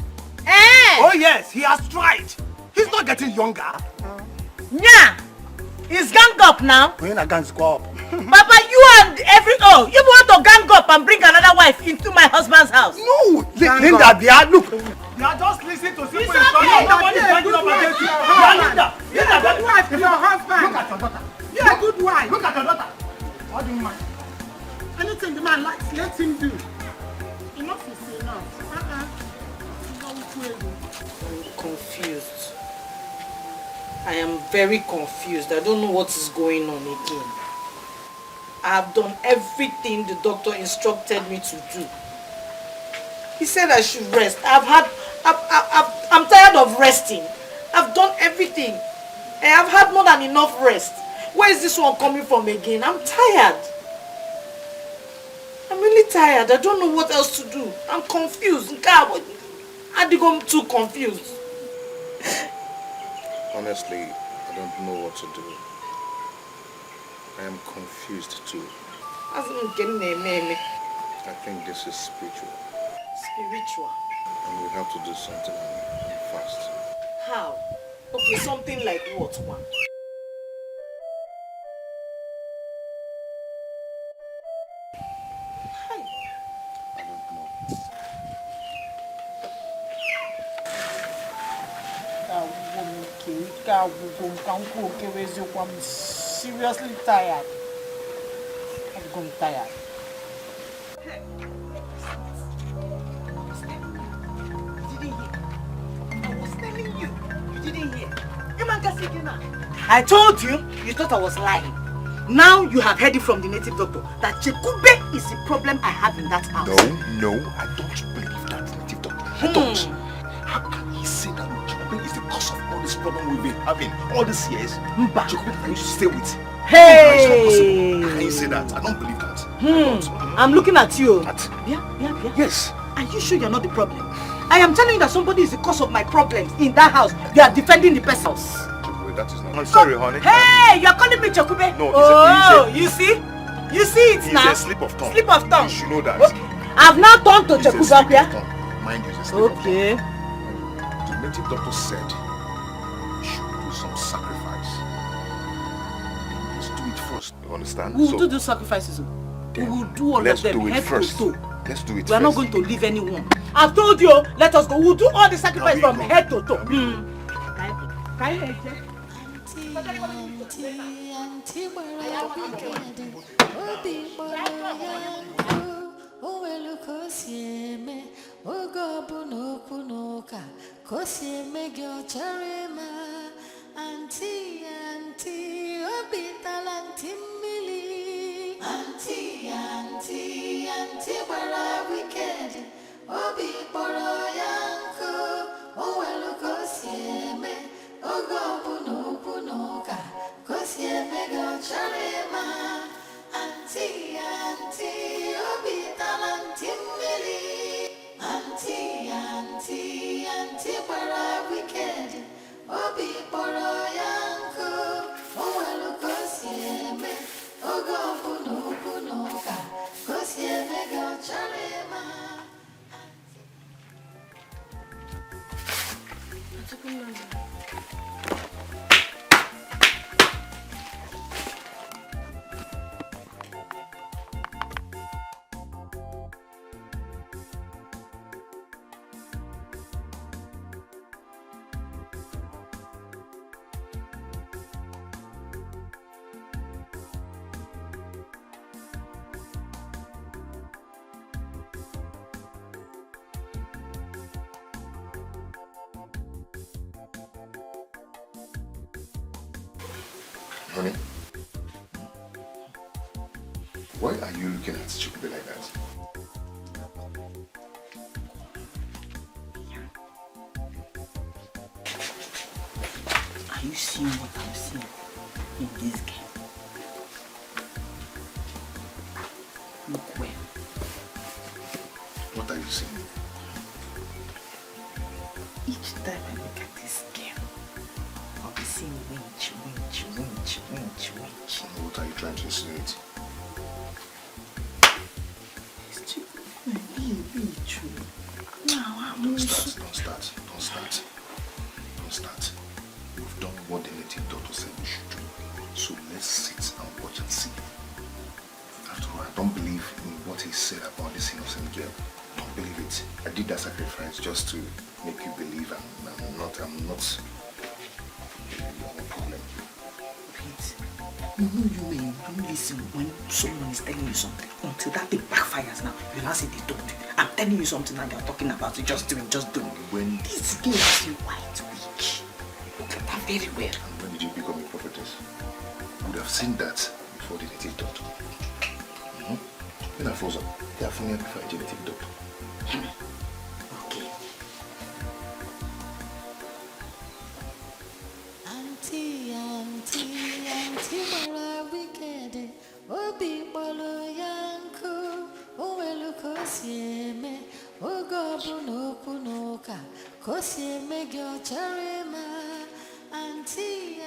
Oh yes, he has tried. He's not getting younger. Yeah, he's gang up now. When a gangs go up. Papa, you and you want to gang up and bring another wife into my husband's house? No, Linda, look. You are just listening to simple instructions. Nobody is banging up against you. Linda, good wife to your husband. Look at your daughter. You're a good wife. Look at your daughter. What do you mind? Anything the man likes, let him do. Enough is enough. I'm confused. I am very confused. I don't know what is going on again. I have done everything the doctor instructed me to do. He said I should rest. I'm tired of resting. I've done everything. I have had more than enough rest. Where is this one coming from again? I'm tired. I'm really tired. I don't know what else to do. I'm confused. I think I'm too confused. Honestly, I don't know what to do. I am confused too. I think this is spiritual. Spiritual? And we have to do something and fast. How? Okay, something like what one? I don't know. I'm seriously tired. I'm tired. I told you, you thought I was lying. Now you have heard it from the native doctor that Chekube is the problem I have in that house. No, I don't believe that native doctor. I don't. How can he say that Chekube is the cause of all this problem we've been having all these years? Chekube that I used to stay with. Hey! It's not possible. How can you say that? I don't believe that. I'm looking at you. Yeah? Yes. Are you sure you're not the problem? I am telling you that somebody is the cause of my problems in that house. You are defending the person. Chekube, that is not. I'm sorry, honey. Hey, you're calling me Chekube? No, you see? You see it now? It's a slip of tongue. Slip of tongue. You should know that. Okay. I've now turned to Chekube. Mind you, it's a slip of tongue. The native doctor said we should do some sacrifice. Let's do it first. You understand? We will do the sacrifices. We will do all of them. Let's do it first. Let's do it first. We are not going to leave anyone. I've told you, let us go. We'll do all the sacrifice from head to toe. Honey, why are you looking at stupid like that? Are you seeing what I'm seeing in this game? Look well. What are you seeing? Each time I look at this game, I'll be seeing winch. What are you trying to insinuate? It's too be true. Now I'm Don't start. You've done what the native doctor said you should do. So let's sit and watch and see. After all, I don't believe in what he said about this innocent girl. Don't believe it. I did that sacrifice just to make you believe I'm not your problem. Pete, you know you may don't listen when someone is telling you something until that thing backfires now. You now say they don't. I'm telling you something now you're talking about it. Just doing. When this girl is a white witch. Look at that very well. And when did you become a prophetess? You would have seen that before the native doctor. When I froze up, they are funny before a native doctor. Okay. Auntie, mara wicked. Obi bolo yanku. Owelu kosieme. Ogobu no kunoka. Kosieme gyo charema. Auntie,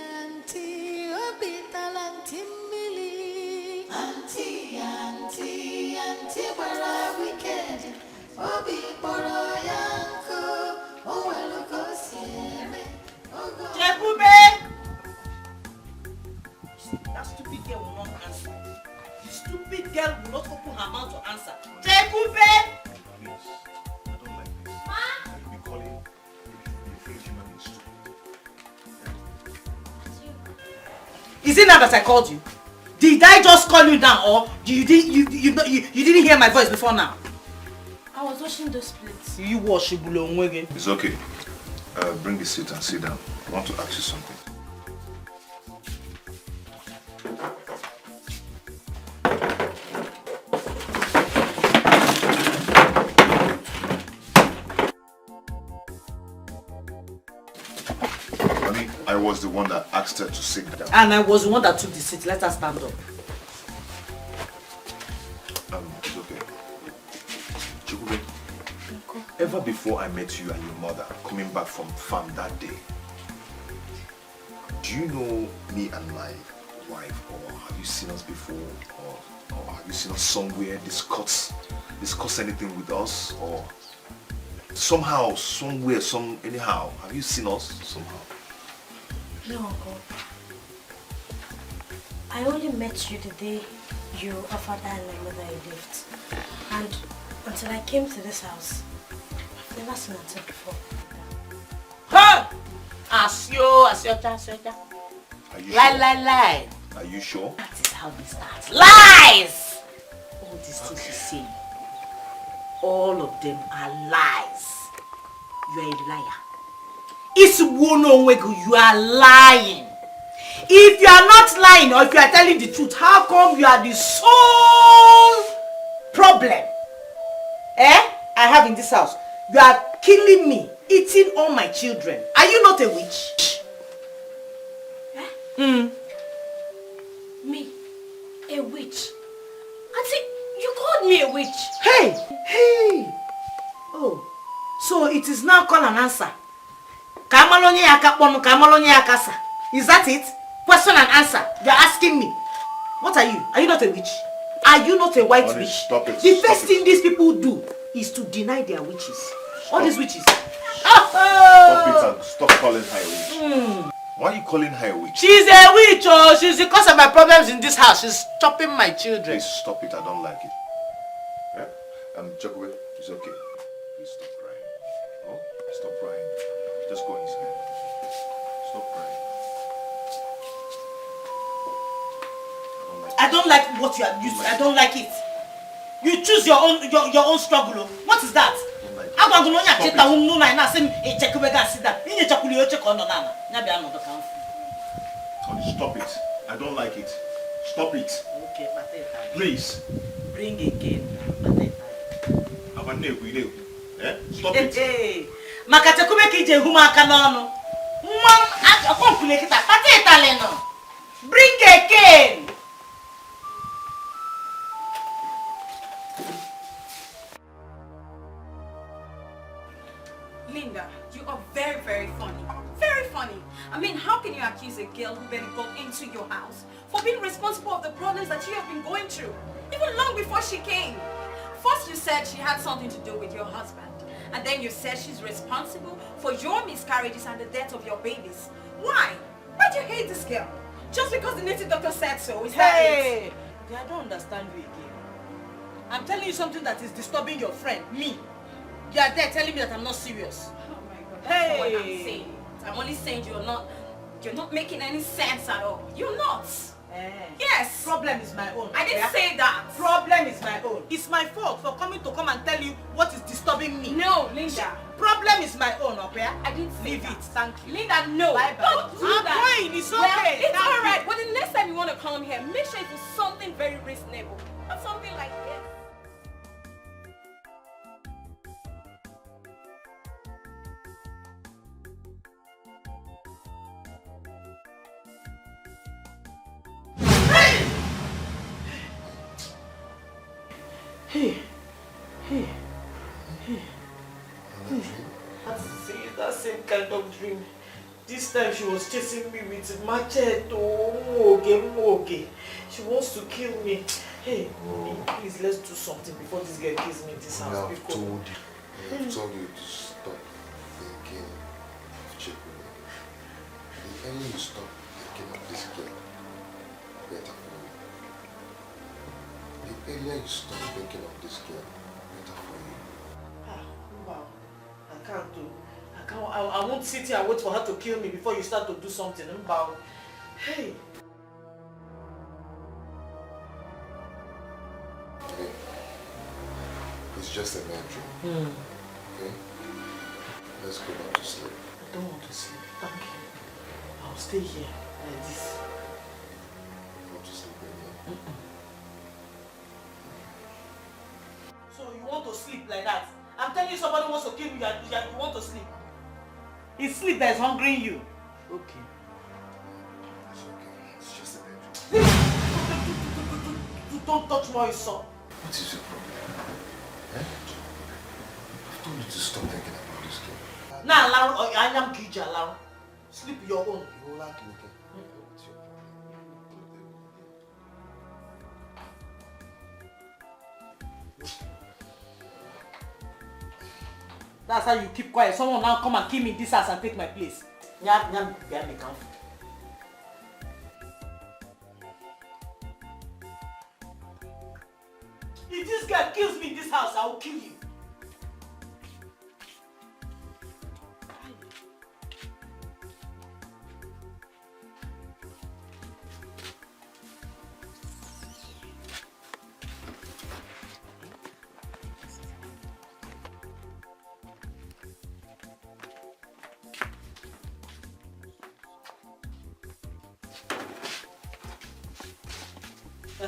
obi talanti mili. Auntie, mara wicked. Obi bolo yanku. Owelu kosieme. Jebube! That stupid girl will not answer. The stupid girl will not open her mouth to answer. Jebube! Please, I don't like this. Ma? I'll be calling you fake human beings too. Is it now that I called you? Did I just call you now, or you didn't hear my voice before now? I was washing those plates. You wash it, It's okay. Bring the seat and sit down. I want to ask you something. Honey, I was the one that asked her to sit down. And I was the one that took the seat. Let her stand up. It's okay. Chukube, ever before I met you and your mother coming back from farm that day, do you know me and my wife, or have you seen us before, or have you seen us somewhere discuss anything with us, or somehow, somewhere, anyhow, have you seen us somehow? No, Uncle. I only met you the day you offered I and my mother a lift. And until I came to this house, I've never seen until before. Hey! Asyo. Are you Lie. Are you sure? That is how they start. Lies! All these things you say, all of them are lies. You are a liar. It's you are lying. If you are not lying or if you are telling the truth, how come you are the sole problem I have in this house? You are killing me, eating all my children. Are you not a witch? Me? A witch? Auntie, you called me a witch. Hey! Oh, so it is now call and answer. Is that it? Question and answer. You are asking me. What are you? Are you not a witch? Are you not a white witch? Stop it. The first thing these people do is to deny their witches. All these witches. Stop it and stop calling her a witch. Why are you calling her a witch? She's a witch, oh. She's the cause of my problems in this house. She's stopping my children. Please stop it. I don't like it. Yeah? Jacob, it's okay. Please stop crying. Oh, stop crying. Just go inside. Stop crying. I don't like what you are using. I don't like it. You choose your own struggle. What is that? I'm going to stop it. I don't like it. Stop it. Okay, please. Bring again. Stop it. Hey. Makachakube kije humaka nono. Mom, akompule kita. Pate taleno. Bring again. Linda, you are very, very funny. Very funny. I mean, how can you accuse a girl who barely got into your house for being responsible of the problems that you have been going through, even long before she came? First you said she had something to do with your husband, and then you said she's responsible for your miscarriages and the death of your babies. Why? Why do you hate this girl? Just because the native doctor said so, is that it? I don't understand you again. I'm telling you something that is disturbing your friend, me. You are there telling me that I'm not serious. Oh my God, that's not what I'm saying. I'm only saying you're not making any sense at all. You're not. Yes. Problem is my own. I didn't say that. Problem is my own. It's my fault for coming to come and tell you what is disturbing me. No, Linda. Problem is my own, okay? I didn't say Leave that. it. Thank you. Linda, no. Bye bye. Don't do I'm that. going. It's Well, okay. it's Thank alright. you. But the next time you want to come here, make sure it's something very reasonable. Not something like this. Hey. That same kind of dream. This time she was chasing me with machete. Moge. She wants to kill me. Hey, please let's do something before this girl kills me in this house. I've told you to stop thinking of Chikule. The earlier you stop thinking of this girl, better for you. The earlier you stop thinking of this girl, better for you. Wow. I can't do. I won't sit here and wait for her to kill me before you start to do something. Hey. Okay. It's just a bad dream. Okay? Let's go back to sleep. I don't want to sleep. Thank you. I'll stay here like this. You want to sleep in here? So you want to sleep like that? I'm telling you somebody wants to kill you and you want to sleep. It's sleep that is hungering you. Okay. It's okay. It's just a bad dream. Don't touch my son. What is your problem? I've told you to stop thinking about this girl. Now, I am Kija, allow. Sleep your own. You will like me, okay? What's your problem? That's how you keep quiet. Someone now come and kill me in this house and take my place. If this girl kills me in this house, I will kill you.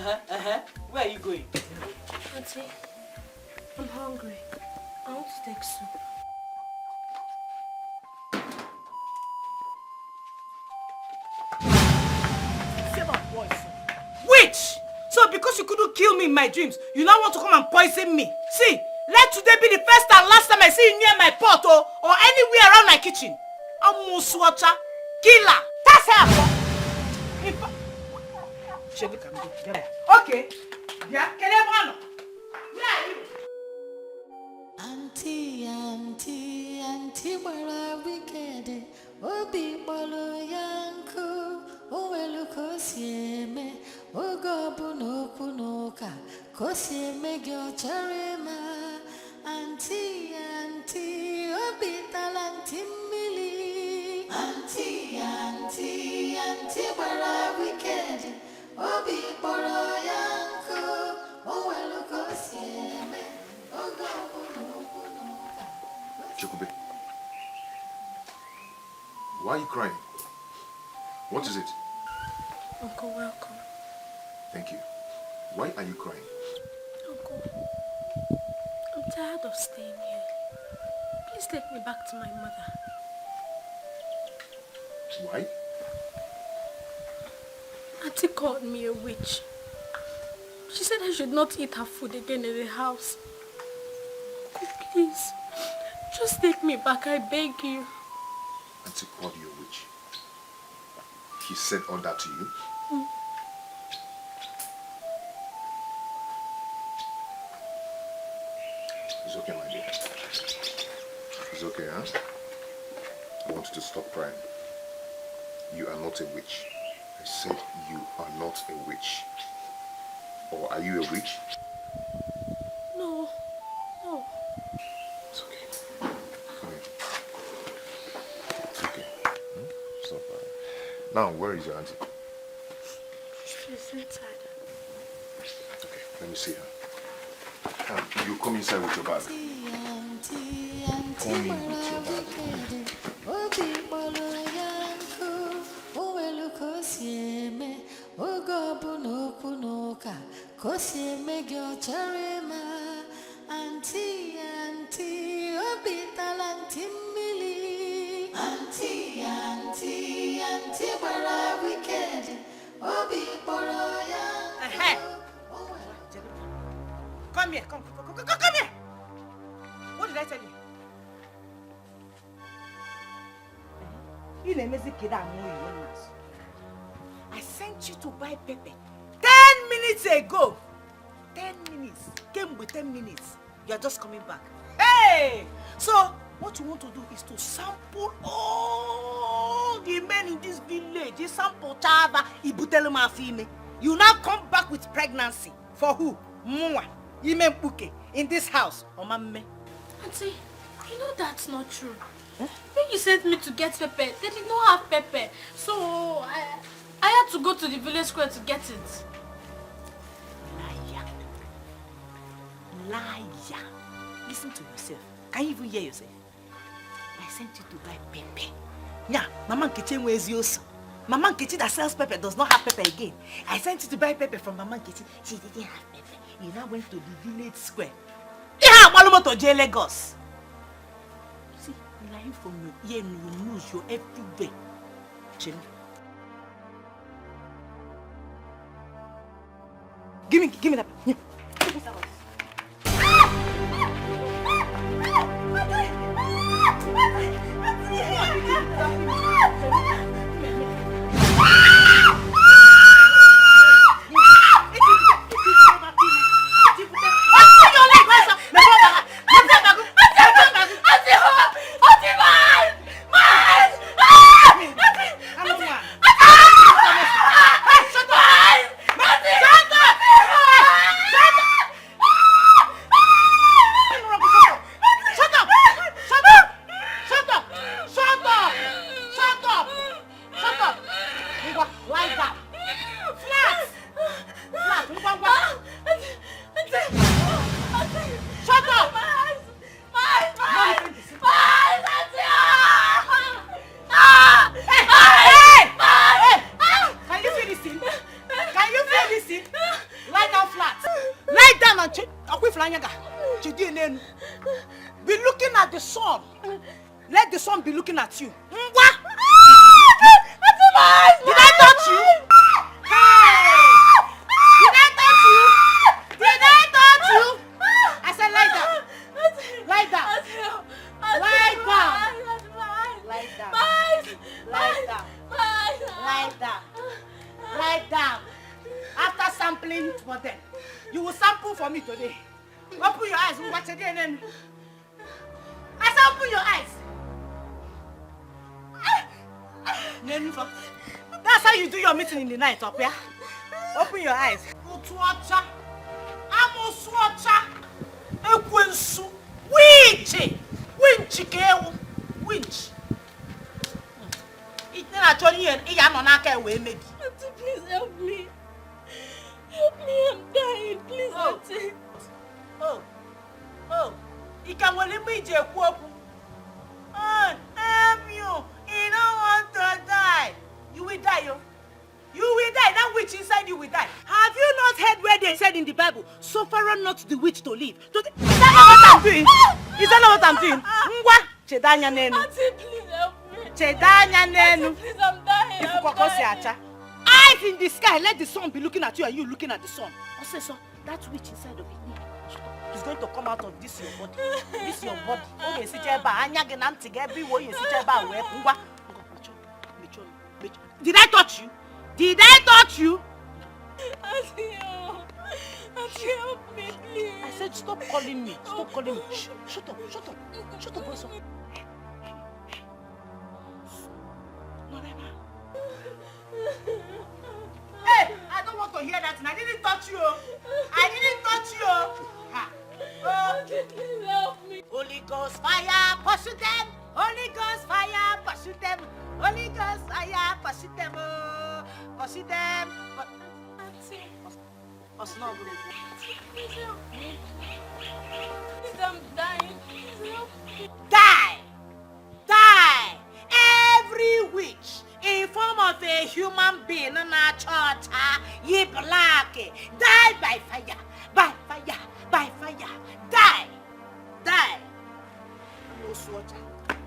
Where are you going? Auntie, I'm hungry. I want to take soup. Witch! So because you couldn't kill me in my dreams, you now want to come and poison me? See, let today be the first and last time I see you near my pot or anywhere around my kitchen. I'm Muswacha, killer. That's how. Okay. Yeah, can I run? Where are you? Auntie, mara wicked. Obi bolo yanku. Owelu kosieme. Ogobu no kunoka. Kosieme gyo charema. Auntie, obi talanti mili. Auntie, mara wicked. Obi bolo yanku. Owelu kosieme. Ogobu no kunoka. Chukube, why are you crying? What is it? Uncle, welcome. Thank you. Why are you crying? Uncle, I'm tired of staying here. Please take me back to my mother. Why? Auntie called me a witch. She said I should not eat her food again in the house. Uncle, please, just take me back, I beg you. Auntie called you a witch. He said all that to you? It's okay, my dear. It's okay, huh? I want you to stop crying. You are not a witch. I said you are not a witch. Or are you a witch? No. It's okay. Come here. It's okay. Stop crying. Now, where is your auntie? She's inside. Okay, let me see her. You come inside with your bag. Come in with your bag. Auntie, obi talanti mili. Auntie, bara wicked. Obi bolo yanku. Come here, come here. What did I tell you? I sent you to buy pepper 10 minutes ago. 10 minutes. Came with 10 minutes. You're just coming back. Hey! So, what you want to do is to sample all the men in this village. You sample Chava, Ibutelema Fime. You now come back with pregnancy. For who? Mwa. Imempuke. In this house. Omame. Auntie, you know that's not true. Huh? When you sent me to get pepper, they did not have pepper. So, I had to go to the village square to get it. Liar. Listen to yourself. Can you even hear yourself? I sent you to buy pepper. Yeah, Mama Nkechi wears yours. Mama Nkechi that sells pepper does not have pepper again. I sent you to buy pepper from Mama Nkechi. She didn't have pepper. You now went to the village square. Yeah, Malumo to J Lagos. See, lying from your ear and your nose, you're everywhere. Chill. Give me that. Yeah. Give me that. Be looking at the sun. Let the sun be looking at you. Did I touch you? Hey! Did I touch you? Did I touch you? I said lie down. Lie down. Lie down. Lie down. Lie down. Lie down. Lie down. After sampling for them, you will sample for me today. Open your eyes. Watch it again. I said open your eyes. That's how you do your meeting in the night, up here. Open your eyes. Winch. It's not actually an Iyanonaka way, maybe. Please help me. Help me, I'm dying. Please, Auntie. Oh. You can only meet your quote. Help you. You don't want to die. You will die, yo. You will die. That witch inside you will die. Have you not heard where they said in the Bible, suffer not the witch to live? Is that not what I'm doing? Is that not what I'm doing? Chedanya nenu. Auntie, please help me. Chedanya nenu. Auntie, please, I'm dying. Eyes in the sky, let the sun be looking at you and you looking at the sun. I say so, that witch inside of it is going to come out of this your body. This your body. Oh, you see Did I touch you? Did I touch you? Auntie, help me, please. I said stop calling me. Stop calling me. Shut up. Shut up, boys. Hey, I don't want to hear that. I didn't touch you. Ha. Please help me. Holy Ghost fire, pursue them. Holy Ghost fire, pursue them. Holy Ghost fire, pursue them. Pursue them. Auntie. Please help me. Please, I'm dying. Please help me. Die. Every witch in form of a human being in a church, ye black, die by fire. Die.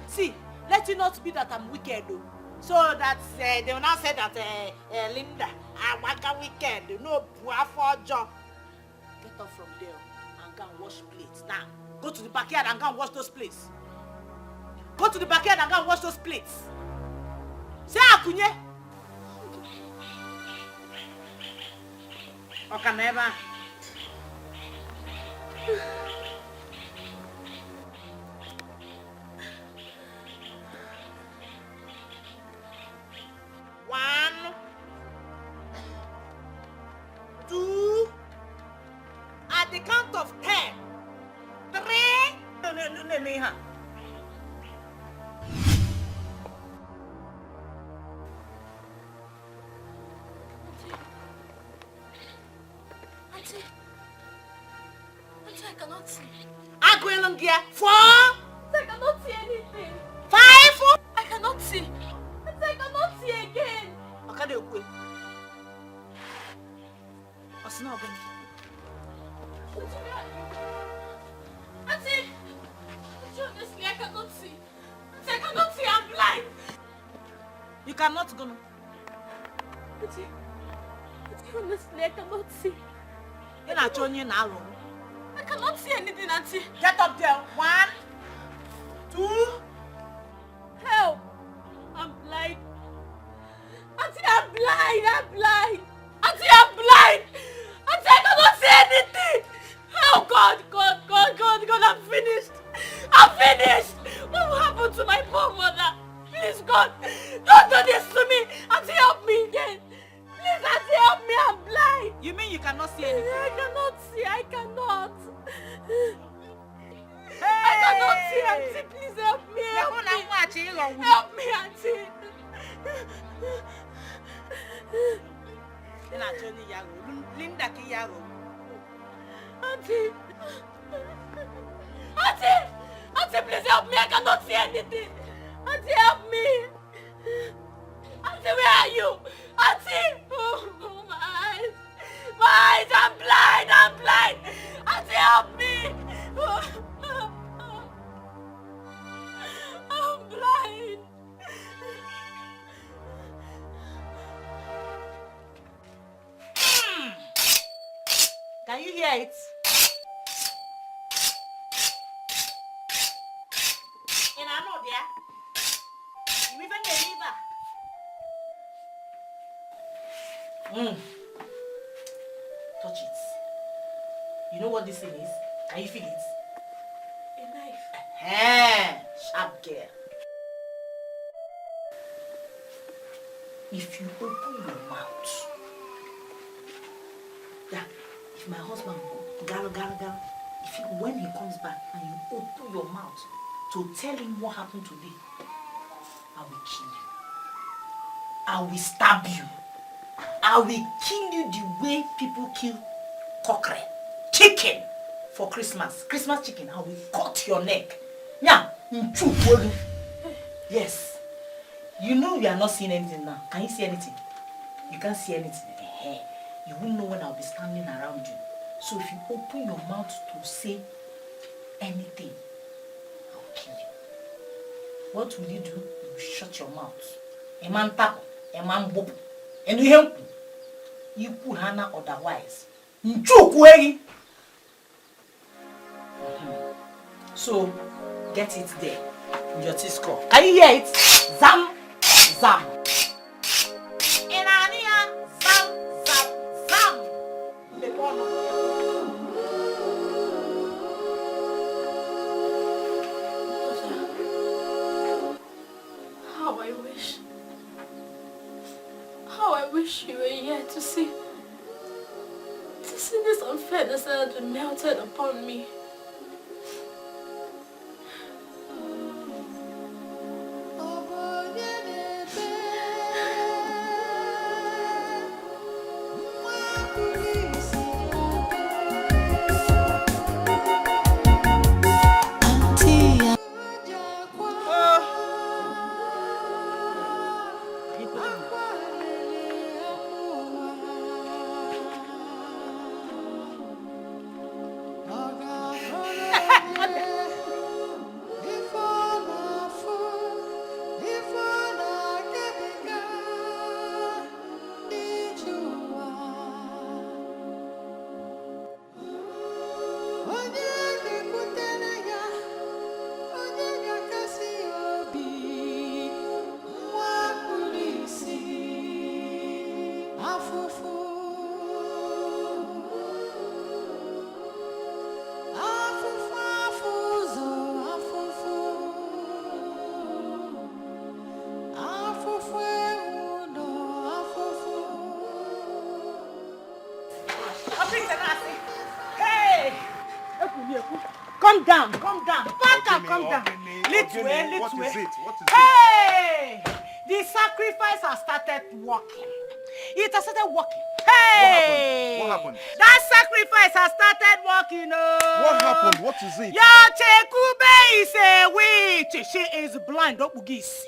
See, let it not be that I'm wicked, though. So that they will not say that Linda, I'm wicked. No, job. Get up from there and go and wash plates. Now, go to the backyard and go and wash those plates. Say Akunye. Okaneva. One, two, at the count of 10, 3. No. Auntie, I cannot see. 4. I cannot see anything. 5. I cannot see. I cannot see again. Okay, okay. Auntie, honestly, I cannot see. I cannot see. I'm blind. You cannot go. Auntie, honestly, I cannot see. I cannot see anything, Auntie. Get up there. 1, 2. Help! I'm blind. Auntie, I'm blind. Auntie, I'm blind. Auntie, I cannot see anything. Oh God, I'm finished. What will happen to my poor mother? Please, God, don't do this to me. Auntie, help me again. Please, Auntie, help me. I'm blind. You mean you cannot see anything? I cannot see. I cannot see, Auntie. Please help me. Help me, Auntie. Linda Kiyago. Auntie, please help me. I cannot see anything. Auntie, help me. Auntie, where are you? Auntie! Oh, my eyes. I'm blind. hear it? And I know there. You even the river. Touch it. You know what this thing is? Can you feel it? A knife. Sharp girl. If you open your mouth, yeah, if my husband go, gala, when he comes back and you open your mouth to tell him what happened today, I will kill you. I will stab you. I will kill you the way people kill cockerel, chicken for Christmas. Christmas chicken, I will cut your neck. Yeah, yes. You know you are not seeing anything now. Can you see anything? You can't see anything. You won't know when I'll be standing around you. So if you open your mouth to say anything, I'll kill you. What will you do? You will shut your mouth. A man tapo, a man bobo. And you help you could hana otherwise. So get it there. Your T-score. Can you hear it? Zam, zam. Inania, zam, zam, zam. How I wish you were here to see this unfairness that had been melted upon me. Calm down. Calm down. Little way. What is it? Hey! The sacrifice has started working. It has started working. Hey! What happened? That sacrifice has started working. Oh. What happened? What is it? Your Chekube is a witch. She is blind. Don't bugis.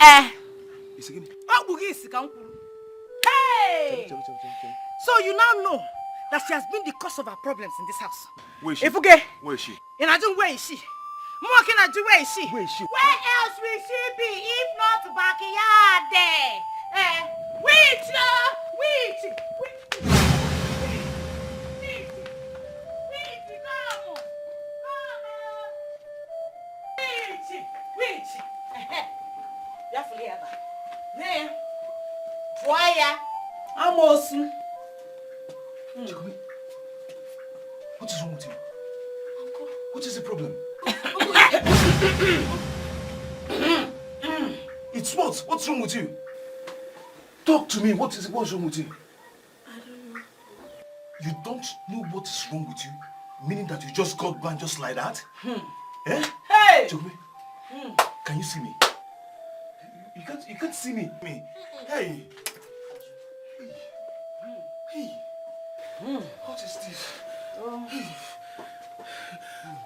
Hey! So you now know that she has been the cause of our problems in this house. Where is she? Where is she? In Ajun, where is she? Where is she? Where else will she be if not backyard there? Witch! What is wrong with you? Uncle. What is the problem? It's what? What's wrong with you? Talk to me. What's wrong with you? I don't know. You don't know what is wrong with you? Meaning that you just got blind just like that? Eh? Hey! Jokwe, can you see me? You can't see me. Hey! What is this?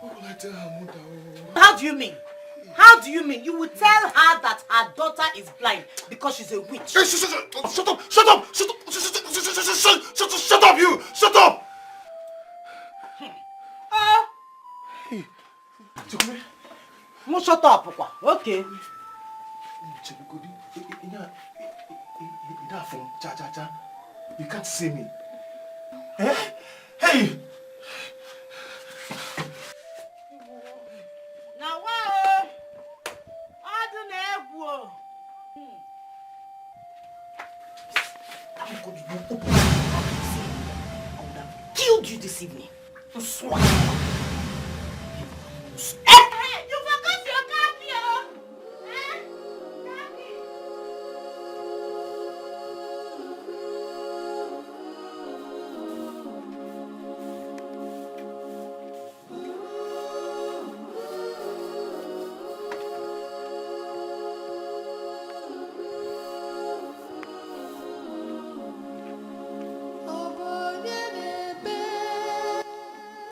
What will I tell her mother? How do you mean? How do you mean? You will tell her that her daughter is blind because she's a witch. Hey, shut up! Shut up! Shut up! Shut up, you! Shut up! Hey, no, shut up, okay. You can't see me. Hey! Now what? I don't know. I'm going to open my mouth and say I would have killed you this evening. I swear. Hey, you forgot your card here.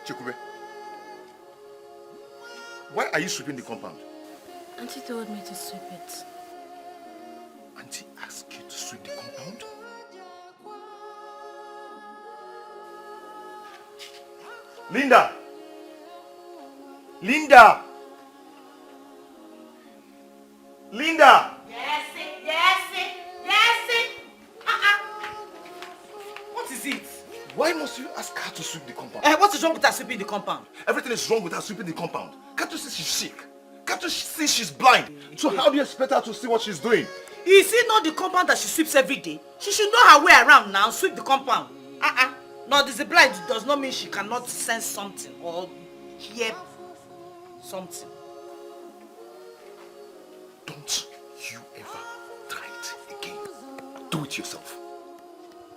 Chikube, why are you sweeping the compound? Auntie told me to sweep it. Auntie asked you to sweep the compound? Linda! Linda! Linda! Yes, it. What is it? Why must you ask her to sweep the compound? What is wrong with her sweeping the compound? Everything is wrong with her sweeping the compound. Can't you see she's sick? Can't you see she's blind? So how do you expect her to see what she's doing? Is it not the compound that she sweeps every day? She should know her way around now, sweep the compound. No, this blind does not mean she cannot sense something or hear something. Don't you ever try it again. Do it yourself.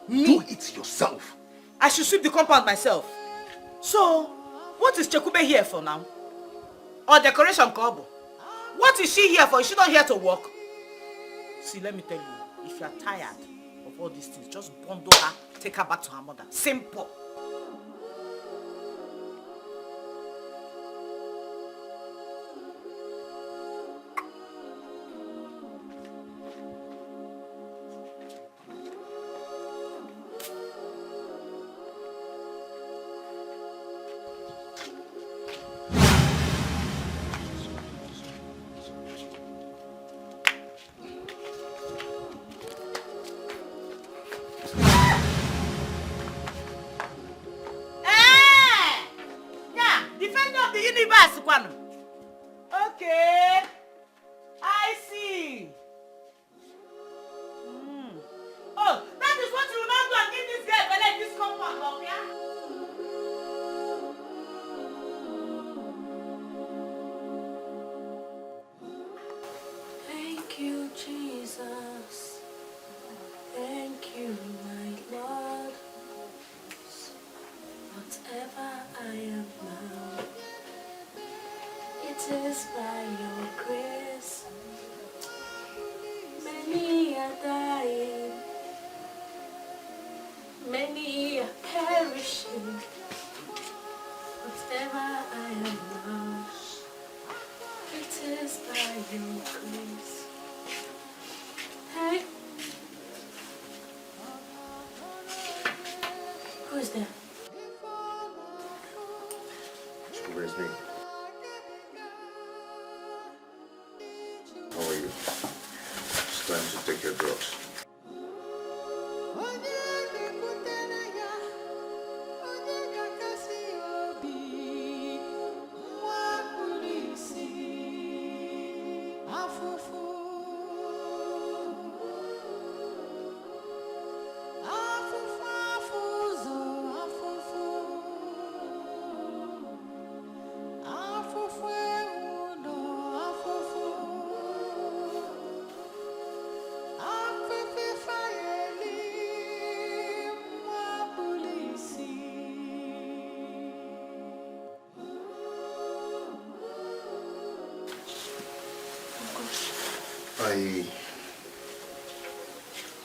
Me? Do it yourself. I should sweep the compound myself. So, what is Chekube here for now? Or decoration Kobo? What is she here for? Is she not here to work? See, let me tell you, if you are tired of all these things, just bundle her, take her back to her mother. Simple. Okay, I see. Oh, that is what you will not do and give this girl belly this compound up, yeah? Thank you, Jesus. Thank you, my Lord. Whatever I am now, it is by your grace. Many are dying, many are perishing. Whatever I am now, it is by your grace. Hey, who is there? Where's me? How are you? It's time to take your drugs.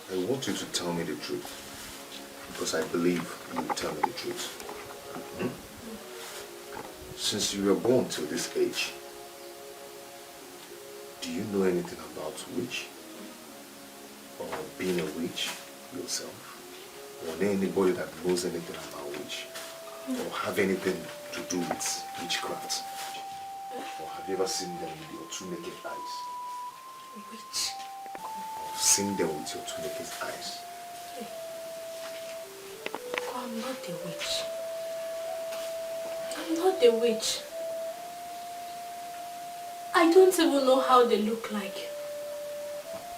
I want you to tell me the truth, because I believe you will tell me the truth. Since you were born till this age, do you know anything about witch? Or being a witch yourself? Or know anybody that knows anything about witch? Or have anything to do with witchcraft? Or have you ever seen them with your two naked eyes? Witch? Seen them with your two naked eyes? I'm not a witch. I'm not a witch. I don't even know how they look like.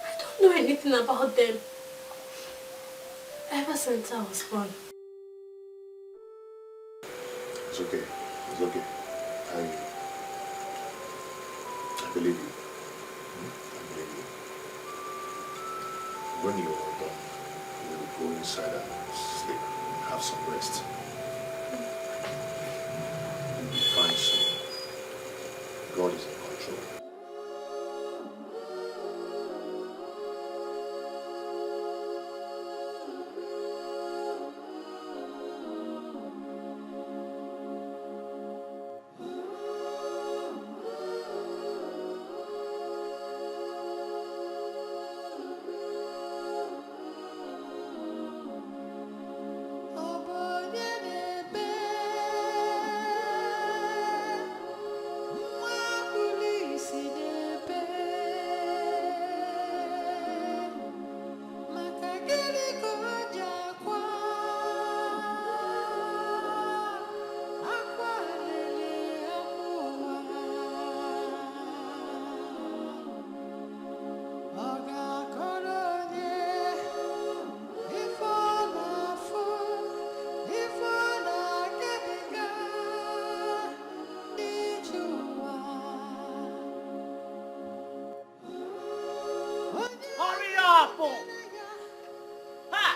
I don't know anything about them. Ever since I was born. It's okay. It's okay. I believe you. I believe you. When you're done, you will go inside and sleep and have some rest. You'll be fine soon. God is in control. Hurry up! Ha!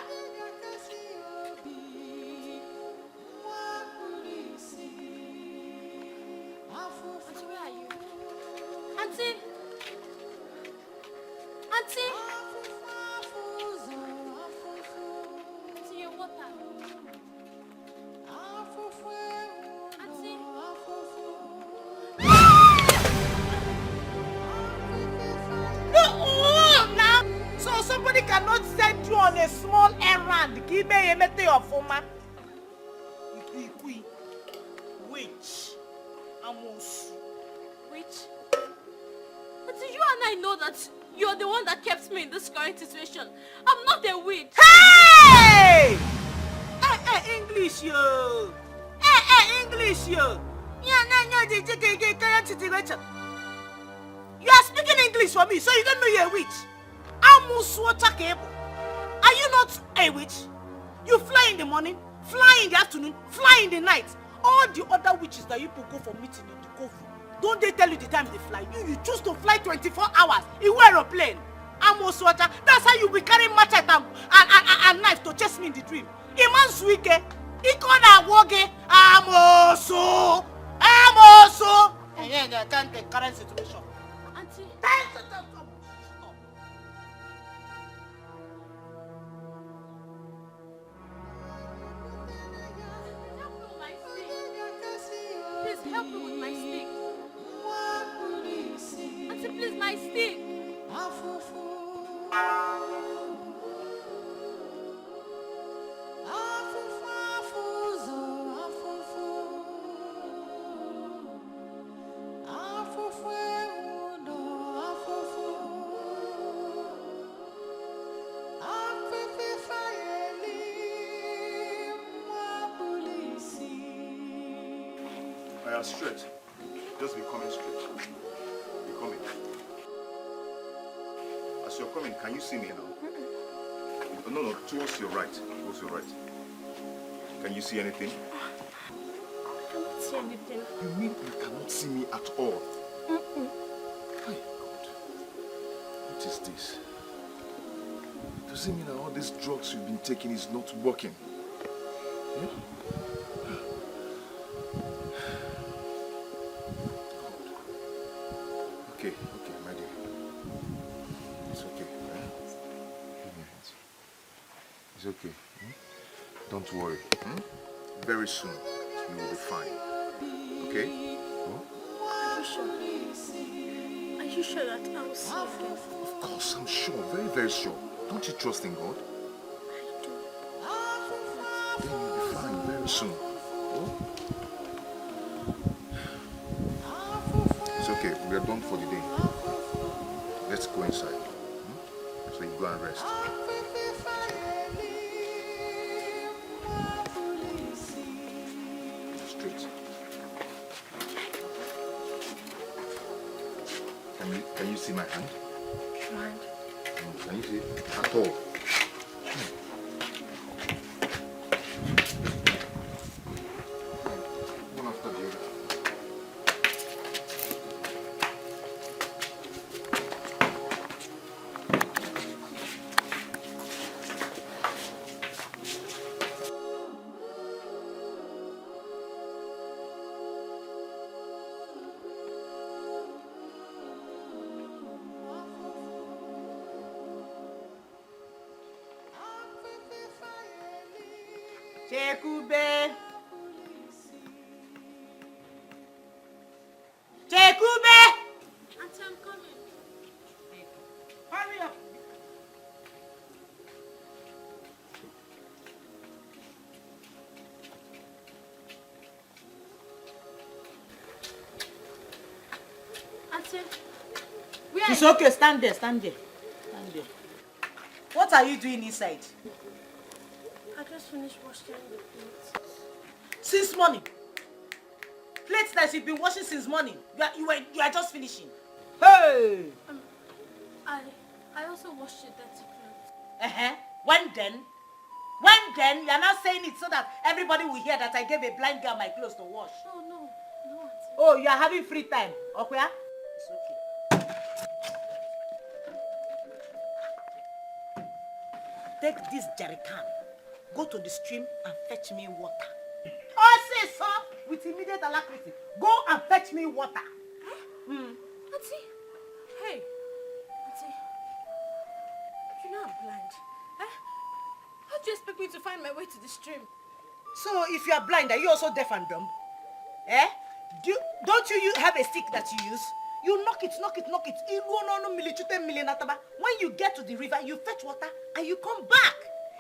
Auntie, where are you? Auntie! Auntie! Auntie, your water. Auntie! No! Now! So somebody cannot send you on a small errand. Give me a mete of woman. Witch. Amos. Witch? Auntie, you and I know that you're the one that kept me in this current situation. I'm not a witch. Hey! English, yo! English, yo! You are speaking English for me, so you don't know you're a witch. Amos water cable. Are you not a witch? You fly in the morning, fly in the afternoon, fly in the night. All the other witches that you people go for meeting in the Kofu, don't they tell you the time they fly? You choose to fly 24 hours in aeroplane. Amos water. That's how you be carrying machete and knife to chase me in the dream. Iman's weekend. Ikona woge. Amoso. And then I can't take current situation. Auntie. Please help me with my stick. Auntie, please, my stick. Straight. Just be coming straight. Be coming. As you're coming, can you see me now? No, towards your right. Towards your right. Can you see anything? I cannot see anything. You mean you cannot see me at all? Hi, God. What is this? Does it mean that all these drugs you've been taking is not working? Yeah? Okay, my dear. It's okay. It's okay. Don't worry. Very soon, you will be fine. Okay? Are you sure? Are you sure that I will see again? Of course, I'm sure. Very, very sure. Don't you trust in God? I do. Then you'll be fine very soon. It's okay. We are done for the day. Let's go inside. So you go and rest. Straight. Can you see my hand? Right. Can you see it at all? One after the other. Chekube. Chekube. Auntie, I'm coming. Hurry up. Auntie, where It's are you? okay. Stand there. Stand there. Stand there. What are you doing inside? I just finished washing the plates. Since morning. Plates that you've been washing since morning. You are just finishing. Hey! I also washed your dirty clothes. Uh-huh. When then? When then? You're not saying it so that everybody will hear that I gave a blind girl my clothes to wash. No, Auntie. Oh, you are having free time. Okay? It's okay. Take this jerry can. Go to the stream and fetch me water. Oh, say so with immediate alacrity. Go and fetch me water. Auntie, hey, Auntie, you know I'm blind. How do you expect me to find my way to the stream? So if you are blind, are you also deaf and dumb? Eh? Don't you have a stick that you use? You knock it. When you get to the river, you fetch water and you come back.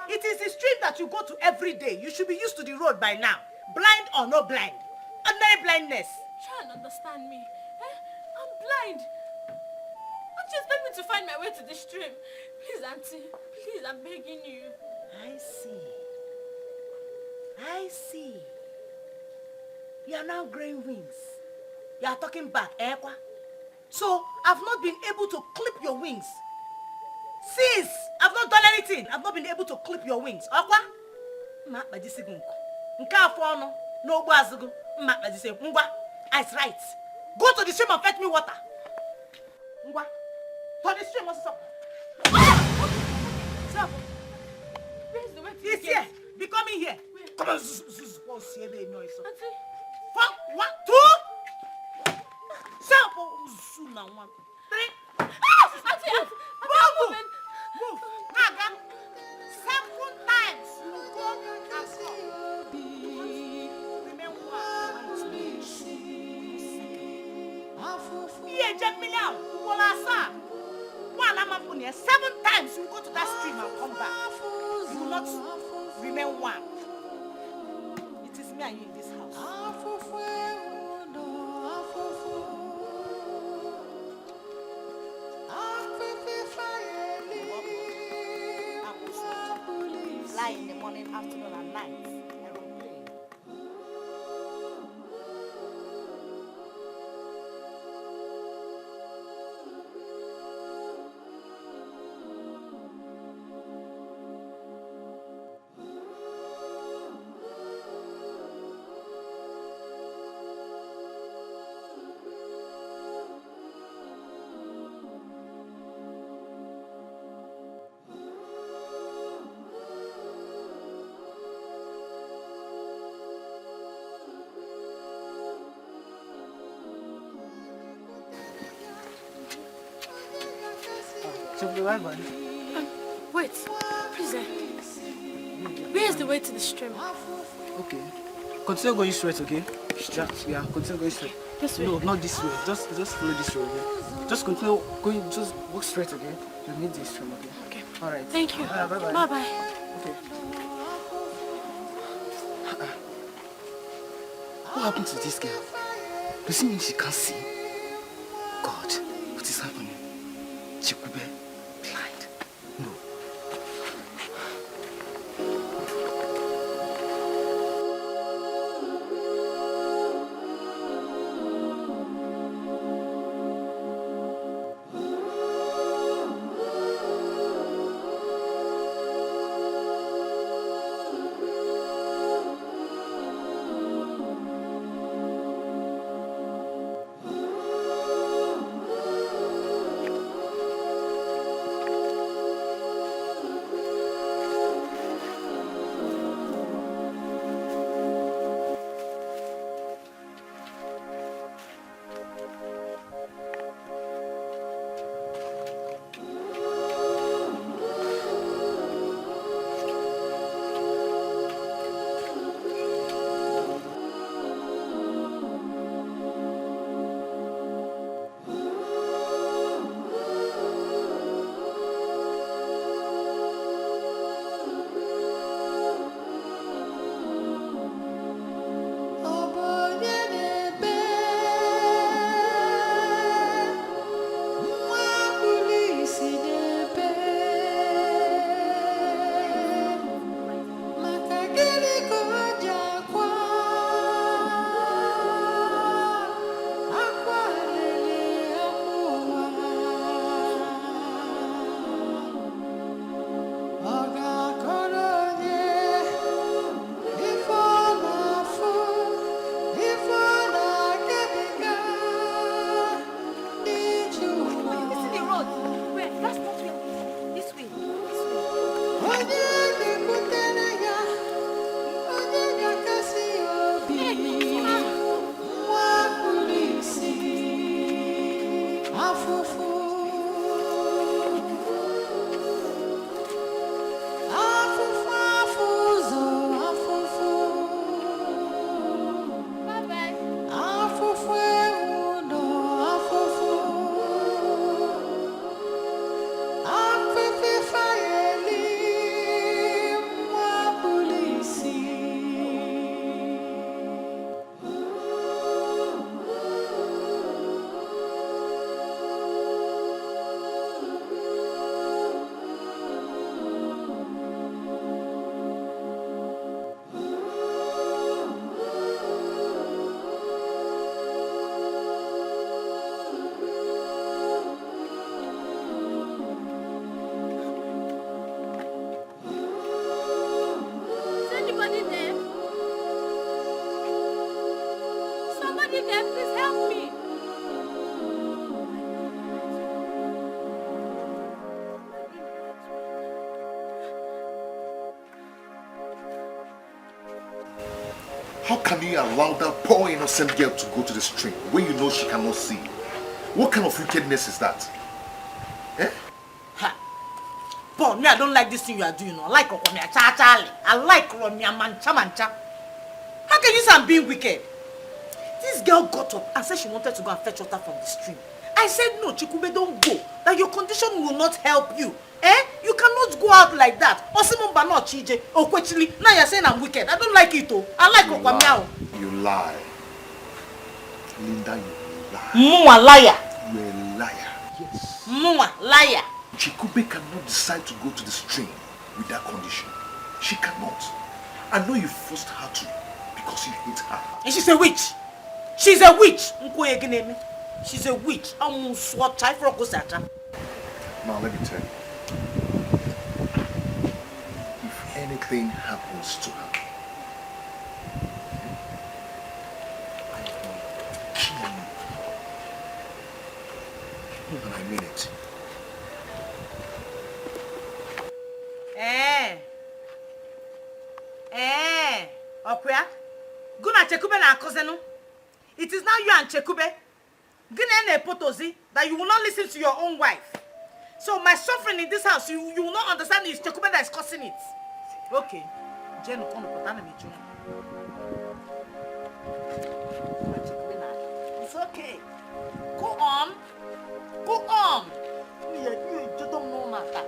It is the stream that you go to every day. You should be used to the road by now. Blind or no blind. Ordinary blindness. Try and understand me. I'm blind. How do you expect me to find my way to the stream? Please, Auntie. Please, I'm begging you. I see. You are now growing wings. You are talking back, eh? So, I've not been able to clip your wings. Sis, I've not done anything. I've not been able to clip your wings. Okwa? It's right. Go to the stream and fetch me water. Ngwa. To the stream also. Stop. Where's the way to He's here. Be coming here. Come on. What's here? Noise. Fuck. 1, 2. Soon now 1, 3. Auntie, Move. Naga. 7 times. You go and come. Remember what? Yeah, Jack Million. Walasa. 7 times you go to that stream and come back. You will not remain one. It is me and you in this house. Fly in the morning, afternoon, and night. Aeroplane. Wait, please. Where is the way to the stream? Okay. Continue going straight, okay? Yeah, continue going straight. This way? No, not this way. Just follow this road, okay? Just continue going, just walk straight, okay? You need this stream, okay? Okay. Alright. Thank you. Bye-bye. Bye-bye. Okay. What happened to this girl? Does it mean she can't see? God, what is happening? Chikube, blind. No. already there. Please help me. How can you allow that poor innocent girl to go to the stream when you know she cannot see? What kind of wickedness is that? Eh? Ha. Paul, me, I don't like this thing you are doing. I like Romia Charlie. I like Romia Mancha. How can you say I'm being wicked? This girl got up and said she wanted to go and fetch water from the stream. I said, no, Chikube, don't go. That your condition will not help you. Eh? You cannot go out like that. Osimumba no chije. Okwechili. Now you're saying I'm wicked. I don't like it, oh. I like Okwamiao. You lie. Linda, you lie. Mwa liar. You're a liar. Yes. Mwa liar. Chikube cannot decide to go to the stream with that condition. She cannot. I know you forced her to because you hate her. And she's a witch. She's a witch. She's a witch. Now let me tell you. If anything happens to her, I will kill you. And I mean it. Okuya. Guna Chekube na kozenu. It is now you and Chekube. Gina potozi that you will not listen to your own wife. So my suffering in this house, you will not understand it's Chekube that is causing it. Okay. It's okay. Go on. Go on. You don't know matter.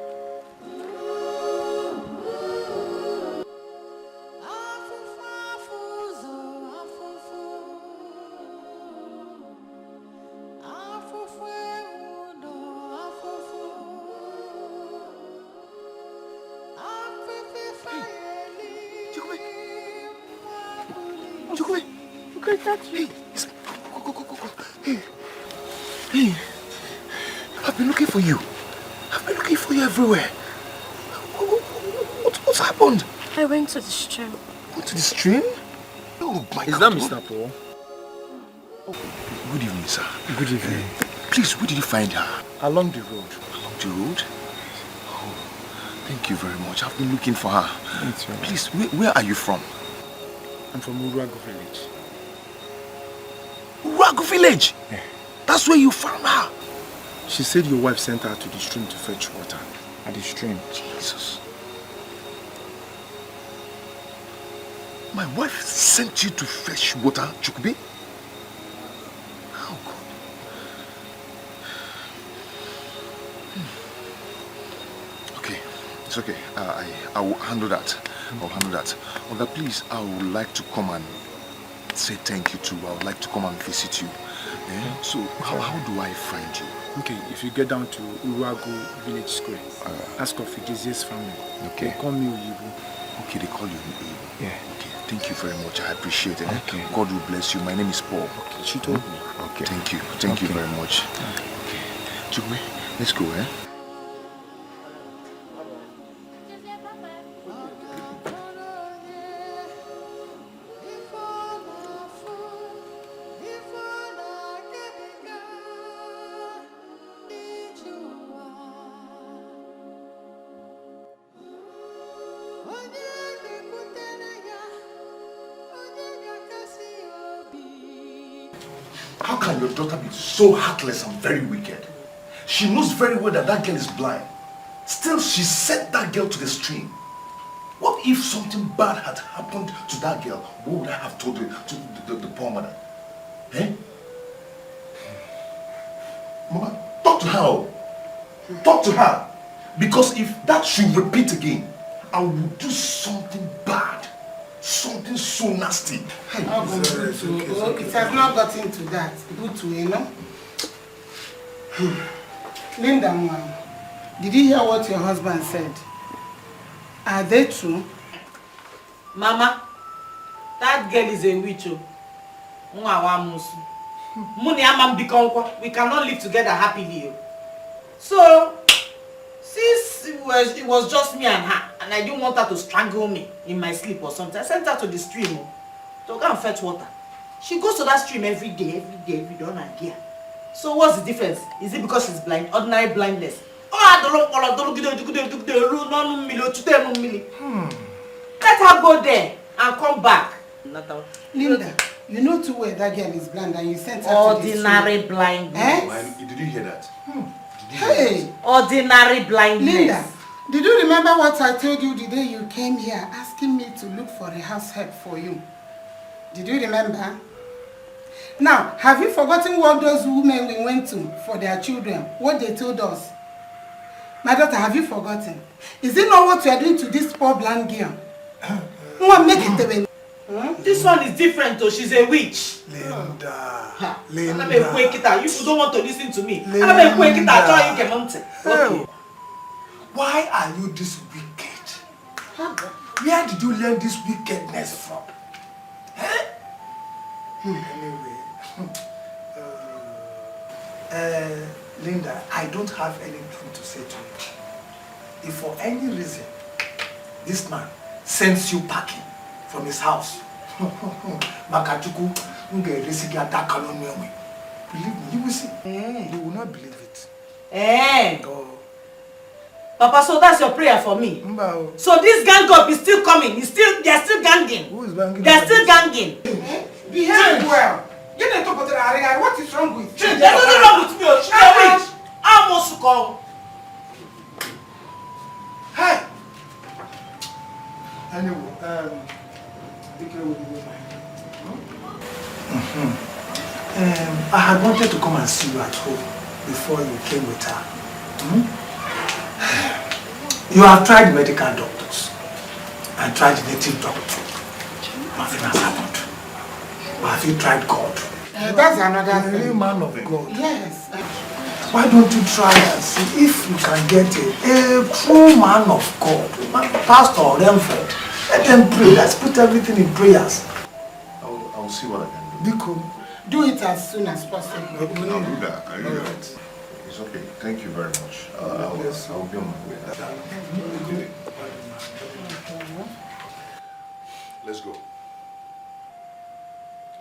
Hey, hey, I've been looking for you. I've been looking for you everywhere. What's happened? I went to the stream. Went to the stream? Oh my God. Is that Mr. Paul? Oh, good evening, sir. Good evening. Please, where did you find her? Along the road. Along the road? Oh, thank you very much. I've been looking for her. Please, where are you from? I'm from Urago village. Urago village? Yeah. That's where you found her? She said your wife sent her to the stream to fetch water. At the stream. Jesus. My wife sent you to fetch water, Chukube? How God? Okay, it's okay. I will handle that. I'll handle that. Oga, please, I would like to come and say thank you to. I would like to come and visit you. Yeah? So, how do I find you? Okay, if you get down to Urago Village Square, ask of Idisi's family. Okay. They call me Uyibu. Okay, they call you Uyibu. Yeah. Okay, thank you very much. I appreciate it. Okay. God will bless you. My name is Paul. Okay, she told me. Okay. Thank you. Thank you very much. Okay. Chukwe, let's go, eh? How can your daughter be so heartless and very wicked? She knows very well that that girl is blind. Still, she sent that girl to the stream. What if something bad had happened to that girl? What would I have told the poor mother? Eh? Mama, talk to her. Talk to her. Because if that should repeat again, I will do something bad. Something so nasty. It has not gotten to that. Good to you know. Linda, ma'am, did you hear what your husband said? Are they true? Mama, that girl is a witch. We cannot live together happily. So, since it was just me and her, and I didn't want her to strangle me in my sleep or something, I sent her to the stream to go and fetch water. She goes to that stream every day on her gear. So what's the difference? Is it because she's blind? Ordinary blindness. Let her go there and come back. Linda, you know too well that girl is blind and you sent her ordinary to blindness. Did you hear that? Hey! Ordinary blindness. Linda, did you remember what I told you the day you came here asking me to look for a house help for you? Did you remember? Now, have you forgotten what those women we went to for their children, what they told us? My daughter, have you forgotten? Is it not what you are doing to this poor blind girl? This one is different though, she's a witch. Linda. You don't want to listen to me. Linda. Okay. Why are you this wicked? Where did you learn this wickedness from? Anyway. Linda, I don't have anything to say to you. If for any reason this man sends you packing from his house, believe me, you will see. You will not believe it. Oh. Papa, so that's your prayer for me. So this gang up is still coming. They're still ganging. Who is ganging? They're still ganging. Behave well. You need to go to the area. What is wrong with you? There's nothing wrong with me. She's a witch. I'm also called. Hey. Anyway, I had wanted to come and see you at home before you came with her. You have tried medical doctors and tried native doctor. Nothing has happened. But have you tried God? That's another thing. Real man of God. Yes. Why don't you try and see if you can get a true man of God, Pastor or Renford? Let them pray. Let's put everything in prayers. I'll see what I can do. Do it as soon as possible. Okay, I'll do that. I'll do that. It's okay. Thank you very much. I'll be on my way. Let's go.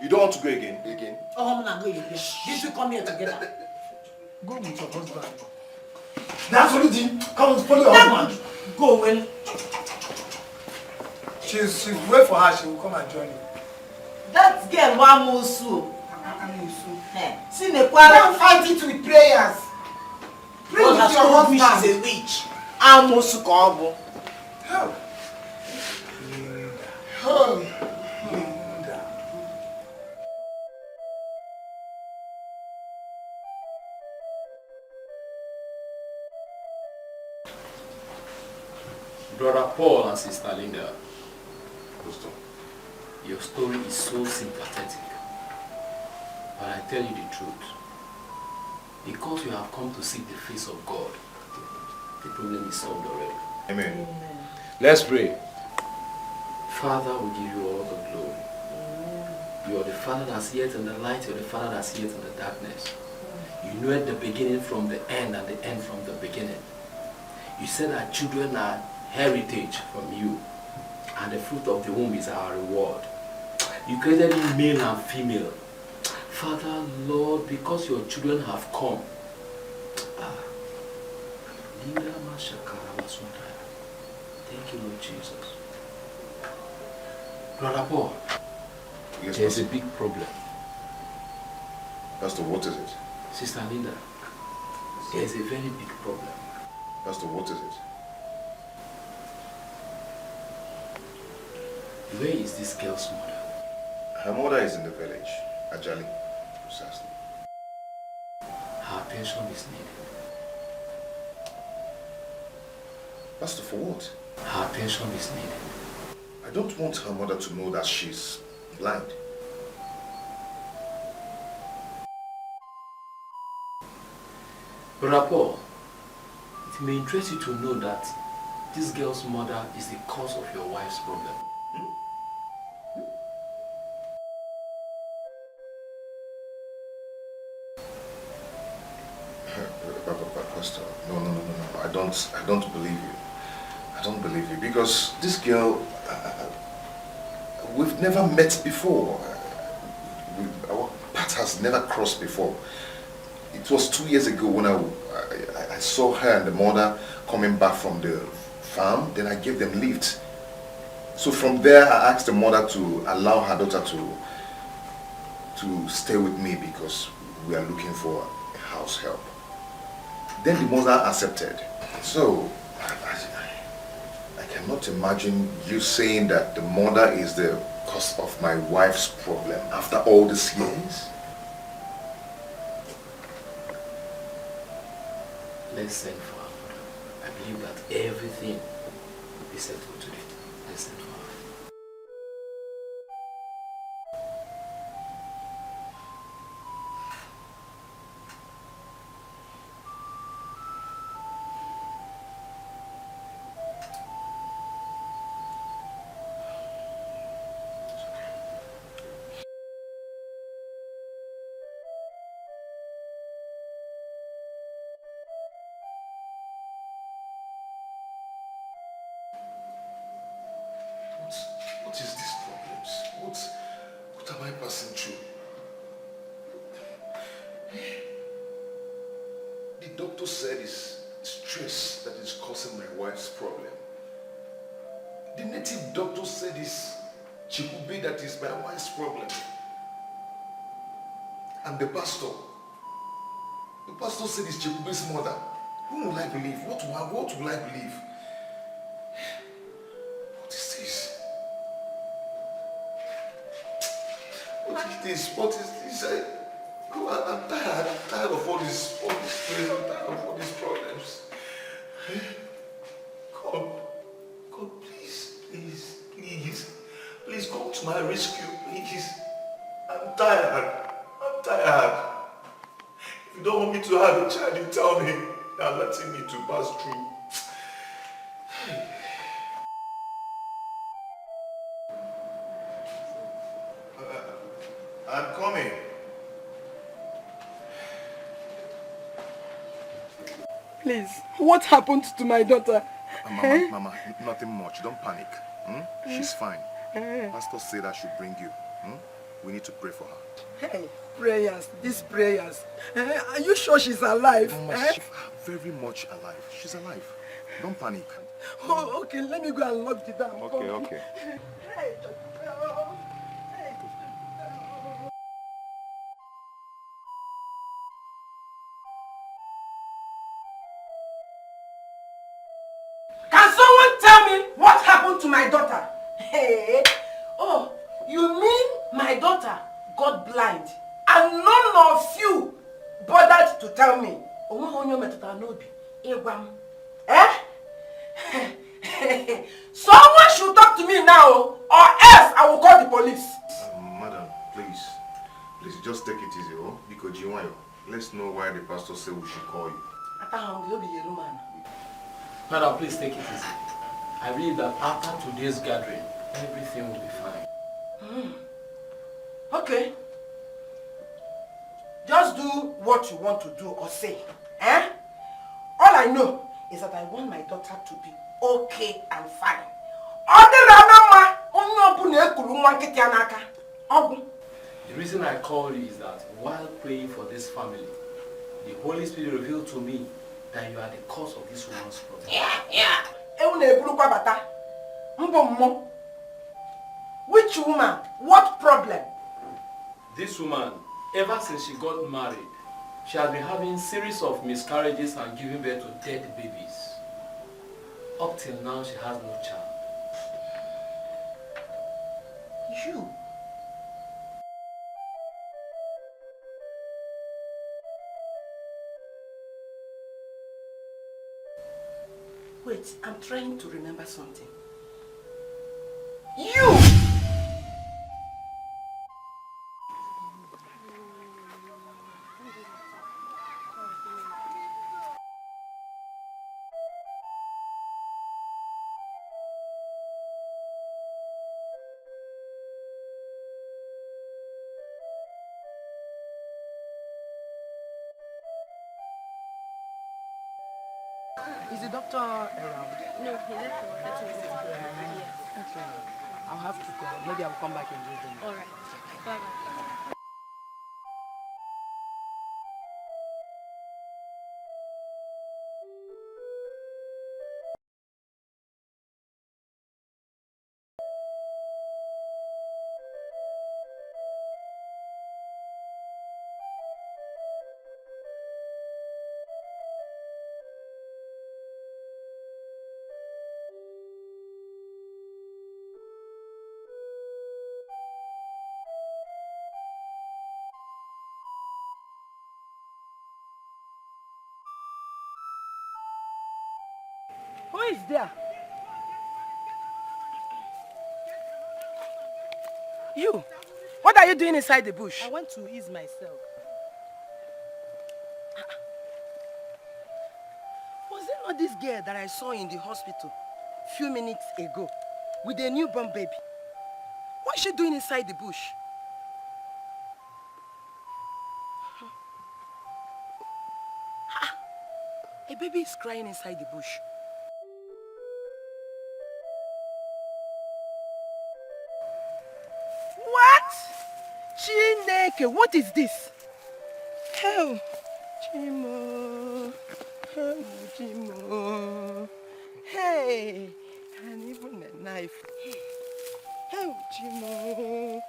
You don't want to go again? Oh, I'm not going again. You two come here together. Go with your husband. That's what it is. Come and follow your husband. Go when. She's wait for her. She will come and join you. That girl want Musu. Don't fight it with prayers. Pray with your husband. She's a witch. I'm Musu Kobo. Brother Paul and Sister Linda, your story is so sympathetic. But I tell you the truth. Because you have come to seek the face of God, the problem is solved already. Amen. Let's pray. Father, we give you all the glory. You are the Father that's yet in the light, you are the Father that's yet in the darkness. You know at the beginning from the end and the end from the beginning. You said that children are heritage from you, and the fruit of the womb is our reward. You created him male and female. Father, Lord, because your children have come. Thank you, Lord Jesus. Brother Paul, yes, there's a big problem. Pastor, what is it? Sister Linda, there's a very big problem. Pastor, what is it? Where is this girl's mother? Her mother is in the village, Ajali, precisely. Her attention is needed. Pastor, for what? Her attention is needed. I don't want her mother to know that she's blind. Brother Paul, it may interest you to know that this girl's mother is the cause of your wife's problem. Pastor, no. I don't believe you. I don't believe you because this girl, we've never met before. has never crossed before. It was 2 years ago when I saw her and the mother coming back from the farm. Then I gave them lift. So from there, I asked the mother to allow her daughter to stay with me because we are looking for a house help. Then the mother accepted. So I cannot imagine you saying that the mother is the cause of my wife's problem after all these years. Let's send for her mother. I believe that everything will be settled today. Let's send for her. What is these problems? What am I passing through? The doctor said it's stress that is causing my wife's problem. The native doctor said it's chikube that is my wife's problem. And the pastor said it's chikube's mother. Who will I believe? What will I believe? What is this? I'm tired. I'm tired of all this stress. I'm tired of all these problems. God, please come to my rescue, please. I'm tired. If you don't want me to have a child, you tell me. You're letting me to pass through. I'm coming. Please, what happened to my daughter? Mama, nothing much. Don't panic. She's fine. Pastor said I should bring you. We need to pray for her. Hey, prayers, these prayers. Are you sure she's alive? Mama, she's very much alive. She's alive. Don't panic. Oh, okay, let me go and lock the door. Okay. Hey, can someone tell me what happened to my daughter? Hey, oh, you mean my daughter got blind and none of you bothered to tell me? Eh? Someone should talk to me now or else I will call the police. Madam, please just take it easy, because let's know why the pastor said we should call you. Madam, please take it easy. I believe that after today's gathering, everything will be fine. Okay. Just do what you want to do or say. Eh? All I know is that I want my daughter to be okay and fine. The reason I called you is that while praying for this family, the Holy Spirit revealed to me that you are the cause of this woman's problem. Which woman? What problem? This woman, ever since she got married, she has been having series of miscarriages and giving birth to dead babies. Up till now, she has no child. You? Wait, I'm trying to remember something. You! Is the doctor around? No, he left for 30 minutes. Yes. Okay. I'll have to go. Maybe I'll come back and visit him. Alright. Bye-bye. Who is there? You. What are you doing inside the bush? I went to ease myself. Was it not this girl that I saw in the hospital a few minutes ago with a newborn baby? What is she doing inside the bush? A baby is crying inside the bush. What? Chineke, what is this? Hell, Chimo. Hell, Chimo. Hey, and even a knife. Hell, Chimo.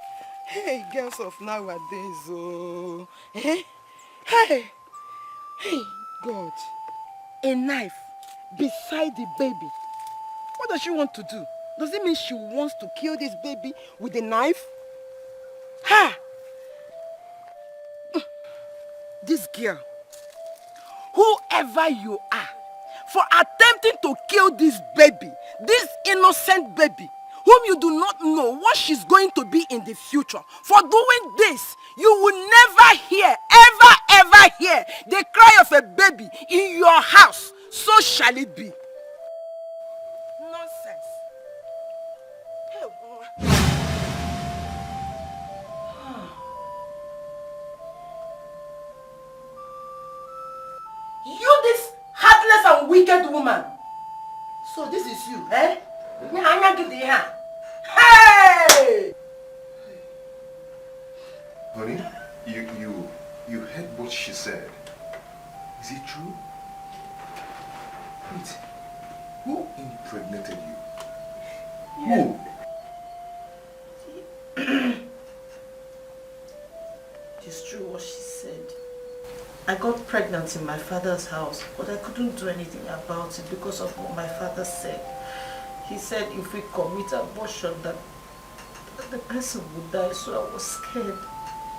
Hey, girls of nowadays, oh. Eh? Hey, hey, God. A knife beside the baby. What does she want to do? Does it mean she wants to kill this baby with a knife? Ha! This girl, whoever you are, for attempting to kill this baby, this innocent baby, whom you do not know what she's going to be in the future, for doing this, you will never hear, ever hear the cry of a baby in your house. So shall it be. Nonsense. You, this heartless and wicked woman. So this is you, eh? Hey! Honey, you heard what she said. Is it true? Wait, who impregnated you? Who? It's true what she said. I got pregnant in my father's house, but I couldn't do anything about it because of what my father said. He said if we commit abortion that the person would die, so I was scared.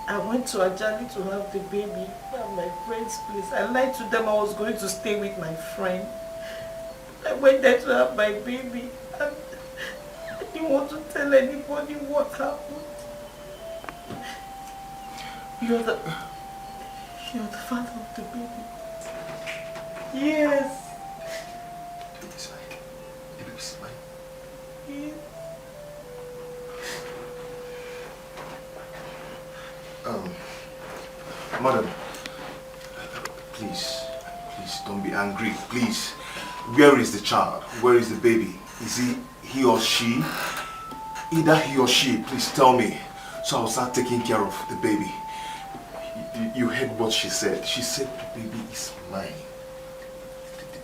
I went to Ajali to have the baby at my friend's place. I lied to them I was going to stay with my friend. I went there to have my baby and I didn't want to tell anybody what happened. You're the father of the baby. Yes. The baby's mine. The baby's mine. Yes. Madam, please don't be angry, please. Where is the child? Where is the baby? Is he or she? Either he or she, please tell me, so I'll start taking care of the baby. You heard what she said. She said the baby is mine.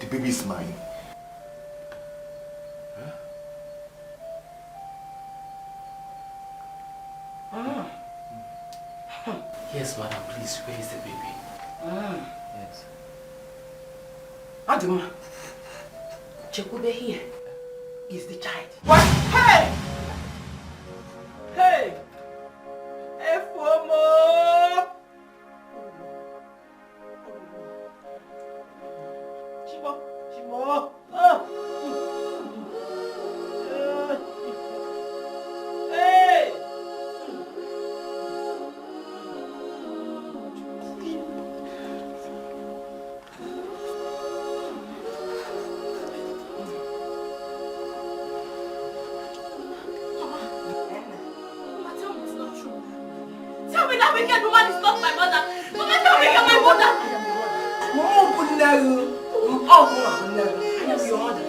The baby is mine. Huh? Yes, madam, please, where is the baby? Yes. Adima, Chekube here is the child. What? Hey! Hey! Efomo! Chimo! Hey! Tell me that wicked woman is not my mother. Mama, tell me you're my mother. Mama, put down. Oh, Mama, I am your mother.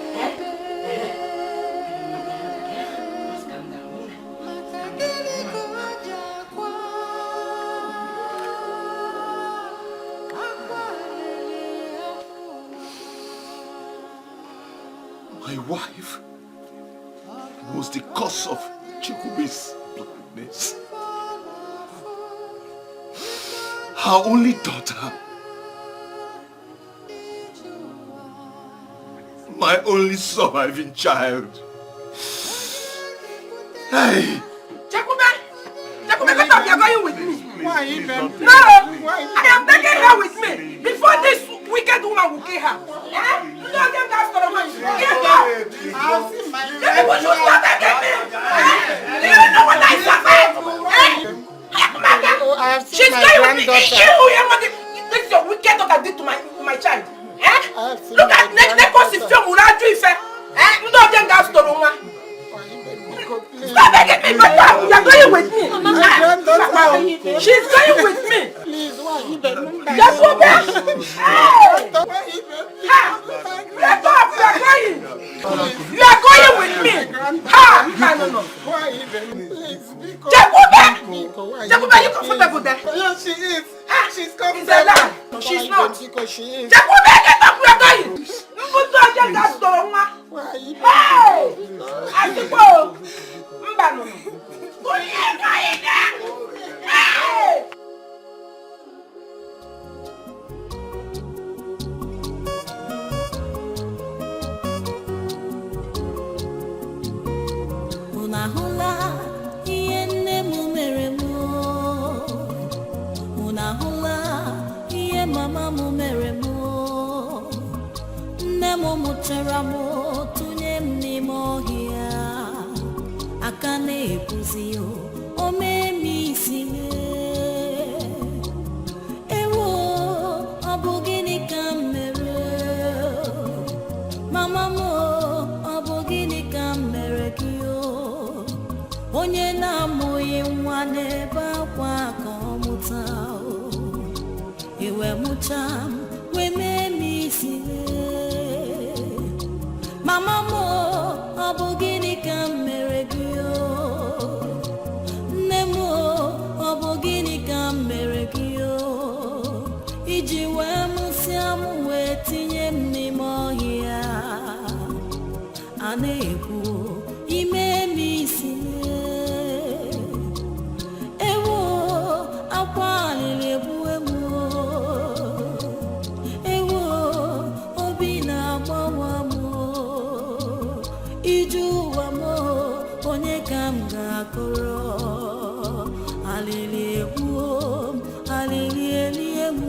Just calm down. My wife was the cause of Chikube's blindness. Her only daughter. My only surviving child. Hey! Chekube, get up, you're going with me. Why even? No! I am taking her with me before this wicked woman will kill her. Eh? You don't get that story. Get Oh, I have seen She's my going with me. granddaughter. This is your wicked talk I did to my child. I have seen Look my at next film will not do it. Don't get gas to the one. Stop making me go down. You're going with me. She's going with me. Please, why you don't Hey! You are going with me. Ha! No. Why even? Please, Jacob, are you comfortable there? Yes, she is. She's coming. No, she's not. Because she is. Jacob, get up. We are going. Hey! I suppose. Hey! Unahula ihe nne m mere m Unahula ihe mama m mere m Nne m mụchara m tụnye m n'ime ọhịa aka na-ekwuzi o mee m isi ewo ọ bụ gịnị ka m mere mama m ọ bụ gịnị ka m mere gị onye na-amụghị nwa n'ebe akwa ka ọ mụta iwe mụcha m wee mee m isi mama m ọ bụ gịnị ka m mere gị nne m ọ bụ gịnị ka m mere gị iji wee mụsịa m wee tinye m n'ime ọhịa a na-ekwu ime m isi ewo akwa alịrị egbuwe m ewo obi na-agbawa m iju ụwa m onye ka m ga-akọrọ alịrị egbuo m alịrị elie m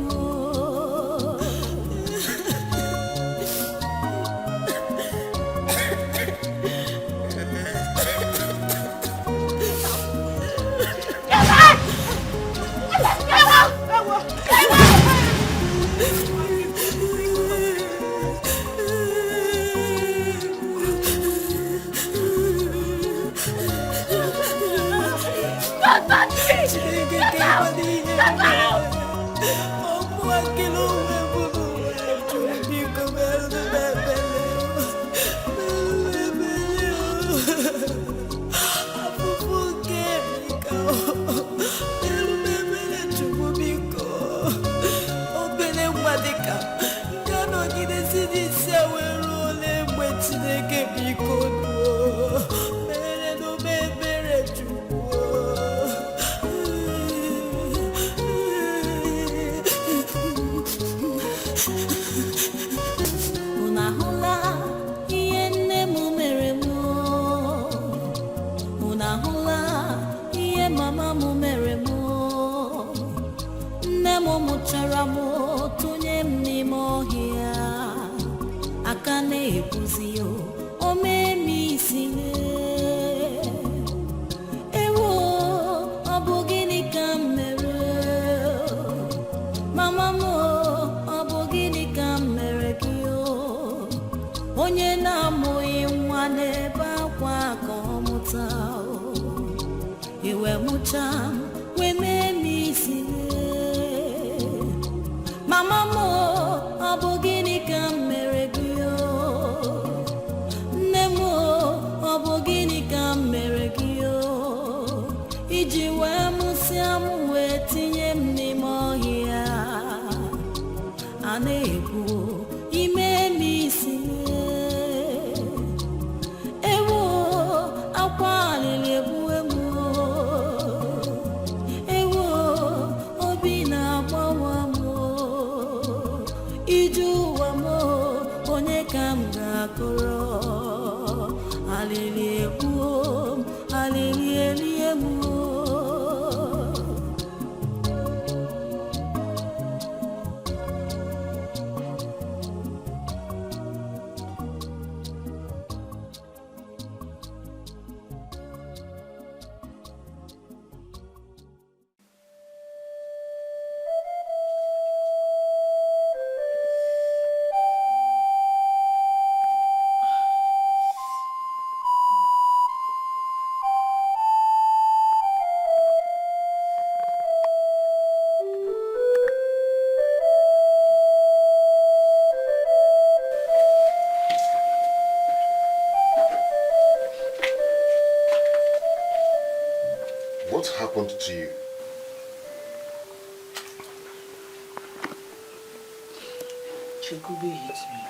Chikube hit me.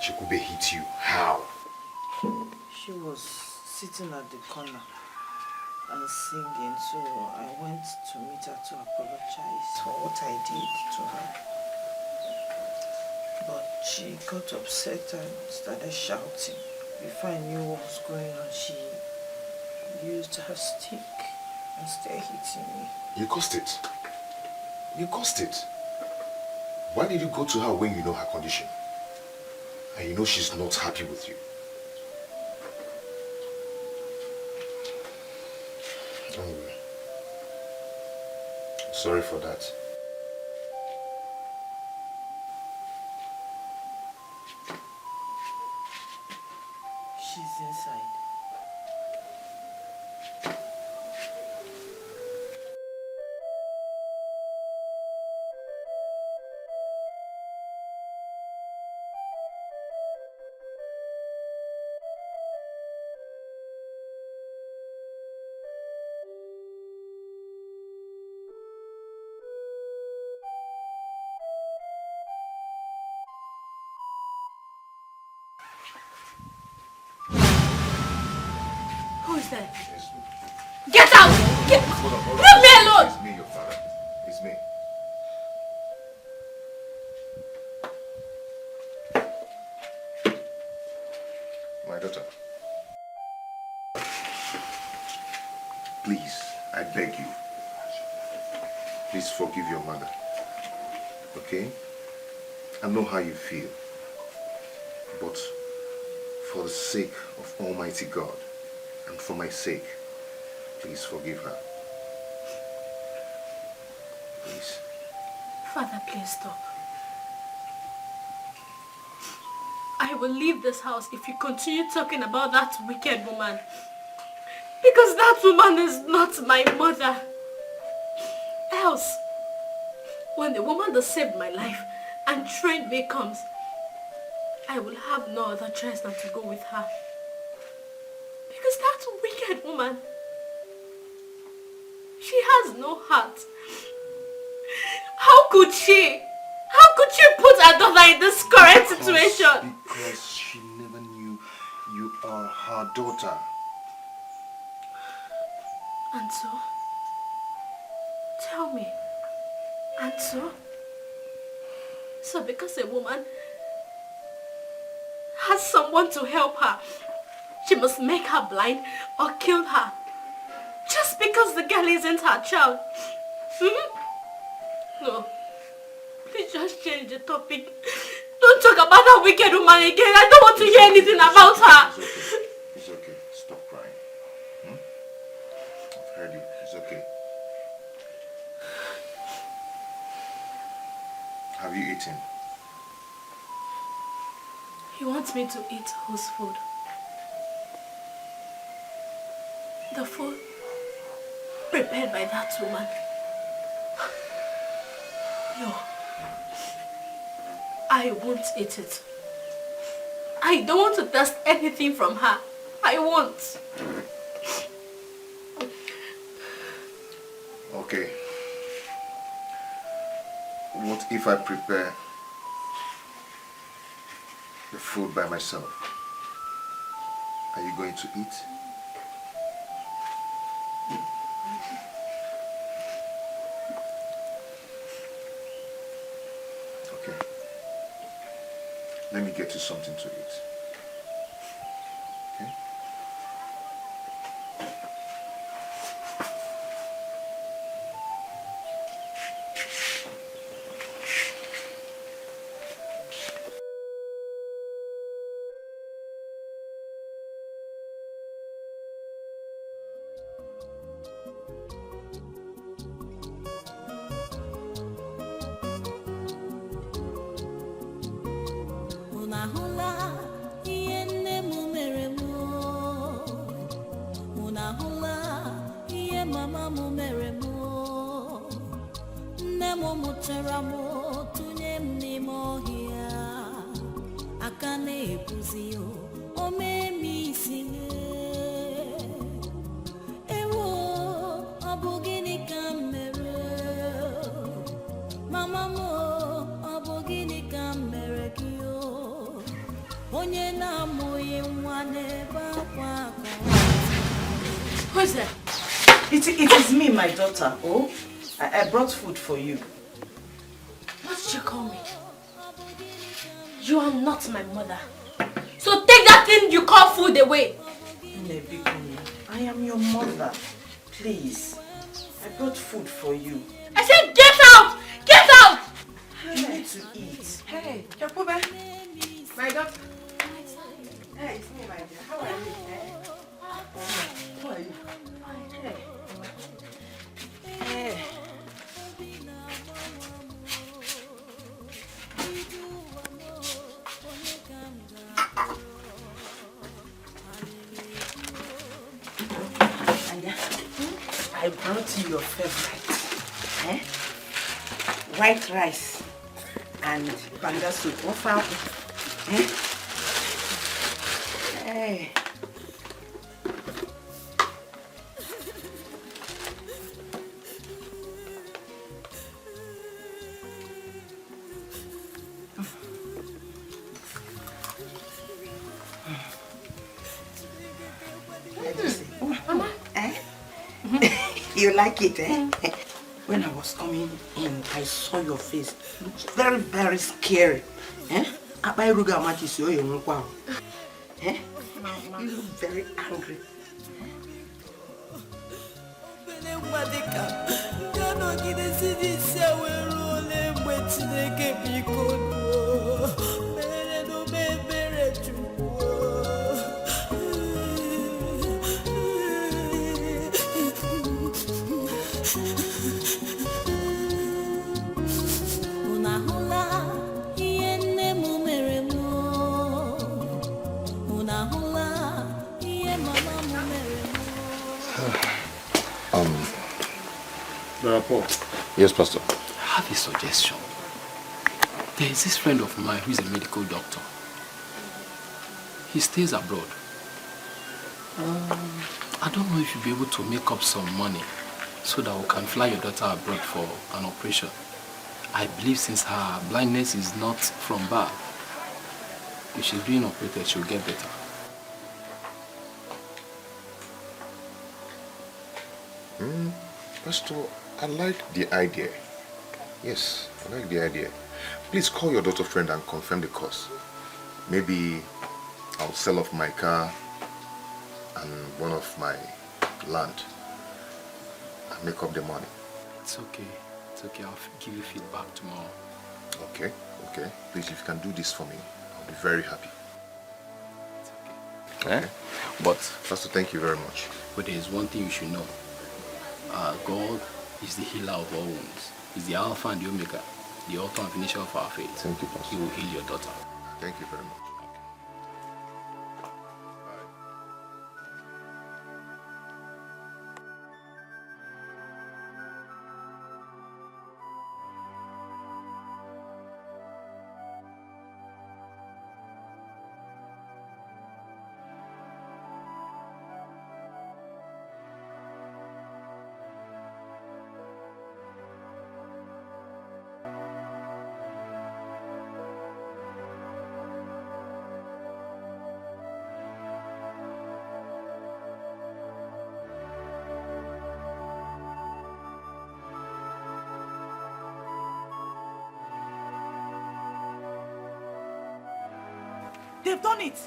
Chikube hit you? How? She was sitting at the corner and singing, so I went to meet her to apologize for what I did to her. But she got upset and started shouting. Before I knew what was going on, she used her stick and started hitting me. You caused it. You caused it. Why did you go to her when you know her condition? And you know she's not happy with you? Don't worry. Sorry for that. She's inside. Who is that? Get out! Leave me alone! It's me, your father. It's me. My daughter. Please, I beg you. Please forgive your mother. Okay? I know how you feel. But for the sake of Almighty God, and for my sake, please forgive her. Please. Father, please stop. I will leave this house if you continue talking about that wicked woman. Because that woman is not my mother. Else, when the woman that saved my life and trained me comes, I will have no other choice than to go with her. Because that wicked woman, she has no heart. How could she? How could she put her daughter in this current situation? Because she never knew you are her daughter. And so? Tell me. And so? So because a woman has someone to help her, she must make her blind or kill her. Just because the girl isn't her child. No. Please just change the topic. Don't talk about that wicked woman again. I don't want to hear anything about her. It's okay. Stop crying. I've heard you. It's okay. Have you eaten? He wants me to eat whose food? The food prepared by that woman. No. I won't eat it. I don't want to taste anything from her. I won't. Okay. What if I prepare the food by myself? Are you going to eat? Okay. Let me get you something to eat. Okay? Mama mo, ọ bụ gịnị ka m mere? Who's that? It is me, my daughter. Oh, I brought food for you. What did you call me? You are not my mother. So take that thing you call food away. Nebikuni, I am your mother. Please, I brought food for you. I said get out! Get out! You need to eat. Hey, Jakube. My daughter. Hey, it's me, my dear. How are you? How are you? Hey. I brought you your favorite. White rice and banga soup. Hey. Mama. You like it, eh? When I was coming in, I saw your face. It looked very, very scary. Eh? You look very angry. Brother Paul. Yes, Pastor. I have a suggestion. There is this friend of mine who is a medical doctor. He stays abroad. I don't know if you'll be able to make up some money so that we can fly your daughter abroad for an operation. I believe since her blindness is not from birth, if she's being operated, she'll get better. Pastor, I like the idea. Yes, I like the idea. Please call your daughter friend and confirm the cost. Maybe I'll sell off my car and one of my land and make up the money. It's okay. It's okay. I'll give you feedback tomorrow. Okay, okay. Please, if you can do this for me, I'll be very happy. It's okay. Okay. But Pastor, thank you very much. But there is one thing you should know. God is the healer of all wounds. He's the Alpha and the Omega, the author and finisher of our faith. Thank you, Pastor. He will heal your daughter. Thank you very much. They've done it.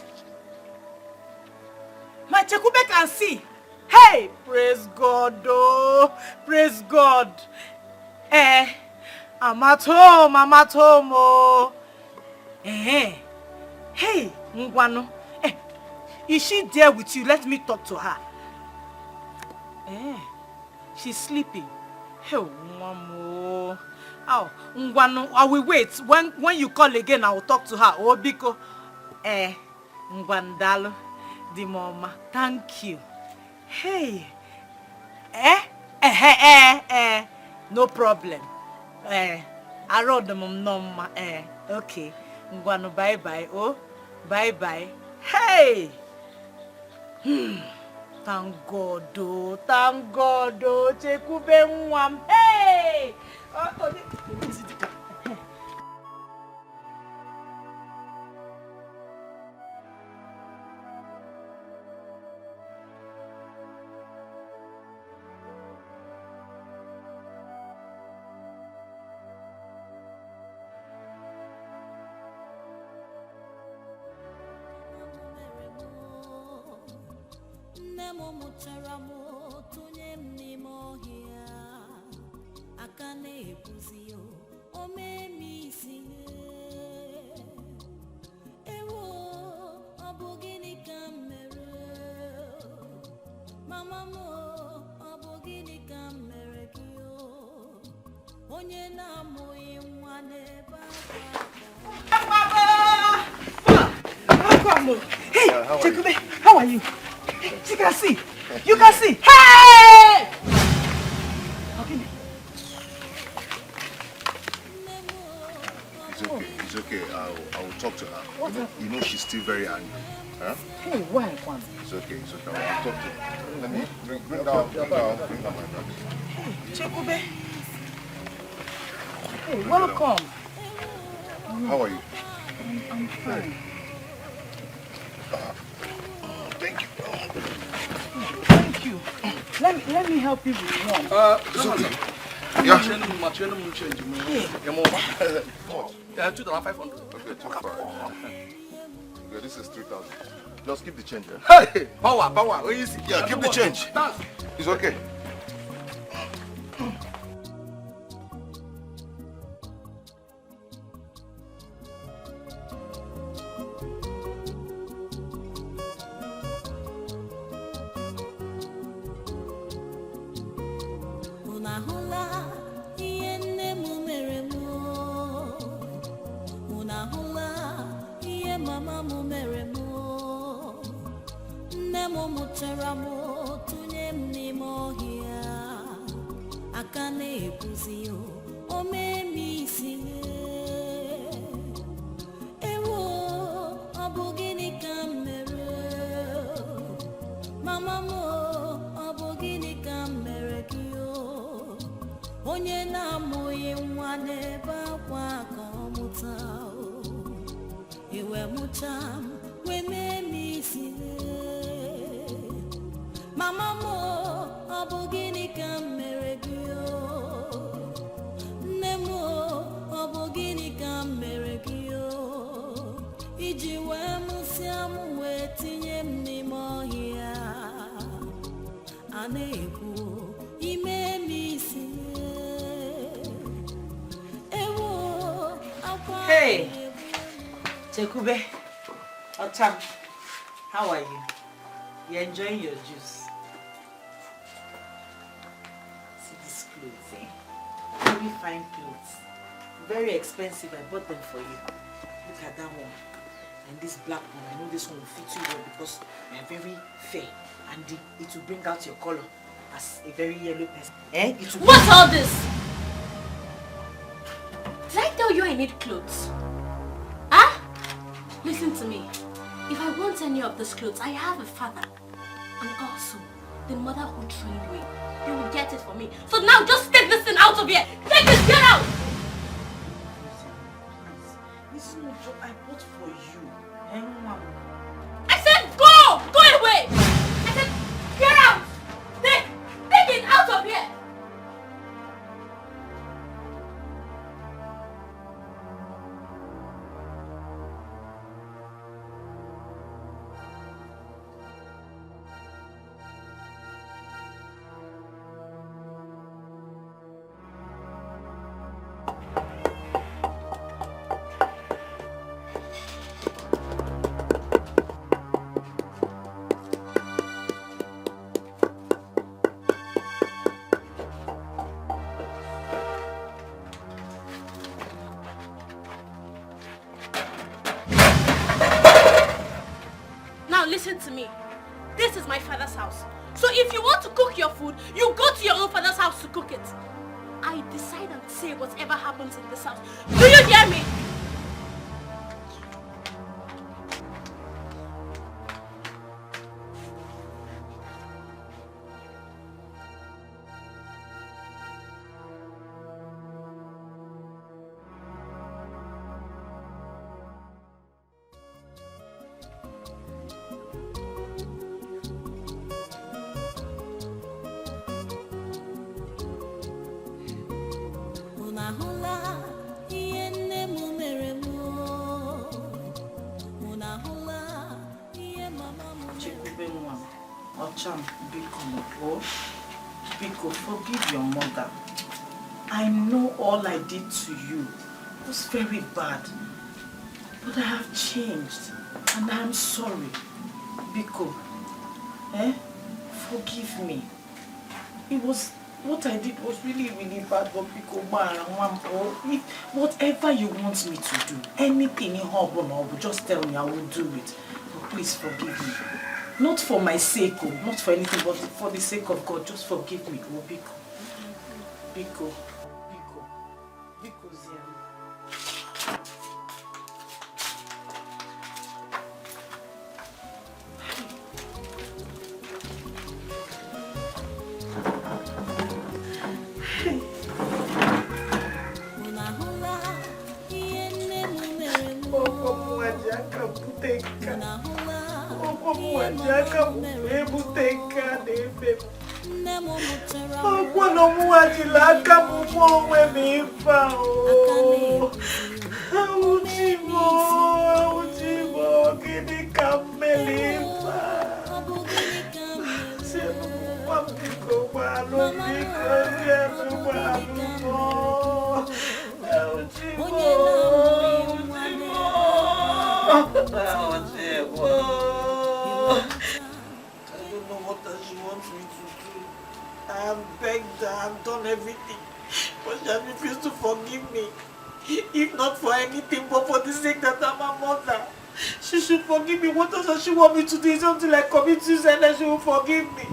My Chekube can see. Hey, praise God, oh, praise God. I'm at home, oh. Hey, Ngwano. Is she there with you? Let me talk to her. She's sleeping. Hey, Mamo. Oh, Ngwano, I will wait. When you call again, I will talk to her. Oh, Biko. Ngwandalo, the mama. Thank you. Hey. No problem. I wrote the mom no. Okay. Ngwano, bye bye. Oh, bye bye. Hey. Thank God, oh. Thank God, oh. Chekube mwam. Hey. Hey, Chekube, how are you? You can see. You can see. Hey! Okay. It's okay. I will talk to her. You know she's still very angry. Huh? Hey, why, Kwan? It's okay. I'll talk to her. Let me bring down my bag. Hey, Chekube. Hey, welcome. How are you? I'm fine. Thank you. Thank you. Let me help you with one. It's okay. Yeah. Yeah, 2,500. Okay, 2,500. Okay, this is 3,000. Just keep the change. Hey, power. Easy. Yeah, keep the change. It's okay. Hey, Chekube, Otam, how are you? You enjoying your juice? See these clothes, eh? Very fine clothes. Very expensive, I bought them for you. Look at that one. And this black one, I know this one will fit you well because you are very fair. And it will bring out your color as a very yellow person. Eh? What's all this? Did I tell you I need clothes? Huh? Listen to me. If I want any of these clothes, I have a father. And also, the mother who trained me. They will get it for me. So now just take this thing out of here. Take this, get out! This is not job I bought for you. I said go! Go away! I said get out! Take it out of here! Listen to me. This is my father's house. So if you want to cook your food, you go to your own father's house to cook it. I decide and say whatever happens in this house. Do you hear me? Ocham, Biko, forgive your mother. I know all I did to you was very bad, but I have changed, and I am sorry. Biko, forgive me. What I did was really, really bad, but Biko, whatever you want me to do, anything you have, just tell me, I will do it. But please forgive me. Not for my sake, not for anything, but for the sake of God, just forgive me, Biko. Biko, Zian. I've done everything, but she has refused to forgive me. If not for anything, but for the sake that I'm a mother, she should forgive me. What else does she want me to do? It's until I commit suicide that she will forgive me.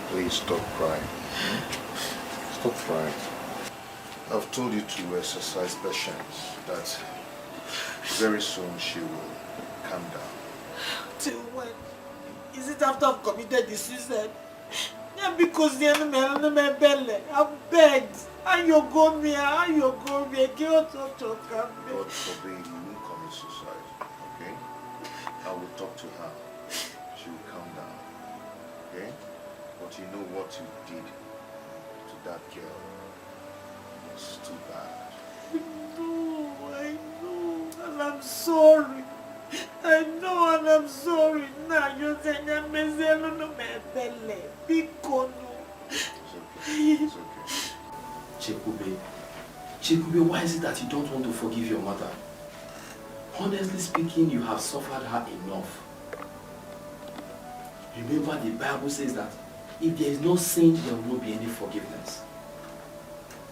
Please stop crying. Stop crying. I've told you to exercise patience, that very soon she will calm down. Till when? Is it after I've committed the suicide? Yeah, because the enemy belly. I've begged. And you go me, God forbid you won't commit suicide, okay? I will talk to her. She will calm down, okay? But you know what you did to that girl was too bad. I know, and I'm sorry. I know, and I'm sorry. Now you're saying I'm belly. Because it's okay. Chekube, why is it that you don't want to forgive your mother? Honestly speaking, you have suffered her enough. Remember, the Bible says that if there is no sin, there will not be any forgiveness.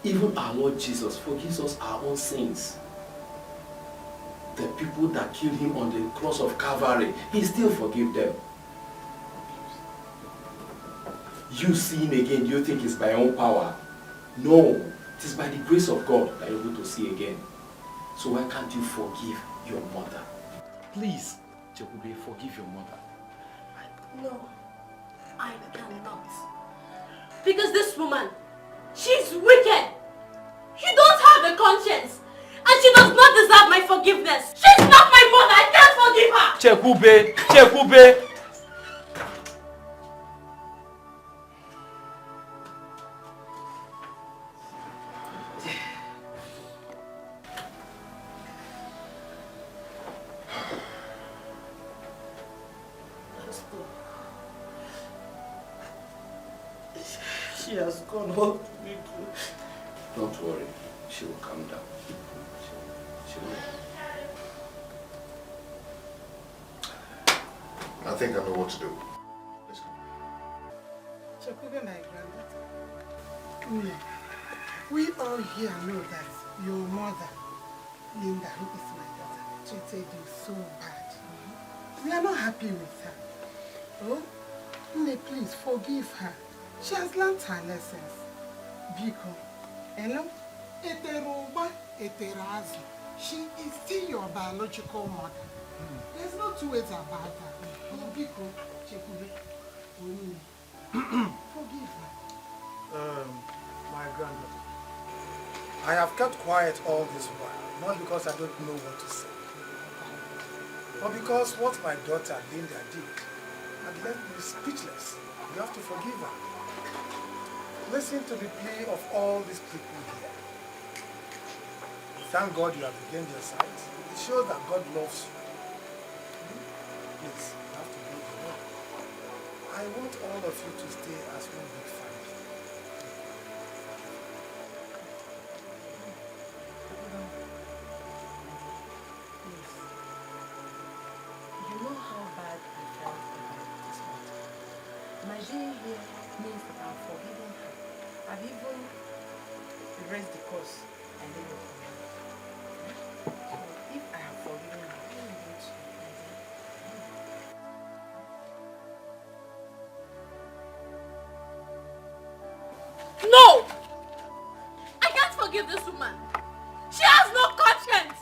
Even our Lord Jesus forgives us our own sins. The people that killed him on the cross of Calvary, he still forgives them. You sin again, you think it's by your own power. No, it is by the grace of God that you're able to see again. So why can't you forgive your mother? Please, Chekube, forgive your mother. No, I cannot. Because this woman, she's wicked. She don't have a conscience. And she does not deserve my forgiveness. She's not my mother. I can't forgive her. Chekube! she has gone all the way through. Don't worry, she will calm down. She will. I think I know what to do. Let's go. Chekube, my granddaughter. We all here know that your mother, Linda, who is my daughter, treated you so bad. We are not happy with her. Oh, please forgive her. She has learned her lessons. Biko, hello? She is still your biological mother. There's no two ways about that. Oh, Biko, Chekube, forgive her. My granddaughter, I have kept quiet all this while, not because I don't know what to say, but because what my daughter Linda did had left me speechless. You have to forgive her. Listen to the plea of all these people here. Thank God you have regained your sight. It shows that God loves you. Please, you have to go to God. I I want all of you to stay as one big family. You know how bad I felt about this matter. My being here means that I've forgiven her. I've even erased the curse I laid upon her. So if I have forgiven her, I don't want to. No! I can't forgive this woman. She has no conscience.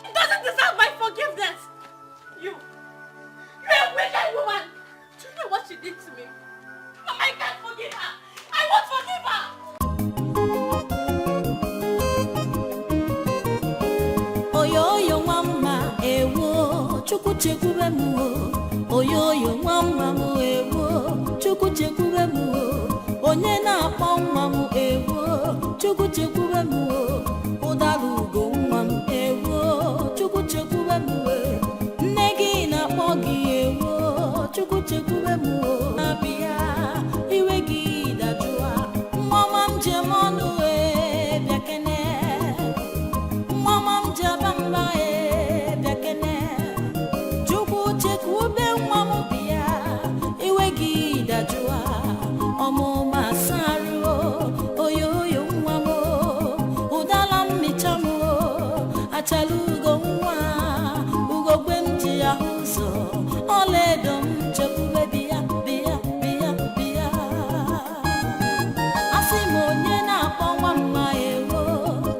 She doesn't deserve my forgiveness. You're a wicked woman. Do you know what she did to me? I can't forgive her. I won't forgive her. Oyoyo mama ewo chukwu chekwube mu oyoyo mama mu ewo chukwu chekwube mu onye na-akpọ nwa m ewo chukwu chekwube mu ụdalugo nwa m ewo chukwu chekwube mu nne gị na-akpọ gị ewo chukwu chekwube mu abịa iwe gị dajụa nwa m jem ọnụ bịakene Mamam jabamba bekene Jugu chekwube nwamu bia iwe gị dajụa ọmụma sarụ oyoyo nwamu ụdala mmichamu achalugo nwa ugogbe m ji ya ụzọ ọlaedo m chekwube bịa bịa bịa bịa asị m onye na-akpọ nwa mma ewo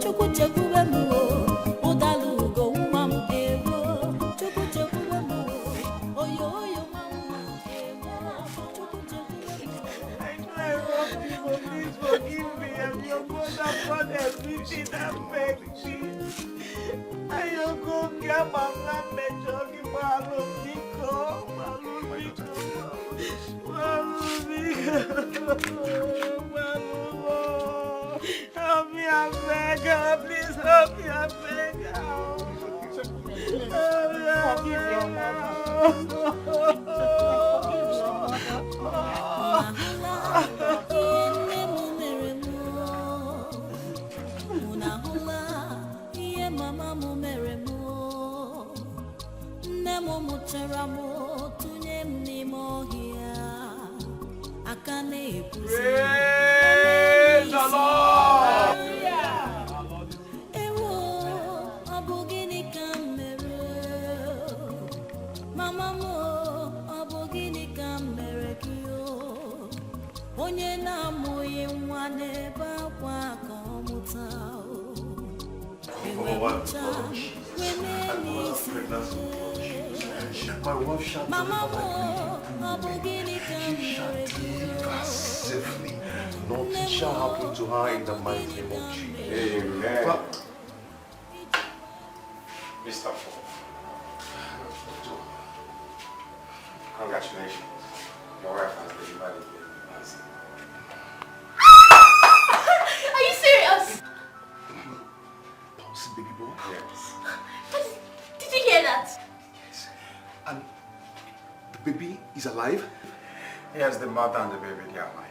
chukwu chekwube m ụdalugo nwa m ewo chukwu chekwube m oyoyo nwa mma ewo chukwu chekwube m Please forgive me. I'm your mother for everything I make me. I go get my mama jogging Malubiko. Help me, I beg her. Please help me, I beg her. Help me, Praise the Lord. Mama mo abogini kamere kiyo onye na-amụghị nwa n'ebe akwa ka ọ mụta Mama mo abogini kamere kiyo Safely. Nothing shall happen to her in the mighty name of Jesus. Amen. Mr. Paul. Congratulations. Your wife has delivered a baby. Are you serious? Bouncing baby boy? Yes. Did you hear that? Yes. And the baby is alive? Yes, the mother and the baby, they are alive.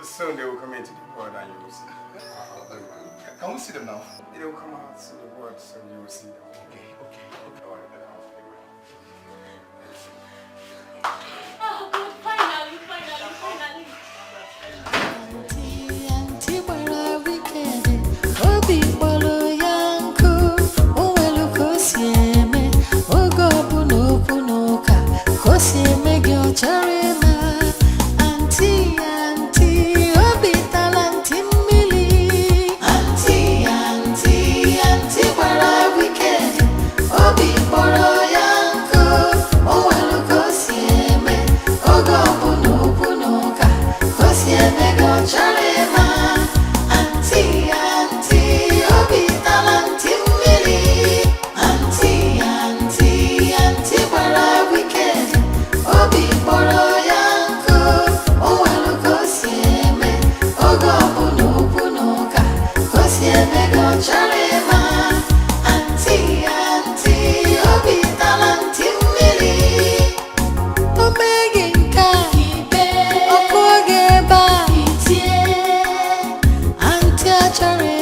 Soon they will come into the world and you will see them. Can we see them now? They will come out to the world so you will see them. Okay. All right, then I'll figure it out. Oh, good. Finally. Obi gbolo yanku onwelu kosi eme oge ọbụla okwu n'ụka kosi eme gị ọchara eme anti obi talanti mmiri anti gbara wikend obi gbara Charema, Auntie, Obi Talanti Mili, Omeginka, Okogeba, Auntie Charema.